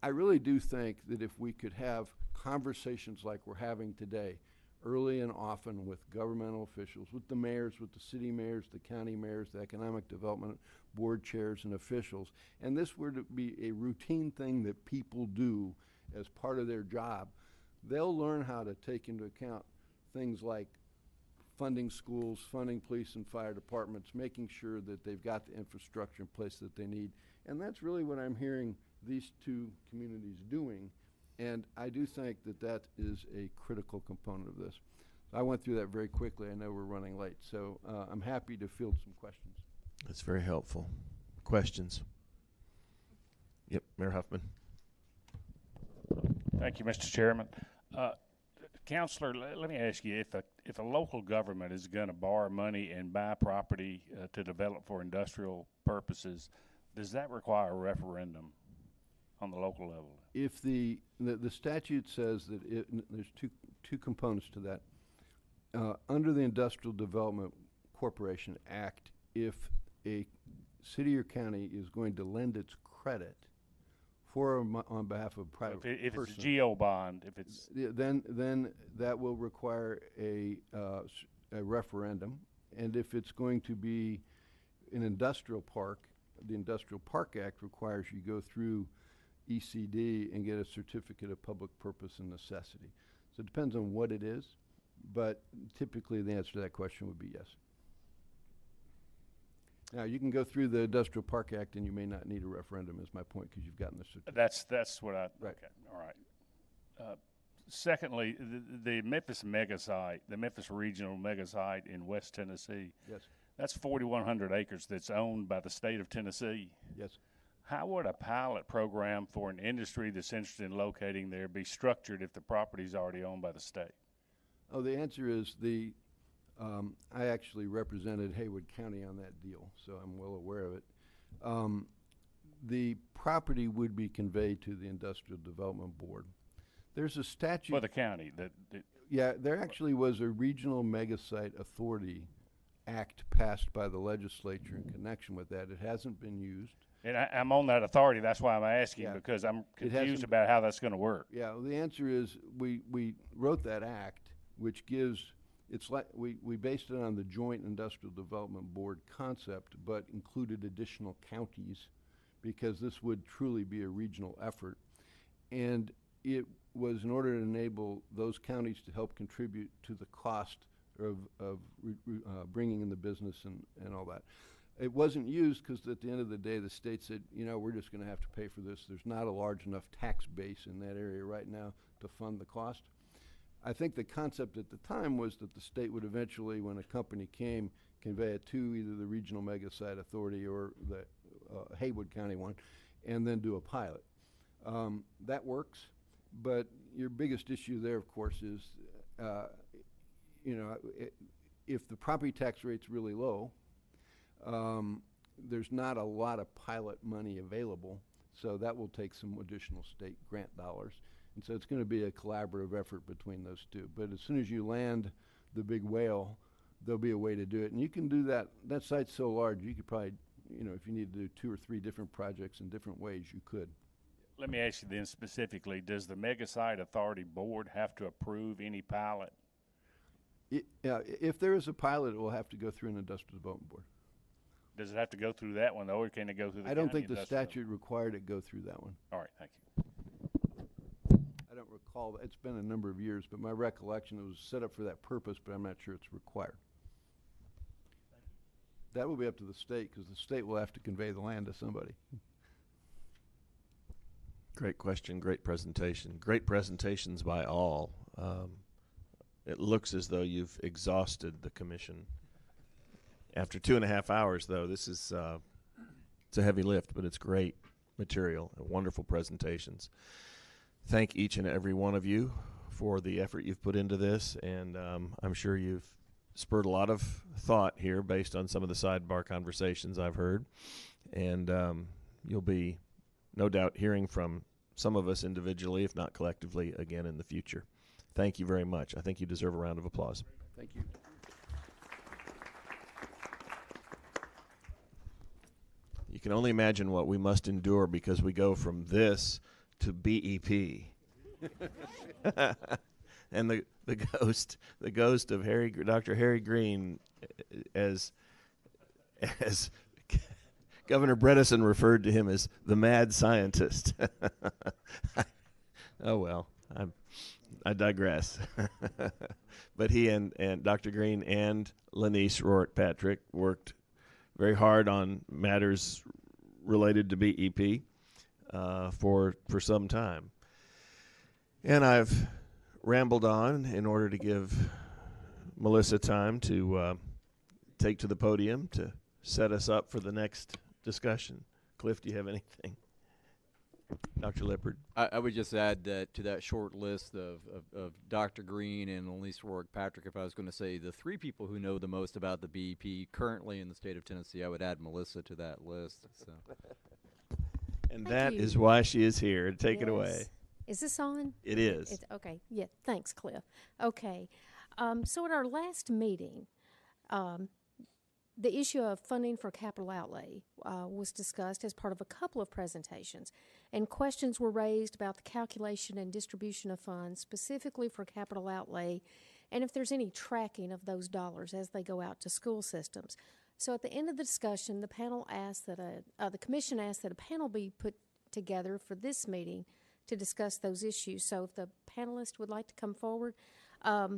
I really do think that if we could have conversations like we're having today, early and often with governmental officials, with the mayors, with the city mayors, the county mayors, the economic development board chairs and officials, and this were to be a routine thing that people do as part of their job, they'll learn how to take into account things like funding schools, funding police and fire departments, making sure that they've got the infrastructure in place that they need. And that's really what I'm hearing these two communities doing. And I do think that that is a critical component of this. I went through that very quickly. I know we're running late, so I'm happy to field some questions. That's very helpful. Questions? Yep, Mayor Huffman. Thank you, Mr. Chairman. Counselor, let me ask you, if a local government is going to borrow money and buy property to develop for industrial purposes, does that require a referendum on the local level? If the statute says that there's two components to that. Under the Industrial Development Corporation Act, if a city or county is going to lend its credit on behalf of a private if person, it's a GO bond, if it's then that will require a referendum. And if it's going to be an industrial park, the Industrial Park Act requires you go through ECD and get a certificate of public purpose and necessity. So it depends on what it is, but typically the answer to that question would be yes. Now, you can go through the Industrial Park Act and you may not need a referendum, is my point, because you've gotten the certificate. That's what I, right. Okay, all right. Secondly, the Memphis mega site, the Memphis regional mega site in West Tennessee. Yes. That's 4,100 acres that's owned by the state of Tennessee. Yes. How would a pilot program for an industry that's interested in locating there be structured if the property is already owned by the state? Oh, the answer is I actually represented Haywood County on that deal, so I'm well aware of it. The property would be conveyed to the Industrial Development Board. There's a statute For the county. Yeah, there actually was a Regional Megasite Authority Act passed by the legislature in connection with that. It hasn't been used. And I'm on that authority. That's why I'm asking, because I'm confused about how that's going to work. Yeah, well, the answer is we wrote that act, which gives, it's like we based it on the Joint Industrial Development Board concept, but included additional counties because this would truly be a regional effort. And it was in order to enable those counties to help contribute to the cost of bringing in the business and all that. It wasn't used because at the end of the day, the state said, we're just going to have to pay for this. There's not a large enough tax base in that area right now to fund the cost. I think the concept at the time was that the state would eventually, when a company came, convey it to either the Regional Megasite Authority or the Haywood County one, and then do a pilot. That works, but your biggest issue there, of course, is, if the property tax rate's really low, there's not a lot of pilot money available, so that will take some additional state grant dollars. And so it's going to be a collaborative effort between those two. But as soon as you land the big whale, there'll be a way to do it. And you can do that. That site's so large, you could probably, if you need to do 2 or 3 different projects in different ways, you could. Let me ask you then specifically, does the Megasite Authority Board have to approve any pilot? If there is a pilot, it will have to go through an Industrial Development Board. Does it have to go through that one, though, or can it go through the I don't county think the statute required it go through that one. All right, thank you. I don't recall. It's been a number of years, but my recollection, it was set up for that purpose, but I'm not sure it's required. That will be up to the state, because the state will have to convey the land to somebody. Great question, great presentation. Great presentations by all. It looks as though you've exhausted the commission. After 2.5 hours, though, this is it's a heavy lift, but it's great material and wonderful presentations. Thank each and every one of you for the effort you've put into this, and I'm sure you've spurred a lot of thought here based on some of the sidebar conversations I've heard, and you'll be no doubt hearing from some of us individually, if not collectively, again in the future. Thank you very much. I think you deserve a round of applause. Thank you. You can only imagine what we must endure because we go from this to BEP. And the ghost of Dr. Harry Green, as Governor Bredesen referred to him as the mad scientist. Oh, well, I digress. But he and Dr. Green and Lanice Rourke Patrick worked very hard on matters related to BEP for some time. And I've rambled on in order to give Melissa time to take to the podium to set us up for the next discussion. Cliff, do you have anything? Dr. Lippard? I would just add that to that short list of Dr. Green and Elise Rourke Patrick, if I was going to say the three people who know the most about the BEP currently in the state of Tennessee, I would add Melissa to that list. So. And that is why she is here. Take it away. Is this on? It is. Okay. Yeah. Thanks, Cliff. Okay. So at our last meeting, the issue of funding for capital outlay was discussed as part of a couple of presentations, and questions were raised about the calculation and distribution of funds specifically for capital outlay, and if there's any tracking of those dollars as they go out to school systems. So at the end of the discussion, the panel asked that the commission asked that a panel be put together for this meeting to discuss those issues. So if the panelists would like to come forward,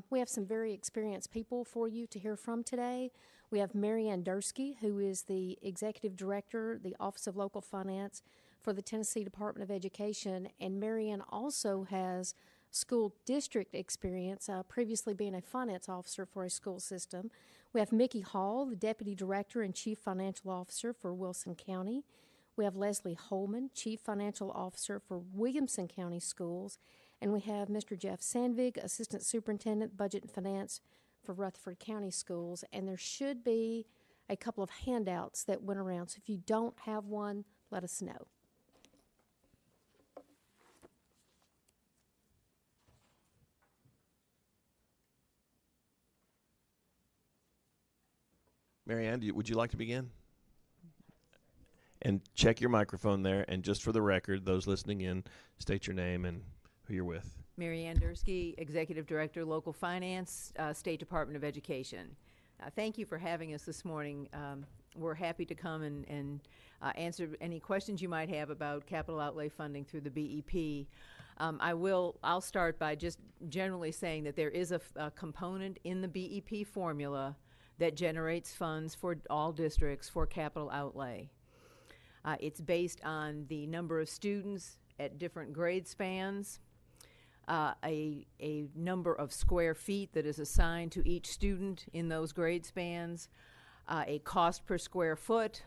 we have some very experienced people for you to hear from today. We have Mary Ann Dursky, who is the Executive Director, the Office of Local Finance for the Tennessee Department of Education, and Mary Ann also has school district experience, previously being a finance officer for a school system. We have Mickey Hall, the Deputy Director and Chief Financial Officer for Wilson County. We have Leslie Holman, Chief Financial Officer for Williamson County Schools, and we have Mr. Jeff Sandvig, Assistant Superintendent, Budget and Finance for Rutherford County Schools, and there should be a couple of handouts that went around, so if you don't have one, let us know. Mary Ann, would you like to begin? And check your microphone there, and just for the record, those listening in, state your name and who you're with. Mary Ann Dursky, Executive Director, Local Finance, State Department of Education. Thank you for having us this morning. We're happy to come and answer any questions you might have about capital outlay funding through the BEP. I'll start by just generally saying that there is a component in the BEP formula that generates funds for all districts for capital outlay. It's based on the number of students at different grade spans, a number of square feet that is assigned to each student in those grade spans, a cost per square foot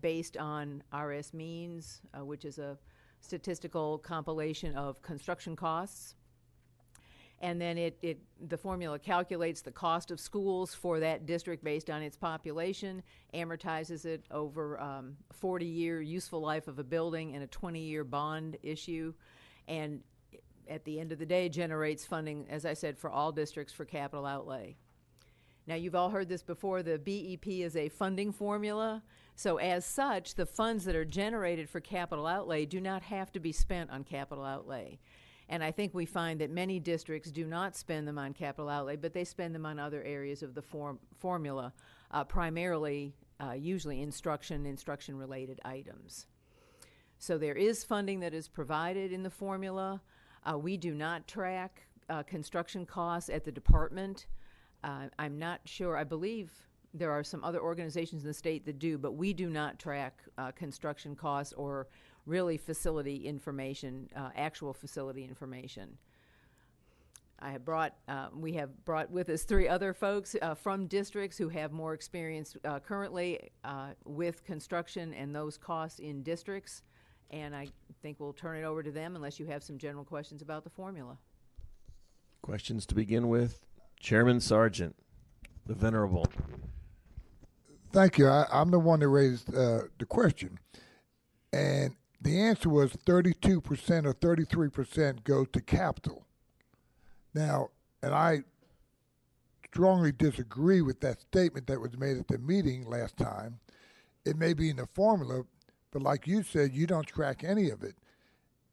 based on RS means, which is a statistical compilation of construction costs. And then the formula calculates the cost of schools for that district based on its population, amortizes it over 40-year useful life of a building and a 20-year bond issue, and at the end of the day generates funding, as I said, for all districts for capital outlay. Now, you've all heard this before. The BEP is a funding formula, so as such, the funds that are generated for capital outlay do not have to be spent on capital outlay. And I think we find that many districts do not spend them on capital outlay, but they spend them on other areas of the formula, primarily, usually instruction-related items. So there is funding that is provided in the formula. We do not track construction costs at the department. I'm not sure. I believe there are some other organizations in the state that do, but we do not track construction costs or really facility information, actual facility information. We have brought with us three other folks from districts who have more experience currently with construction and those costs in districts, and I think we'll turn it over to them unless you have some general questions about the formula. Questions to begin with? Chairman Sargent, the Venerable. Thank you. I'm the one that raised the question, and the answer was 32% or 33% go to capital. Now, and I strongly disagree with that statement that was made at the meeting last time. It may be in the formula, but like you said, you don't track any of it.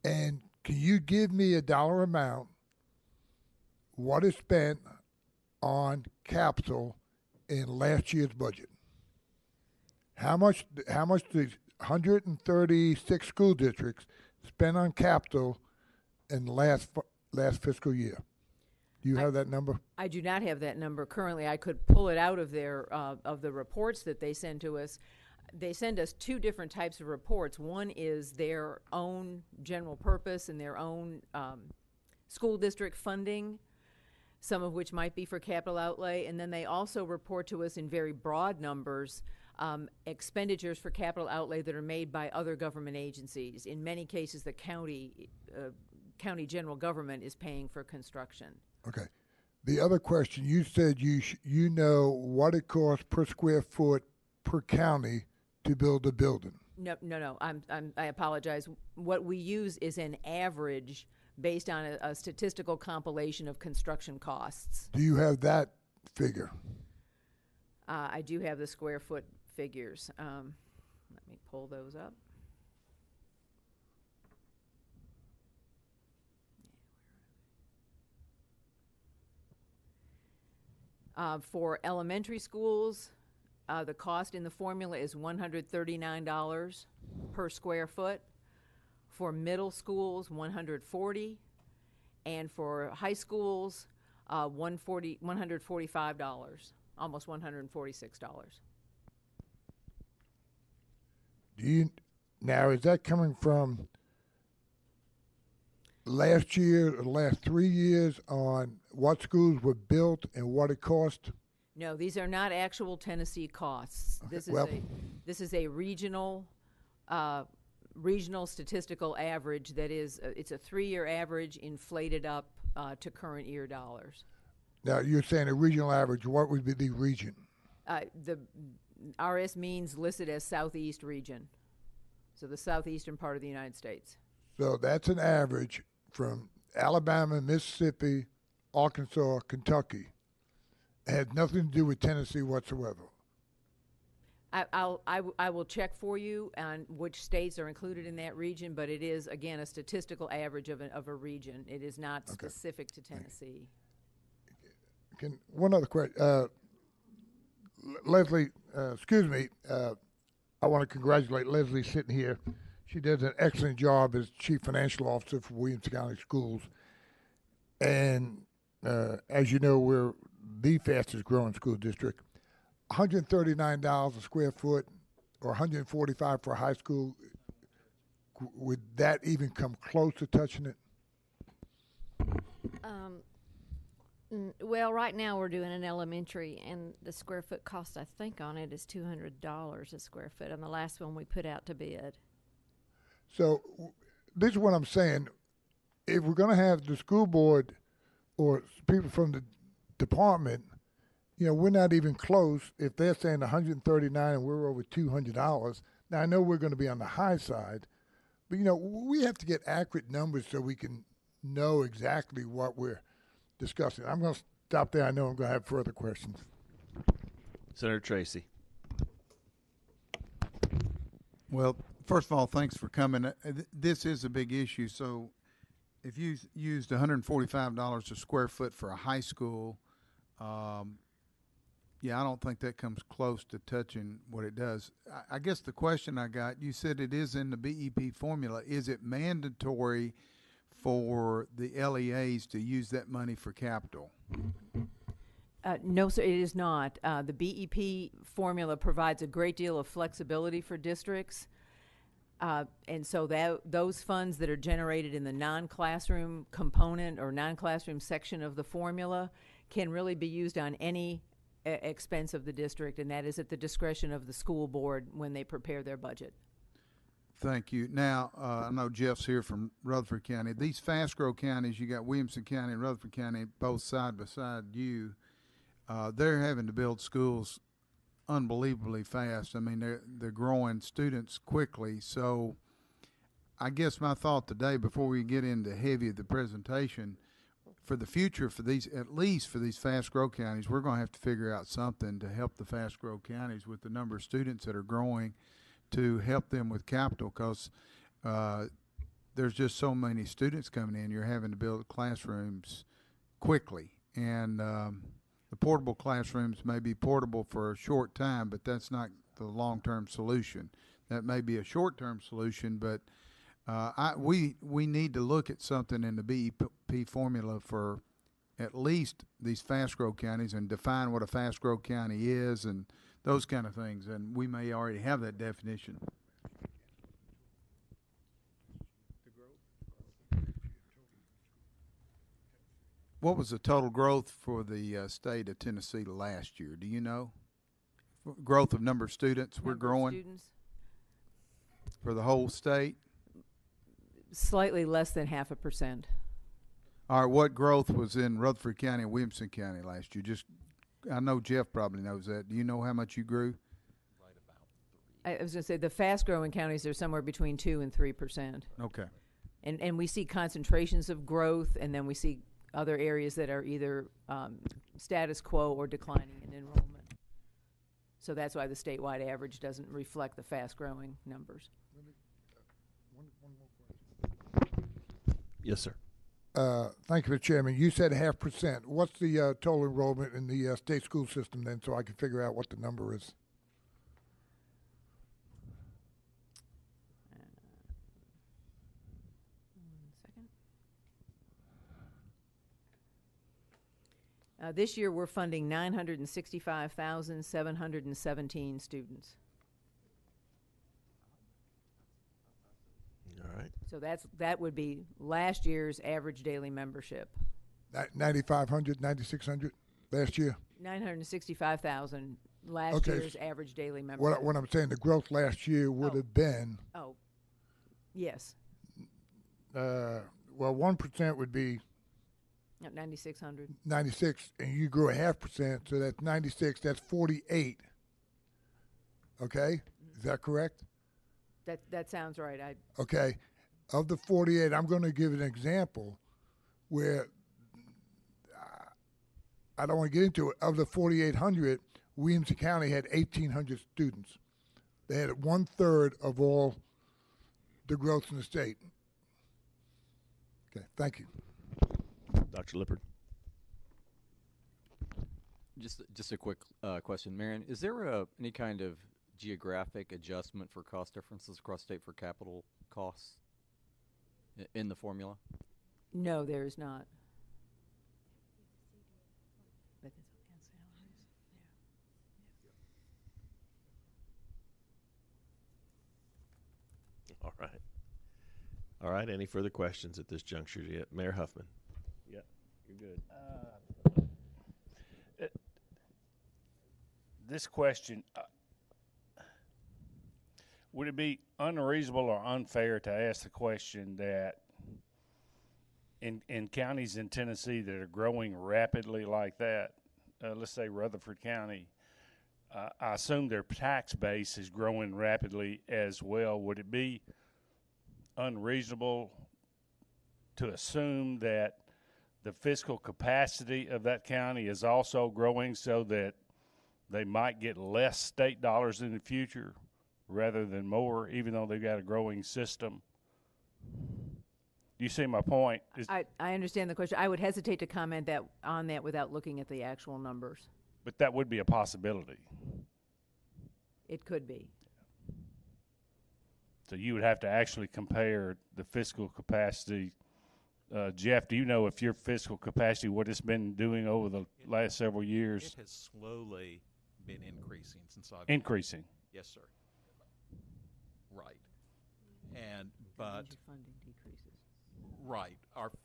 And can you give me a dollar amount, what is spent on capital in last year's budget? How much the 136 school districts spent on capital in last fiscal year? Do you have that number? I do not have that number currently. I could pull it out of their of the reports that they send to us. They send us two different types of reports. One is their own general purpose and their own school district funding, some of which might be for capital outlay, and then they also report to us in very broad numbers expenditures for capital outlay that are made by other government agencies. In many cases, the county general government is paying for construction. Okay. The other question, you said you know what it costs per square foot per county to build a building. No. I apologize. What we use is an average based on a statistical compilation of construction costs. Do you have that figure? I do have the square foot figures. Let me pull those up. For elementary schools, the cost in the formula is $139 per square foot. For middle schools, $140, and for high schools, $145, almost $146. Now, is that coming from last year or last 3 years on what schools were built and what it cost? No, these are not actual Tennessee costs. Okay, This is a regional statistical average that is it's a 3-year average inflated up to current year dollars. Now, you're saying a regional average. What would be the region? The RS means listed as Southeast region, so the southeastern part of the United States. So that's an average from Alabama, Mississippi, Arkansas, Kentucky. It had nothing to do with Tennessee whatsoever. I will check for you on which states are included in that region, but it is, again, a statistical average of a region. It is not specific to Tennessee. One other question. Leslie, excuse me, I want to congratulate Leslie sitting here. She does an excellent job as Chief Financial Officer for Williamson County Schools. And as you know, we're the fastest growing school district. $139 a square foot or $145 for a high school, would that even come close to touching it? Well, right now we're doing an elementary, and the square foot cost, I think, on it is $200 a square foot on the last one we put out to bid. So this is what I'm saying. If we're going to have the school board or people from the department, you know, we're not even close. If they're saying $139 and we're over $200, now I know we're going to be on the high side, but, you know, we have to get accurate numbers so we can know exactly what we're discussing. I'm going to stop there. I know I'm going to have further questions. Senator Tracy. Well, first of all, thanks for coming. This is a big issue. So if you used $145 a square foot for a high school, yeah, I don't think that comes close to touching what it does. I guess the question I got, you said it is in the BEP formula. Is it mandatory for the LEAs to use that money for capital? No, sir, it is not. The BEP formula provides a great deal of flexibility for districts. And so those funds that are generated in the non-classroom component or non-classroom section of the formula can really be used on any expense of the district, and that is at the discretion of the school board when they prepare their budget. Thank you. Now, I know Jeff's here from Rutherford County. These fast-grow counties, you got Williamson County and Rutherford County both side by side you. They're having to build schools unbelievably fast. I mean, they're growing students quickly. So I guess my thought today, before we get into heavy of the presentation, for the future, for these, at least for these fast grow counties, we're going to have to figure out something to help the fast grow counties with the number of students that are growing, to help them with capital, because there's just so many students coming in. You're having to build classrooms quickly, and the portable classrooms may be portable for a short time, but that's not the long-term solution. That may be a short-term solution, but We need to look at something in the BEP formula for at least these fast growth counties and define what a fast growth county is and those kind of things. And we may already have that definition. What was the total growth for the state of Tennessee last year? Do you know? Growth of number of students we're growing Students, for the whole state? slightly less than 0.5%. All right, what growth was in Rutherford County and Williamson County last year? I know Jeff probably knows that. Do you know how much you grew? I was going to say the fast-growing counties are somewhere between 2 and 3%. Okay. And we see concentrations of growth, and then we see other areas that are either status quo or declining in enrollment. So that's why the statewide average doesn't reflect the fast-growing numbers. Yes, sir. Thank you, Mr. Chairman. You said 0.5%. What's the total enrollment in the state school system then, so I can figure out what the number is? This year, we're funding 965,717 students. All right. So that would be last year's average daily membership. 9,500, 9,600 last year? 965,000 last year's average daily membership. What I'm saying, the growth last year would have been. Oh, yes. Well, 1% would be 9,600. 96, and you grew 0.5%, so that's 96. That's 48. Okay, is that correct? That sounds right. Okay, of the 48, I'm going to give an example where I don't want to get into it. Of the 4,800, Williamson County had 1,800 students. They had 1/3 of all the growth in the state. Okay, thank you. Dr. Lippard. Just a quick question, Marion. Is there any kind of geographic adjustment for cost differences across state for capital costs in the formula? No, there is not. All right. All right. Any further questions at this juncture yet? Mayor Huffman. Yeah, you're good. This question, would it be unreasonable or unfair to ask the question that in counties in Tennessee that are growing rapidly like that, let's say Rutherford County, I assume their tax base is growing rapidly as well. Would it be unreasonable to assume that the fiscal capacity of that county is also growing so that they might get less state dollars in the future rather than more, even though they've got a growing system? You see my point? I understand the question. I would hesitate to comment on that without looking at the actual numbers. But that would be a possibility. It could be. So you would have to actually compare the fiscal capacity. Jeff, do you know if your fiscal capacity, what it's been doing over the last several years? It has slowly been increasing since I've increasing. Yes, sir. Right. But funding decreases. Right.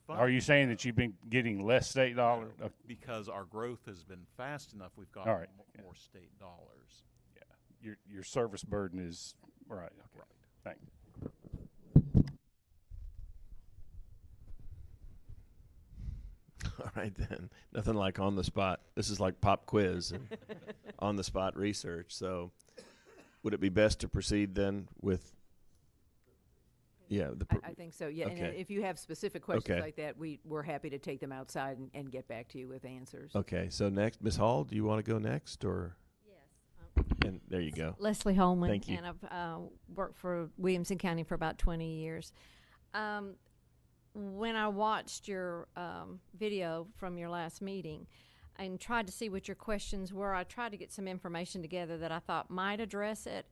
Are you saying that you've been getting less state dollars? Because our growth has been fast enough, we've got more state dollars. Yeah. Your service burden is right. Okay. Right. Thank you. All right, then. Nothing like on the spot. This is like pop quiz and on the spot research. So would it be best to proceed then with? Yeah. I think so. Yeah. Okay. And if you have specific questions Okay. like that, we're happy to take them outside and get back to you with answers. Okay. So next, Ms. Hall, do you want to go next or? And there you go. Leslie Holman. Thank you. And I've worked for Williamson County for about 20 years. When I watched your video from your last meeting, and tried to see what your questions were. I tried to get some information together that I thought might address it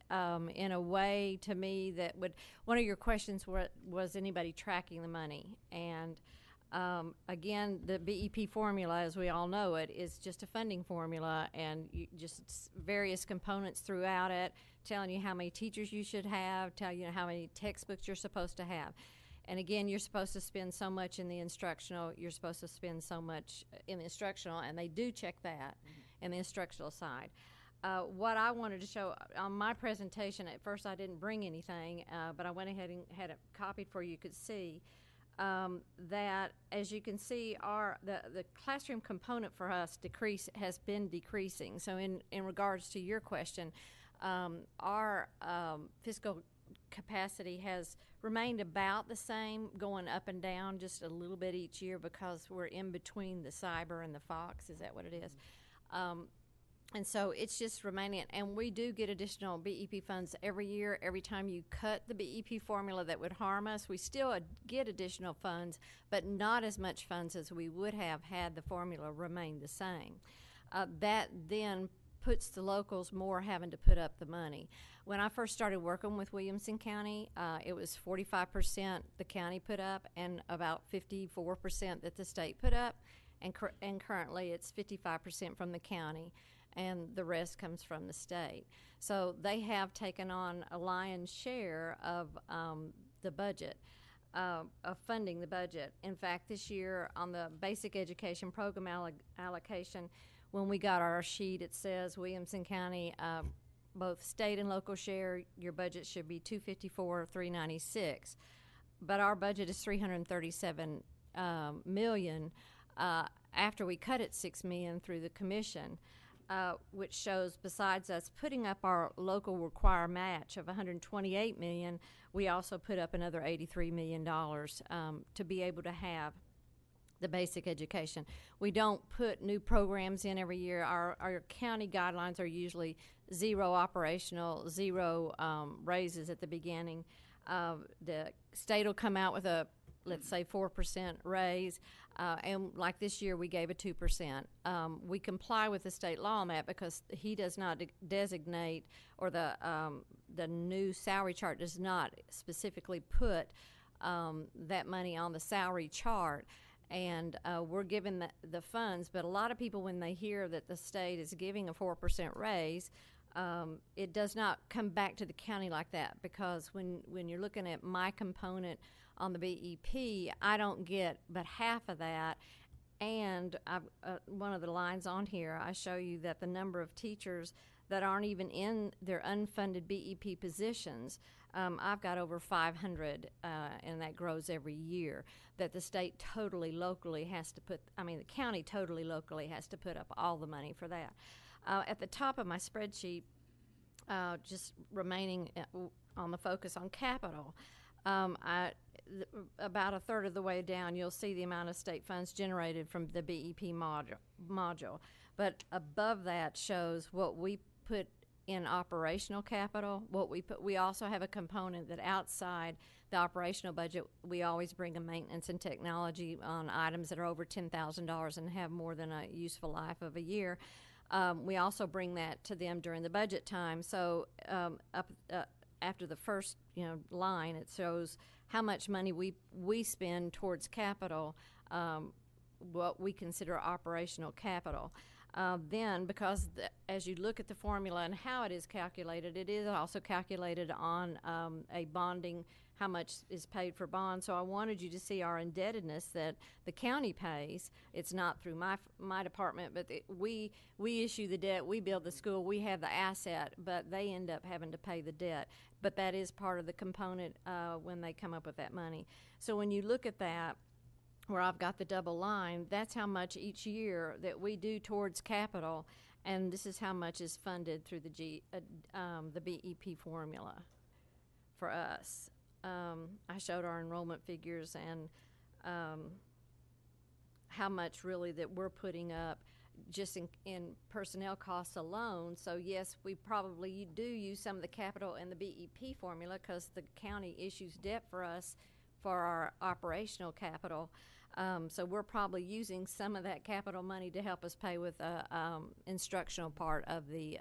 in a way to me that would. One of your questions was anybody tracking the money? And again, the BEP formula, as we all know it, is just a funding formula, and just various components throughout it, telling you how many teachers you should have, telling you how many textbooks you're supposed to have. And again, you're supposed to spend so much in the instructional, you're supposed to spend so much in the instructional, and they do check that in the instructional side. What I wanted to show on my presentation, at first I didn't bring anything, but I went ahead and had it copied for you could see that, as you can see, the classroom component for us has been decreasing. So in regards to your question, our fiscal capacity has remained about the same, going up and down just a little bit each year because we're in between the cyber and the Fox. Is that what it is? And so it's just remaining, and we do get additional BEP funds every year. Every time you cut the BEP formula that would harm us, we still get additional funds, but not as much funds as we would have had the formula remained the same. That then puts the locals more having to put up the money. When I first started working with Williamson County, it was 45% the county put up and about 54% that the state put up, and currently it's 55% from the county, and the rest comes from the state. So they have taken on a lion's share of the budget, of funding the budget. In fact, this year on the basic education program allocation, when we got our sheet, it says Williamson County, both state and local share, your budget should be $254,396, but our budget is $337 million after we cut it $6 million through the commission. Which shows, besides us putting up our local require match of $128 million, we also put up another $83 million to be able to have the basic education. We don't put new programs in every year. Our county guidelines are usually 0 operational, 0 raises at the beginning. The state will come out with a, let's say, 4% raise, and like this year we gave a 2%. We comply with the state law on that because he does not designate, or the new salary chart does not specifically put that money on the salary chart. And we're given the funds, but a lot of people, when they hear that the state is giving a 4% raise, it does not come back to the county like that, because when you're looking at my component on the BEP, I don't get but half of that. And one of the lines on here, I show you that the number of teachers that aren't even in their unfunded BEP positions, I've got over 500, and that grows every year, that the state totally locally has to put, the county totally locally has to put up all the money for that. At the top of my spreadsheet, just remaining on the focus on capital, about a third of the way down, you'll see the amount of state funds generated from the BEP module. But above that shows what we put in operational capital, what we put. We also have a component that outside the operational budget, we always bring a maintenance and technology on items that are over $10,000 and have more than a useful life of a year. We also bring that to them during the budget time. So after the first line, it shows how much money we spend towards capital, what we consider operational capital. Then, because as you look at the formula and how it is calculated, it is also calculated on a bonding, how much is paid for bonds. So I wanted you to see our indebtedness that the county pays. It's not through my department, but we issue the debt, we build the school, we have the asset, but they end up having to pay the debt. But that is part of the component when they come up with that money. So when you look at that, where I've got the double line, that's how much each year that we do towards capital, and this is how much is funded through the BEP formula for us. I showed our enrollment figures and how much really that we're putting up just in personnel costs alone. So yes, we probably do use some of the capital in the BEP formula because the county issues debt for us for our operational capital. So we're probably using some of that capital money to help us pay with the instructional part of the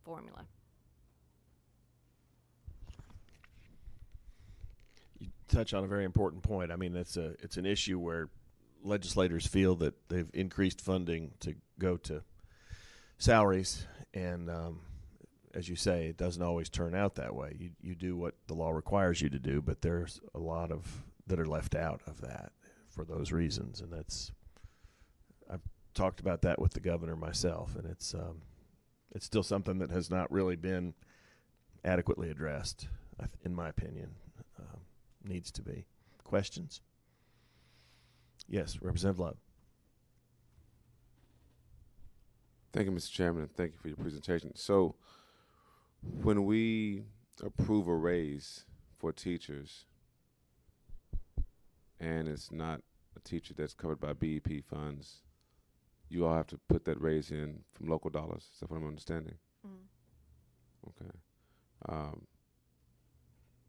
formula. You touch on a very important point. I mean, it's an issue where legislators feel that they've increased funding to go to salaries, and as you say, it doesn't always turn out that way. You do what the law requires you to do, but there's a lot of that are left out of that for those reasons, and I've talked about that with the governor myself, and it's still something that has not really been adequately addressed, in my opinion. Needs to be. Questions? Yes, Representative Love. Thank you, Mr. Chairman, and thank you for your presentation. So, when we approve a raise for teachers, and it's not a teacher that's covered by BEP funds, you all have to put that raise in from local dollars. Is that what I'm understanding? Okay.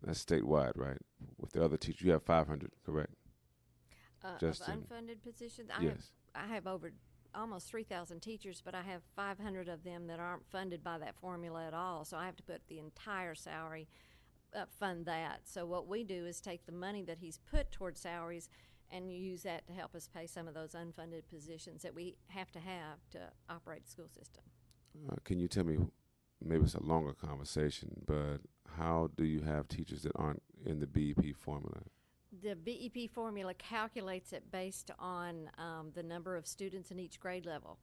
That's statewide, right? With the other teachers, you have 500, correct? Of unfunded positions, yes. I have over almost 3,000 teachers, but I have 500 of them that aren't funded by that formula at all. So I have to put the entire salary, fund that. So what we do is take the money that he's put towards salaries and use that to help us pay some of those unfunded positions that we have to operate the school system. Can you tell me, maybe it's a longer conversation, but how do you have teachers that aren't in the BEP formula? The BEP formula calculates it based on the number of students in each grade level.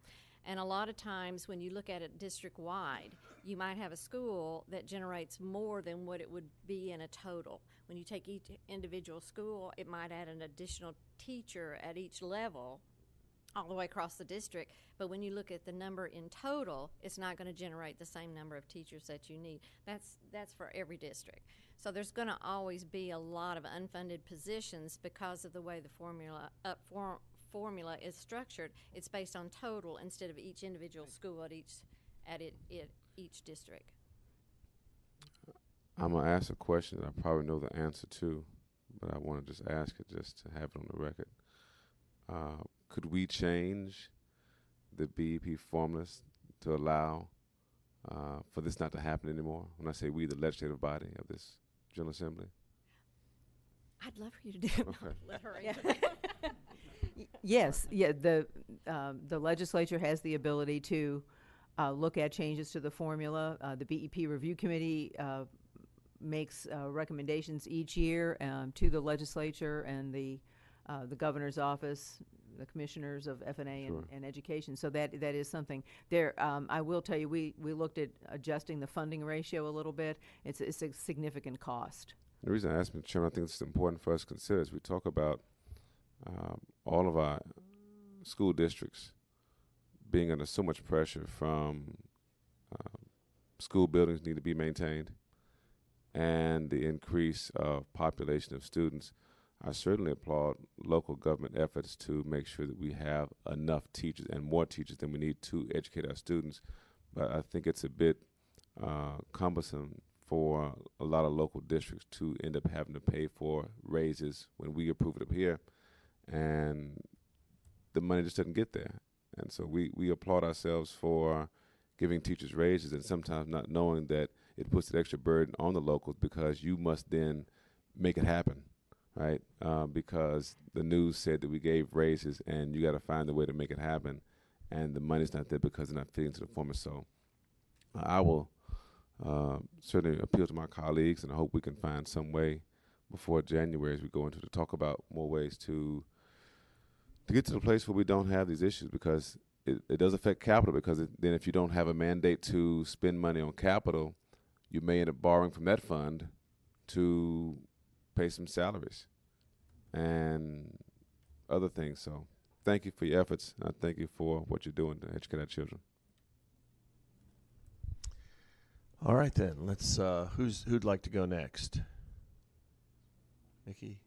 And a lot of times when you look at it district-wide, you might have a school that generates more than what it would be in a total. When you take each individual school, it might add an additional teacher at each level all the way across the district. But when you look at the number in total, it's not going to generate the same number of teachers that you need. That's for every district. So there's going to always be a lot of unfunded positions because of the way the formula is structured. It's based on total instead of each individual school at each district. I'm going to ask a question that I probably know the answer to, but I want to just ask it just to have it on the record. Could we change the BEP formulas to allow for this not to happen anymore? When I say we, the legislative body of this General Assembly. I'd love for you to do it. Okay. Let her Yes, yeah. The legislature has the ability to look at changes to the formula. The BEP Review Committee makes recommendations each year to the legislature and the governor's office, the commissioners of F&A and education. So that is something there. I will tell you, we looked at adjusting the funding ratio a little bit. It's a significant cost. The reason I asked, Mr. Chairman, I think it's important for us to consider as we talk about all of our school districts being under so much pressure from school buildings need to be maintained and the increase of population of students. I certainly applaud local government efforts to make sure that we have enough teachers and more teachers than we need to educate our students. But I think it's a bit cumbersome for a lot of local districts to end up having to pay for raises when we approve it up here, and the money just doesn't get there. And so we applaud ourselves for giving teachers raises and sometimes not knowing that it puts an extra burden on the locals because you must then make it happen. Right, because the news said that we gave raises, and you got to find a way to make it happen, and the money's not there because they're not fitting into the formula. So I will certainly appeal to my colleagues, and I hope we can find some way before January as we go into to talk about more ways to get to the place where we don't have these issues, because it does affect capital, because then if you don't have a mandate to spend money on capital, you may end up borrowing from that fund to pay some salaries and other things. So thank you for your efforts. I thank you for what you're doing to educate our children. All right, then. Let's who'd like to go next? Mickey?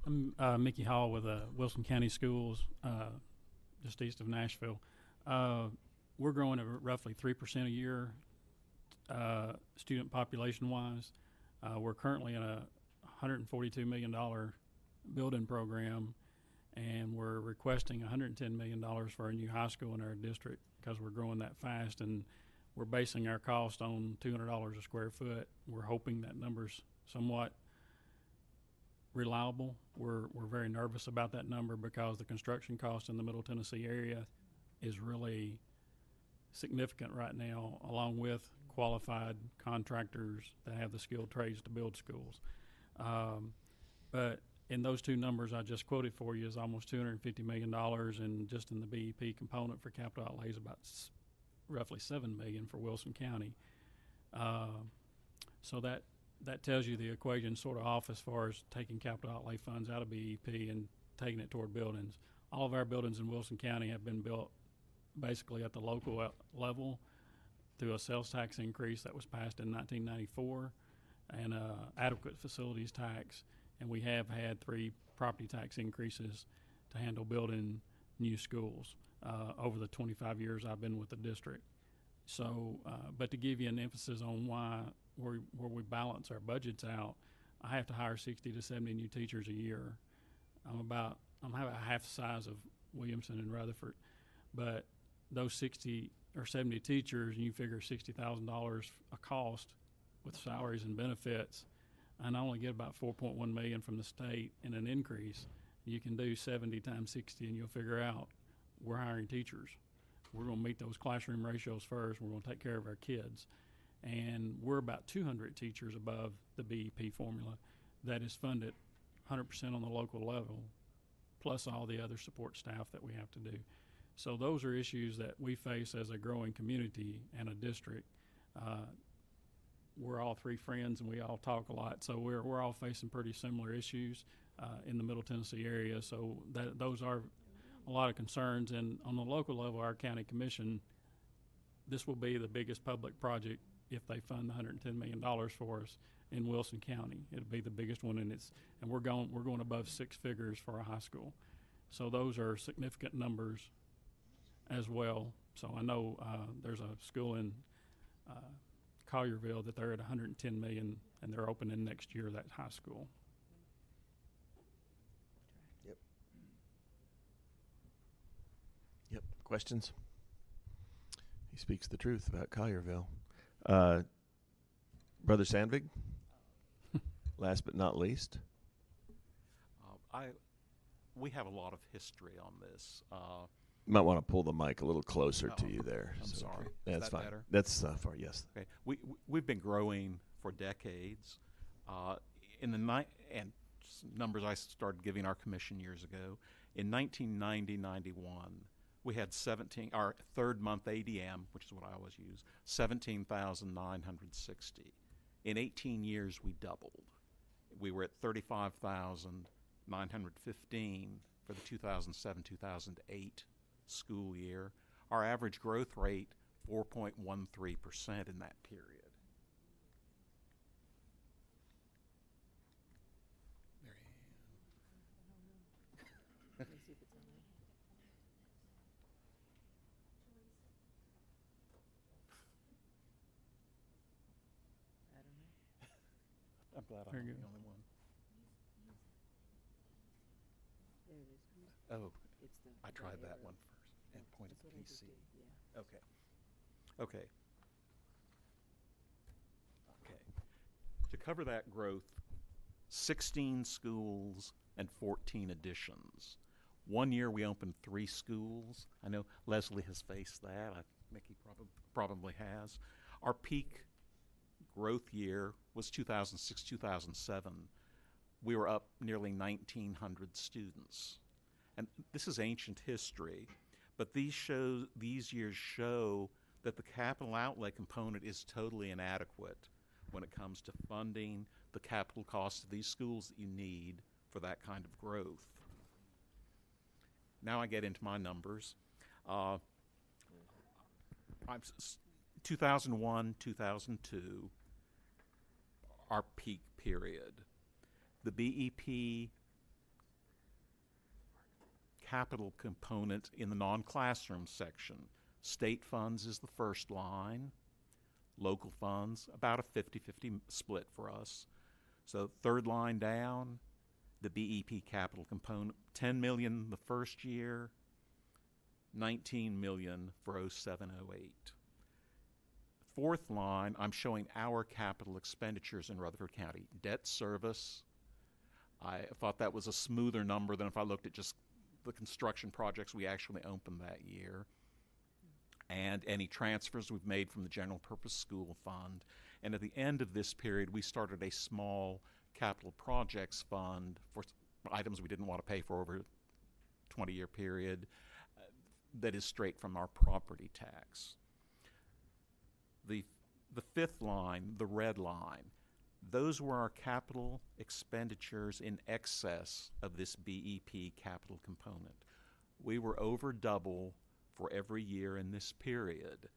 I'm Mickey Hall with Wilson County Schools, just east of Nashville. We're growing at roughly 3% a year, student population-wise. We're currently in a $142 million building program, and we're requesting $110 million for a new high school in our district because we're growing that fast, and we're basing our cost on $200 a square foot. We're hoping that number's somewhat reliable. We're very nervous about that number because the construction cost in the Middle Tennessee area is really significant right now, along with qualified contractors that have the skilled trades to build schools. But in those two numbers I just quoted for you is almost $250 million, and just in the BEP component for capital outlays about roughly $7 million for Wilson County. So that tells you the equation sort of off as far as taking capital outlay funds out of BEP and taking it toward buildings. All of our buildings in Wilson County have been built basically at the local level through a sales tax increase that was passed in 1994 and adequate facilities tax. And we have had 3 property tax increases to handle building new schools over the 25 years I've been with the district. So, but to give you an emphasis on where we balance our budgets out, I have to hire 60 to 70 new teachers a year. I'm about half the size of Williamson and Rutherford, but those 60 or 70 teachers, and you figure $60,000 a cost with salaries and benefits, and I only get about $4.1 million from the state in an increase. You can do 70 times 60, and you'll figure out we're hiring teachers. We're going to meet those classroom ratios first. We're going to take care of our kids. And we're about 200 teachers above the BEP formula that is funded 100% on the local level, plus all the other support staff that we have to do. So those are issues that we face as a growing community and a district. We're all 3 friends, and we all talk a lot, so we're all facing pretty similar issues in the Middle Tennessee area. So those are a lot of concerns. And on the local level, our county commission, this will be the biggest public project if they fund $110 million for us in Wilson County. It'll be the biggest one, and we're going above 6 figures for a high school. So those are significant numbers as well. So I know there's a school in Collierville that they're at $110 million, and they're opening next year, that high school. Yep. Questions? He speaks the truth about Collierville. Brother Sandvig, last but not least. We have a lot of history on this. You might want to pull the mic a little closer to you there. I'm sorry. That's Is that fine. better? That's far, yes. Okay. We've been growing for decades. And numbers I started giving our commission years ago. In 1990-91, we had our third month ADM, which is what I always use, 17,960. In 18 years, we doubled. We were at 35,915 for the 2007-2008 school year. Our average growth rate, 4.13% in that period. I'm glad I'm not the only one. Oh, I tried that one first and pointed to PC. Okay. To cover that growth, 16 schools and 14 additions. One year we opened 3 schools. I know Leslie has faced that. I think he probably has. Our peak growth year was 2006-2007. We were up nearly 1,900 students. And this is ancient history, but these years show that the capital outlay component is totally inadequate when it comes to funding the capital costs of these schools that you need for that kind of growth. Now I get into my numbers. 2001, 2002, our peak period. The BEP capital component in the non-classroom section. State funds is the first line. Local funds, about a 50-50 split for us. So third line down, the BEP capital component, 10 million the first year, 19 million for 0708. Fourth line, I'm showing our capital expenditures in Rutherford County. Debt service, I thought that was a smoother number than if I looked at just the construction projects we actually opened that year, and any transfers we've made from the general purpose school fund. And at the end of this period, we started a small capital projects fund for items we didn't want to pay for over a 20-year period that is straight from our property tax. The fifth line, the red line, those were our capital expenditures in excess of this BEP capital component. We were over double for every year in this period.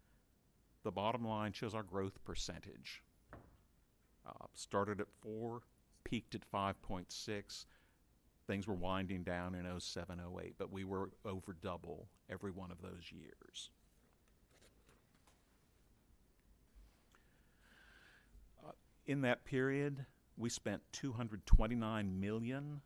The bottom line shows our growth percentage. Started at 4, peaked at 5.6. Things were winding down in 07, 08, but we were over double every one of those years. In that period, we spent $229 million,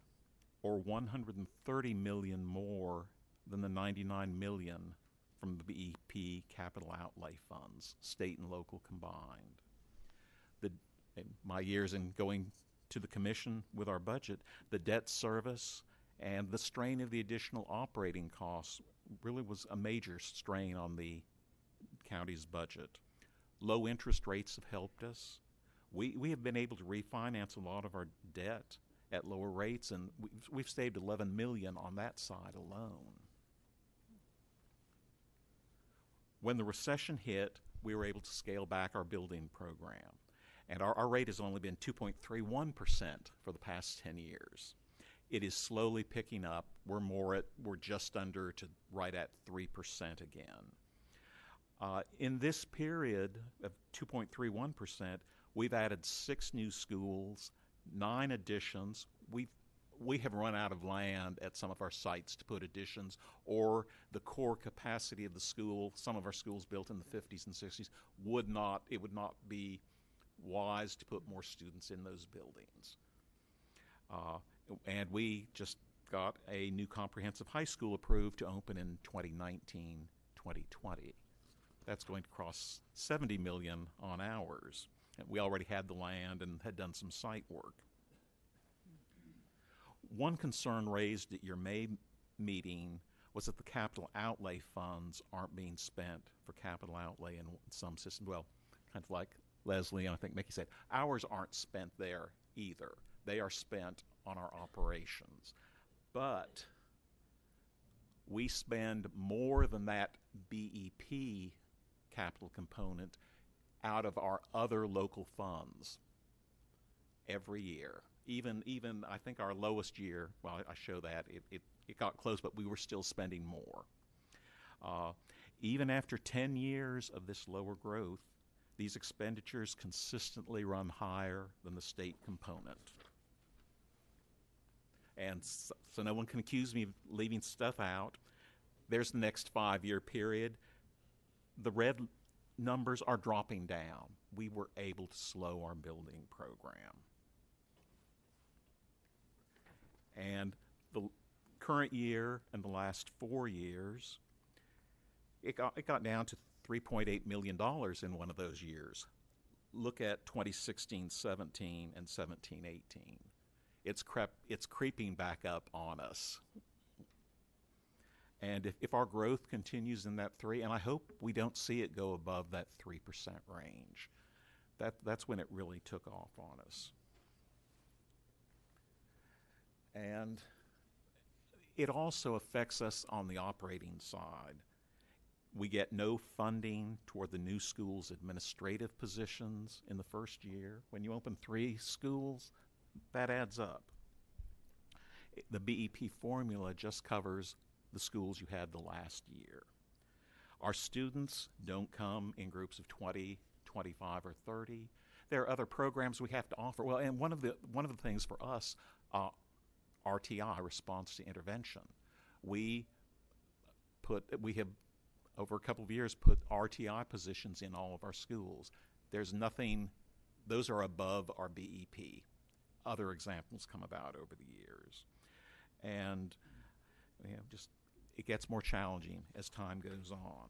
or $130 million more than the $99 million from the BEP capital outlay funds, state and local combined. In my years in going to the commission with our budget, the debt service and the strain of the additional operating costs really was a major strain on the county's budget. Low interest rates have helped us. We have been able to refinance a lot of our debt at lower rates, and we've saved $11 million on that side alone. When the recession hit, we were able to scale back our building program, and our rate has only been 2.31% for the past 10 years. It is slowly picking up. We're just under to right at 3% again. In this period of 2.31%, we've added 6 new schools, 9 additions. We have run out of land at some of our sites to put additions, or the core capacity of the school, some of our schools built in the 50s and 60s, would not be wise to put more students in those buildings. And we just got a new comprehensive high school approved to open in 2019-2020. That's going to cost $70 million on ours. And we already had the land and had done some site work. One concern raised at your May meeting was that the capital outlay funds aren't being spent for capital outlay in some systems. Well, kind of like Leslie and I think Mickey said, ours aren't spent there either. They are spent on our operations. But we spend more than that BEP capital component out of our other local funds every year. Even I think our lowest year, well, I show that, it got close, but we were still spending more. Even after 10 years of this lower growth, these expenditures consistently run higher than the state component. And so no one can accuse me of leaving stuff out. There's the next 5-year period. The red numbers are dropping down. We were able to slow our building program. And the current year and the last 4 years, it got down to $3.8 million in one of those years. Look at 2016-17 and 17-18. It's creeping back up on us. And if our growth continues in that 3, and I hope we don't see it go above that 3% range, that's when it really took off on us. And it also affects us on the operating side. We get no funding toward the new school's administrative positions in the first year. When you open 3 schools, that adds up. The BEP formula just covers the schools you had the last year. Our students don't come in groups of 20, 25, or 30. There are other programs we have to offer. Well, and one of the things for us, RTI, response to intervention. We have over a couple of years put RTI positions in all of our schools. There's nothing; those are above our BEP. other examples come about over the years. And just it gets more challenging as time goes on.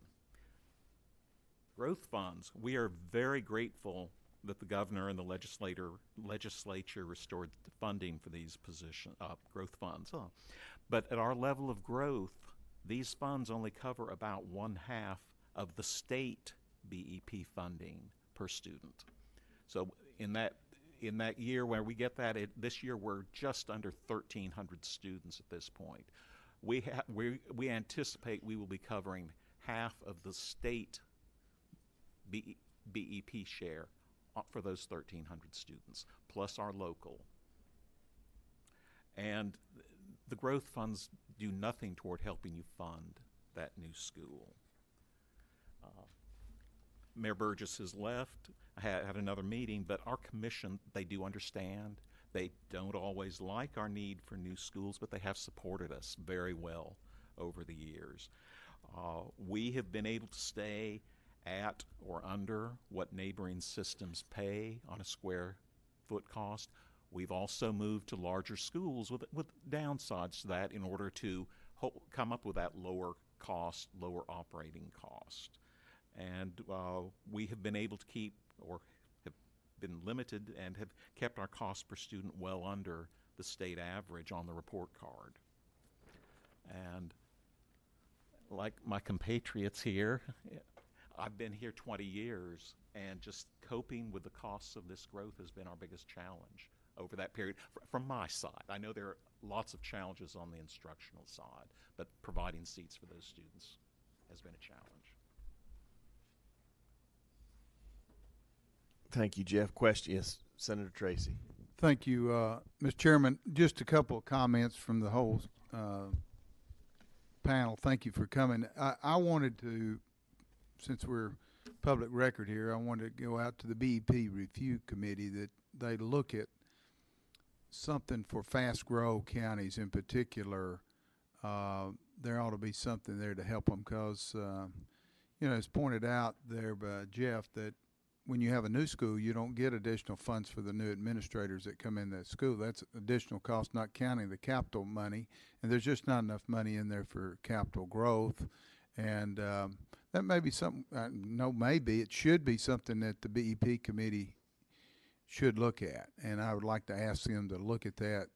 Growth funds, we are very grateful that the governor and the legislature restored the funding for these growth funds. But at our level of growth, these funds only cover about 1/2 of the state BEP funding per student. So in that year where we get that, this year we're just under 1,300 students at this point. We anticipate we will be covering half of the state BEP share for those 1,300 students, plus our local. And the growth funds do nothing toward helping you fund that new school. Mayor Burgess has left. I had another meeting, but our commission, they do understand. They don't always like our need for new schools, but they have supported us very well over the years. We have been able to stay at or under what neighboring systems pay on a square foot cost. We've also moved to larger schools with downsides to that in order to come up with that lower cost, lower operating cost. And we have been able to keep, or have been limited and have kept our cost per student well under the state average on the report card. And like my compatriots here, I've been here 20 years, and just coping with the costs of this growth has been our biggest challenge over that period from my side. I know there are lots of challenges on the instructional side, but providing seats for those students has been a challenge. Thank you, Jeff. Question? Yes, Senator Tracy. Thank you, Mr. Chairman. Just a couple of comments from the whole panel. Thank you for coming. I wanted to, since we're public record here, I wanted to go out to the BEP Review Committee that they look at something for fast grow counties in particular. There ought to be something there to help them because, it's pointed out there by Jeff that when you have a new school, you don't get additional funds for the new administrators that come in that school. That's additional cost, not counting the capital money. And there's just not enough money in there for capital growth. And that may be something, it should be something that the BEP committee should look at. And I would like to ask them to look at that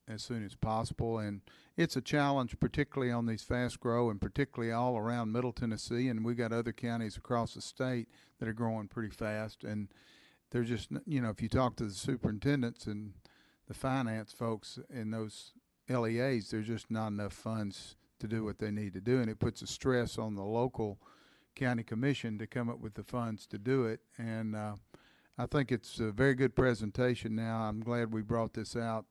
as soon as possible. And it's a challenge, particularly on these fast grow and particularly all around Middle Tennessee. And we got other counties across the state that are growing pretty fast. And they're just, if you talk to the superintendents and the finance folks in those LEAs, there's just not enough funds to do what they need to do. And it puts a stress on the local county commission to come up with the funds to do it. And I think it's a very good presentation now. I'm glad we brought this out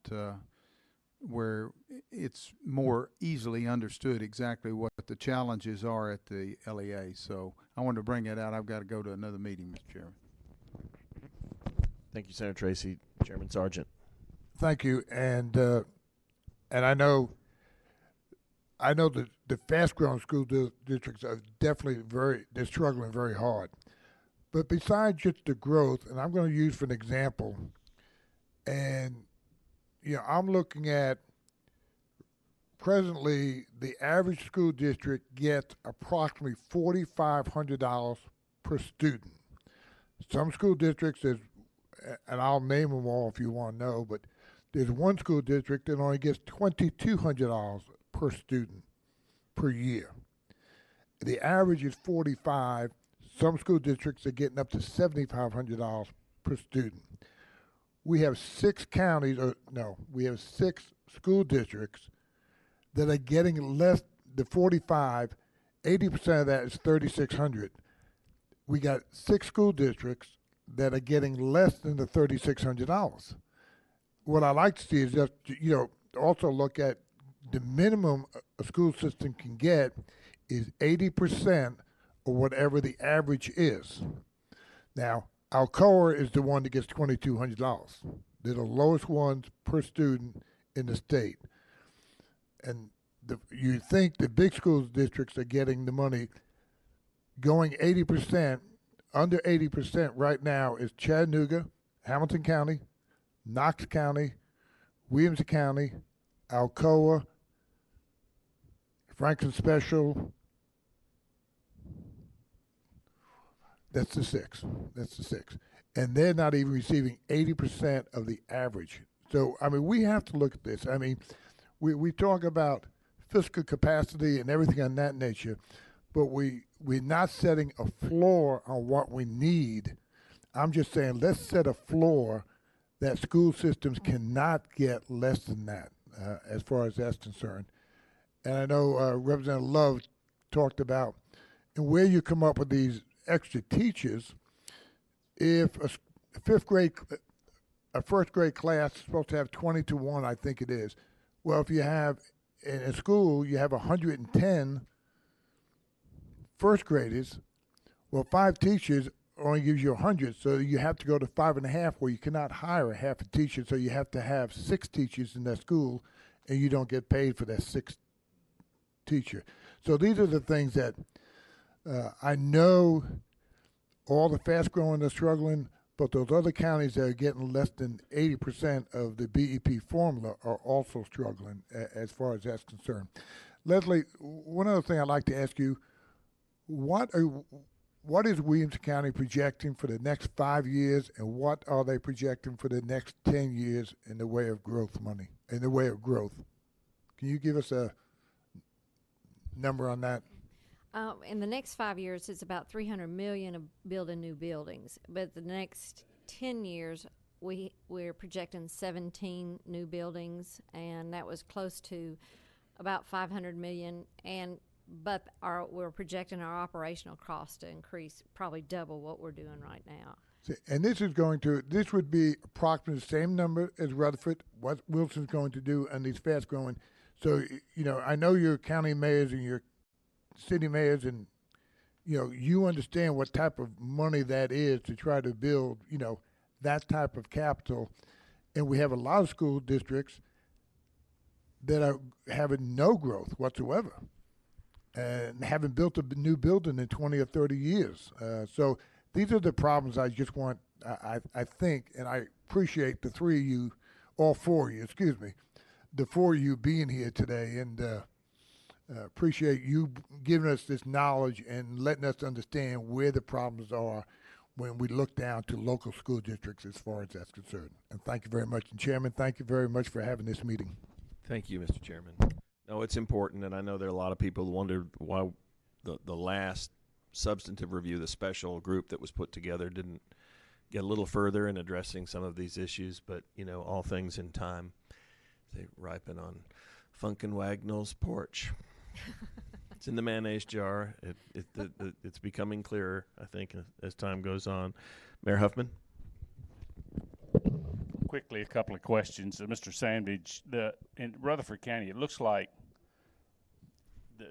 where it's more easily understood exactly what the challenges are at the LEA. So I wanted to bring that out. I've got to go to another meeting, Mr. Chairman. Thank you, Senator Tracy. Chairman Sargent. Thank you. And I know that the fast-growing school districts are definitely they're struggling very hard. But besides just the growth, and I'm going to use for an example, and I'm looking at presently the average school district gets approximately $4,500 per student. Some school districts, and I'll name them all if you want to know, but there's one school district that only gets $2,200 per student per year. The average is $45,000. Some school districts are getting up to $7,500 per student. We have 6 school districts that are getting less than $45,000. 80% of that is $3,600. We got 6 school districts that are getting less than the $3,600. What I like to see is just also look at the minimum a school system can get is 80% of whatever the average is. Now, Alcoa is the one that gets $2,200. They're the lowest ones per student in the state. And you think the big school districts are getting the money going 80%, under 80% right now is Chattanooga, Hamilton County, Knox County, Williamson County, Alcoa, Franklin Special. That's the six. That's the six. And they're not even receiving 80% of the average. So, I mean, we have to look at this. I mean, we talk about fiscal capacity and everything on that nature, but we're not setting a floor on what we need. I'm just saying, let's set a floor that school systems cannot get less than that, as far as that's concerned. And I know Representative Love talked about, and where you come up with these extra teachers, if a first grade class is supposed to have 20 to 1, I think it is. Well, if you have, in a school, you have 110 first graders, well, 5 teachers only gives you 100, so you have to go to 5.5, where you cannot hire a half a teacher, so you have to have 6 teachers in that school, and you don't get paid for that 6th teacher. So these are the things that I know all the fast growing are struggling, but those other counties that are getting less than 80% of the BEP formula are also struggling as far as that's concerned. Leslie, one other thing I'd like to ask you, what is Williamson County projecting for the next 5 years, and what are they projecting for the next 10 years in the way of growth money, in the way of growth? Can you give us a number on that? In the next 5 years, it's about $300 million of building new buildings. But the next 10 years, we're projecting 17 new buildings, and that was close to about $500 million. But we're projecting our operational costs to increase probably double what we're doing right now. And this would be approximately the same number as Rutherford, what Wilson's going to do, and these fast growing. So, I know your county mayors and your city mayors, and, you understand what type of money that is to try to build, that type of capital. And we have a lot of school districts that are having no growth whatsoever and haven't built a new building in 20 or 30 years. So these are the problems I just want, I think, and I appreciate the 3 of you, all 4 of you, excuse me, the 4 of you being here today, and appreciate you giving us this knowledge and letting us understand where the problems are when we look down to local school districts as far as that's concerned. And thank you very much. And Chairman, thank you very much for having this meeting. Thank you, Mr. Chairman. No, it's important, and I know there are a lot of people who wonder why the last substantive review, the special group that was put together, didn't get a little further in addressing some of these issues, but, all things in time, they ripen on Funkin' Wagnall's porch. It's in the mayonnaise jar. It's becoming clearer, I think, as time goes on. Mayor Huffman? Quickly, a couple of questions. Mr. Sandage, in Rutherford County, it looks like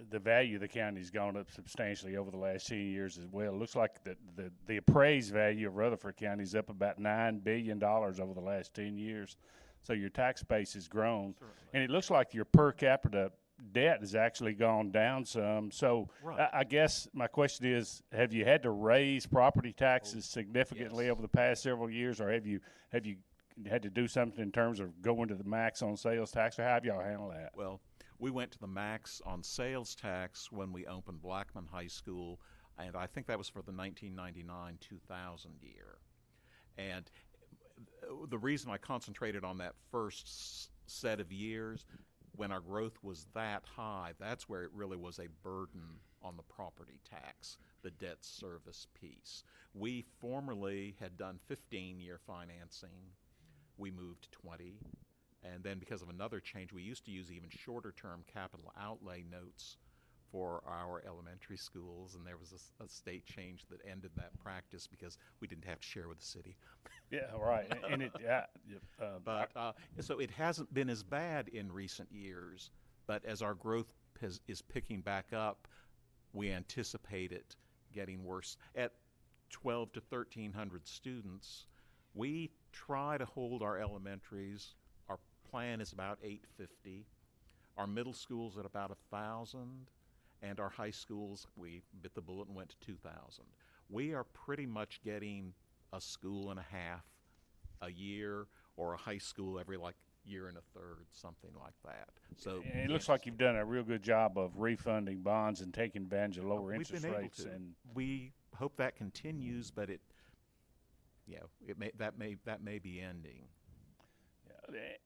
the value of the county has gone up substantially over the last 10 years as well. It looks like the appraised value of Rutherford County is up about $9 billion over the last 10 years. So your tax base has grown. Certainly. And it looks like your per capita debt has actually gone down some. So right. I guess my question is, have you had to raise property taxes significantly over the past several years, or have you had to do something in terms of going to the max on sales tax, or how have y'all handled that? Well, we went to the max on sales tax when we opened Blackman High School, and I think that was for the 1999-2000 year. And the reason I concentrated on that first set of years, when our growth was that high, that's where it really was a burden on the property tax, the debt service piece. We formerly had done 15-year financing. We moved to 20. And then because of another change, we used to use even shorter-term capital outlay notes for our elementary schools, and there was a state change that ended that practice because we didn't have to share with the city. Yeah, right. And it, so it hasn't been as bad in recent years, but as our growth is picking back up, we anticipate it getting worse. At 12 to 1,300 students, we try to hold our elementaries. Our plan is about 850. Our middle schools at about 1,000. And our high schools, we bit the bullet and went to 2,000. We are pretty much getting a school and a half a year. or a high school every like year and a third, something like that. So And it looks like you've done a real good job of refunding bonds and taking advantage of lower we've interest been able rates. to. And We hope that continues, but that may be ending.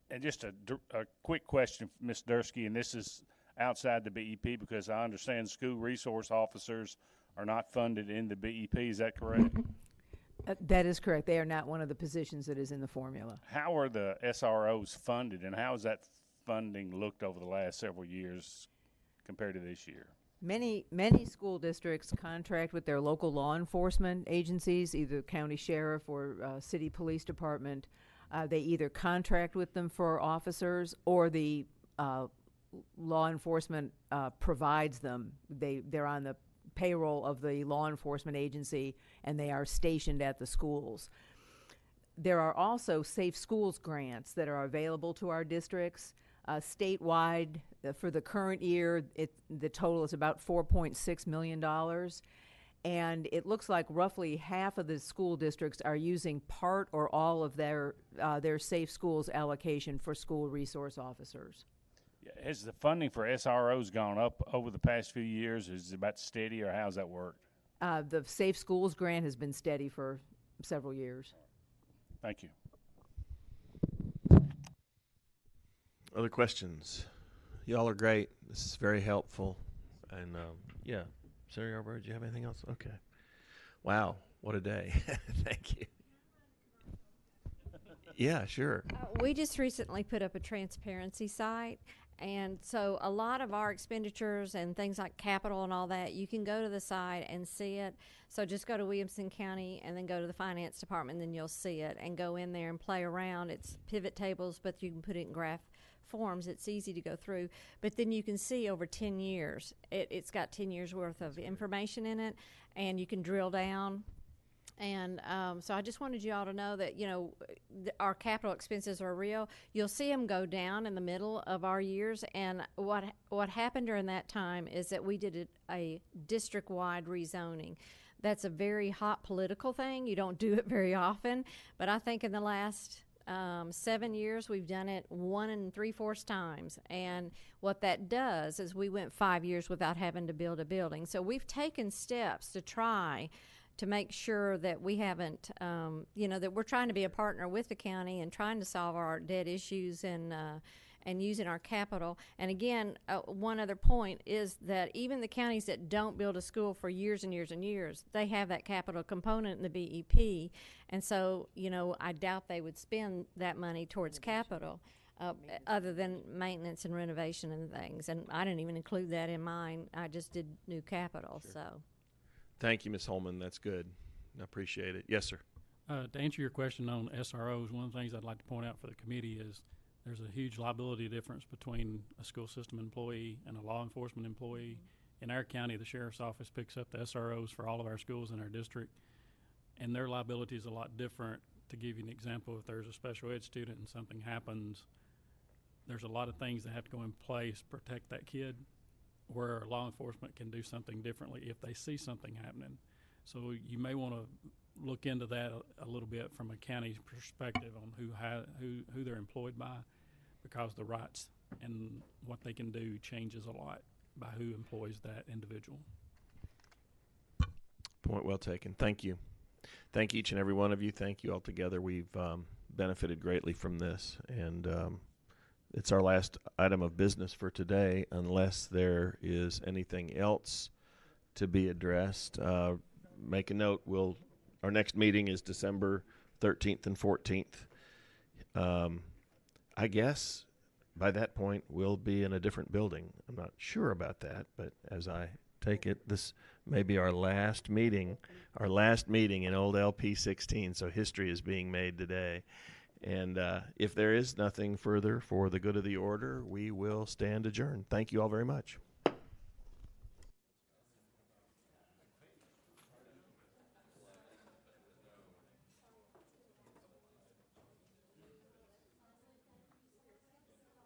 And just a quick question, Ms. Dursky, and this is outside the BEP because I understand school resource officers are not funded in the BEP. Is that correct? That is correct. They are not one of the positions that is in the formula. How are the SROs funded, and how has that funding looked over the last several years compared to this year? Many school districts contract with their local law enforcement agencies, either county sheriff or city police department. They either contract with them for officers, or the law enforcement provides them. They're on the payroll of the law enforcement agency, and they are stationed at the schools. There are also safe schools grants that are available to our districts. Statewide, for the current year, the total is about $4.6 million. And it looks like roughly half of the school districts are using part or all of their safe schools allocation for school resource officers. Has the funding for SROs gone up over the past few years? Is it about steady, or how's that worked? The Safe Schools grant has been steady for several years. Thank you. Other questions? Y'all are great. This is very helpful. And yeah, Sarah Yarborough, do you have anything else? Okay. Wow, what a day. Thank you. Yeah, sure. We just recently put up a transparency site, and so a lot of our expenditures and things like capital and all that, you can go to the site and see it. So just go to Williamson County and then go to the finance department, and then you'll see it, and go in there and play around. It's pivot tables, but you can put it in graph forms. It's easy to go through, but then you can see over 10 years. It's got 10 years worth of information in it, and you can drill down. And so I just wanted you all to know that, our capital expenses are real. You'll see them go down in the middle of our years. And what happened during that time is that we did a district-wide rezoning. That's a very hot political thing. You don't do it very often. But I think in the last 7 years, we've done it 1 3/4 times. And what that does is we went 5 years without having to build a building. So we've taken steps to try to make sure that we haven't, that we're trying to be a partner with the county and trying to solve our debt issues and using our capital. And again, one other point is that even the counties that don't build a school for years and years and years, they have that capital component in the BEP. And so, I doubt they would spend that money towards capital other than maintenance and renovation and things. And I didn't even include that in mine. I just did new capital, so. Thank you, Ms. Holman. That's good. I appreciate it. Yes, sir. To answer your question on SROs, one of the things I'd like to point out for the committee is there's a huge liability difference between a school system employee and a law enforcement employee. In our county, the sheriff's office picks up the SROs for all of our schools in our district, and their liability is a lot different. To give you an example, if there's a special ed student and something happens, there's a lot of things that have to go in place to protect that kid, where law enforcement can do something differently if they see something happening. So you may want to look into that a little bit from a county perspective on who they're employed by, because the rights and what they can do changes a lot by who employs that individual. Point well taken. Thank you. Thank each and every one of you. Thank you all together. We've benefited greatly from this, and it's our last item of business for today, unless there is anything else to be addressed. Make a note. Our next meeting is December 13th and 14th. I guess by that point we'll be in a different building. I'm not sure about that, but as I take it, this may be our last meeting in old LP 16. So history is being made today. And if there is nothing further for the good of the order, we will stand adjourned. Thank you all very much.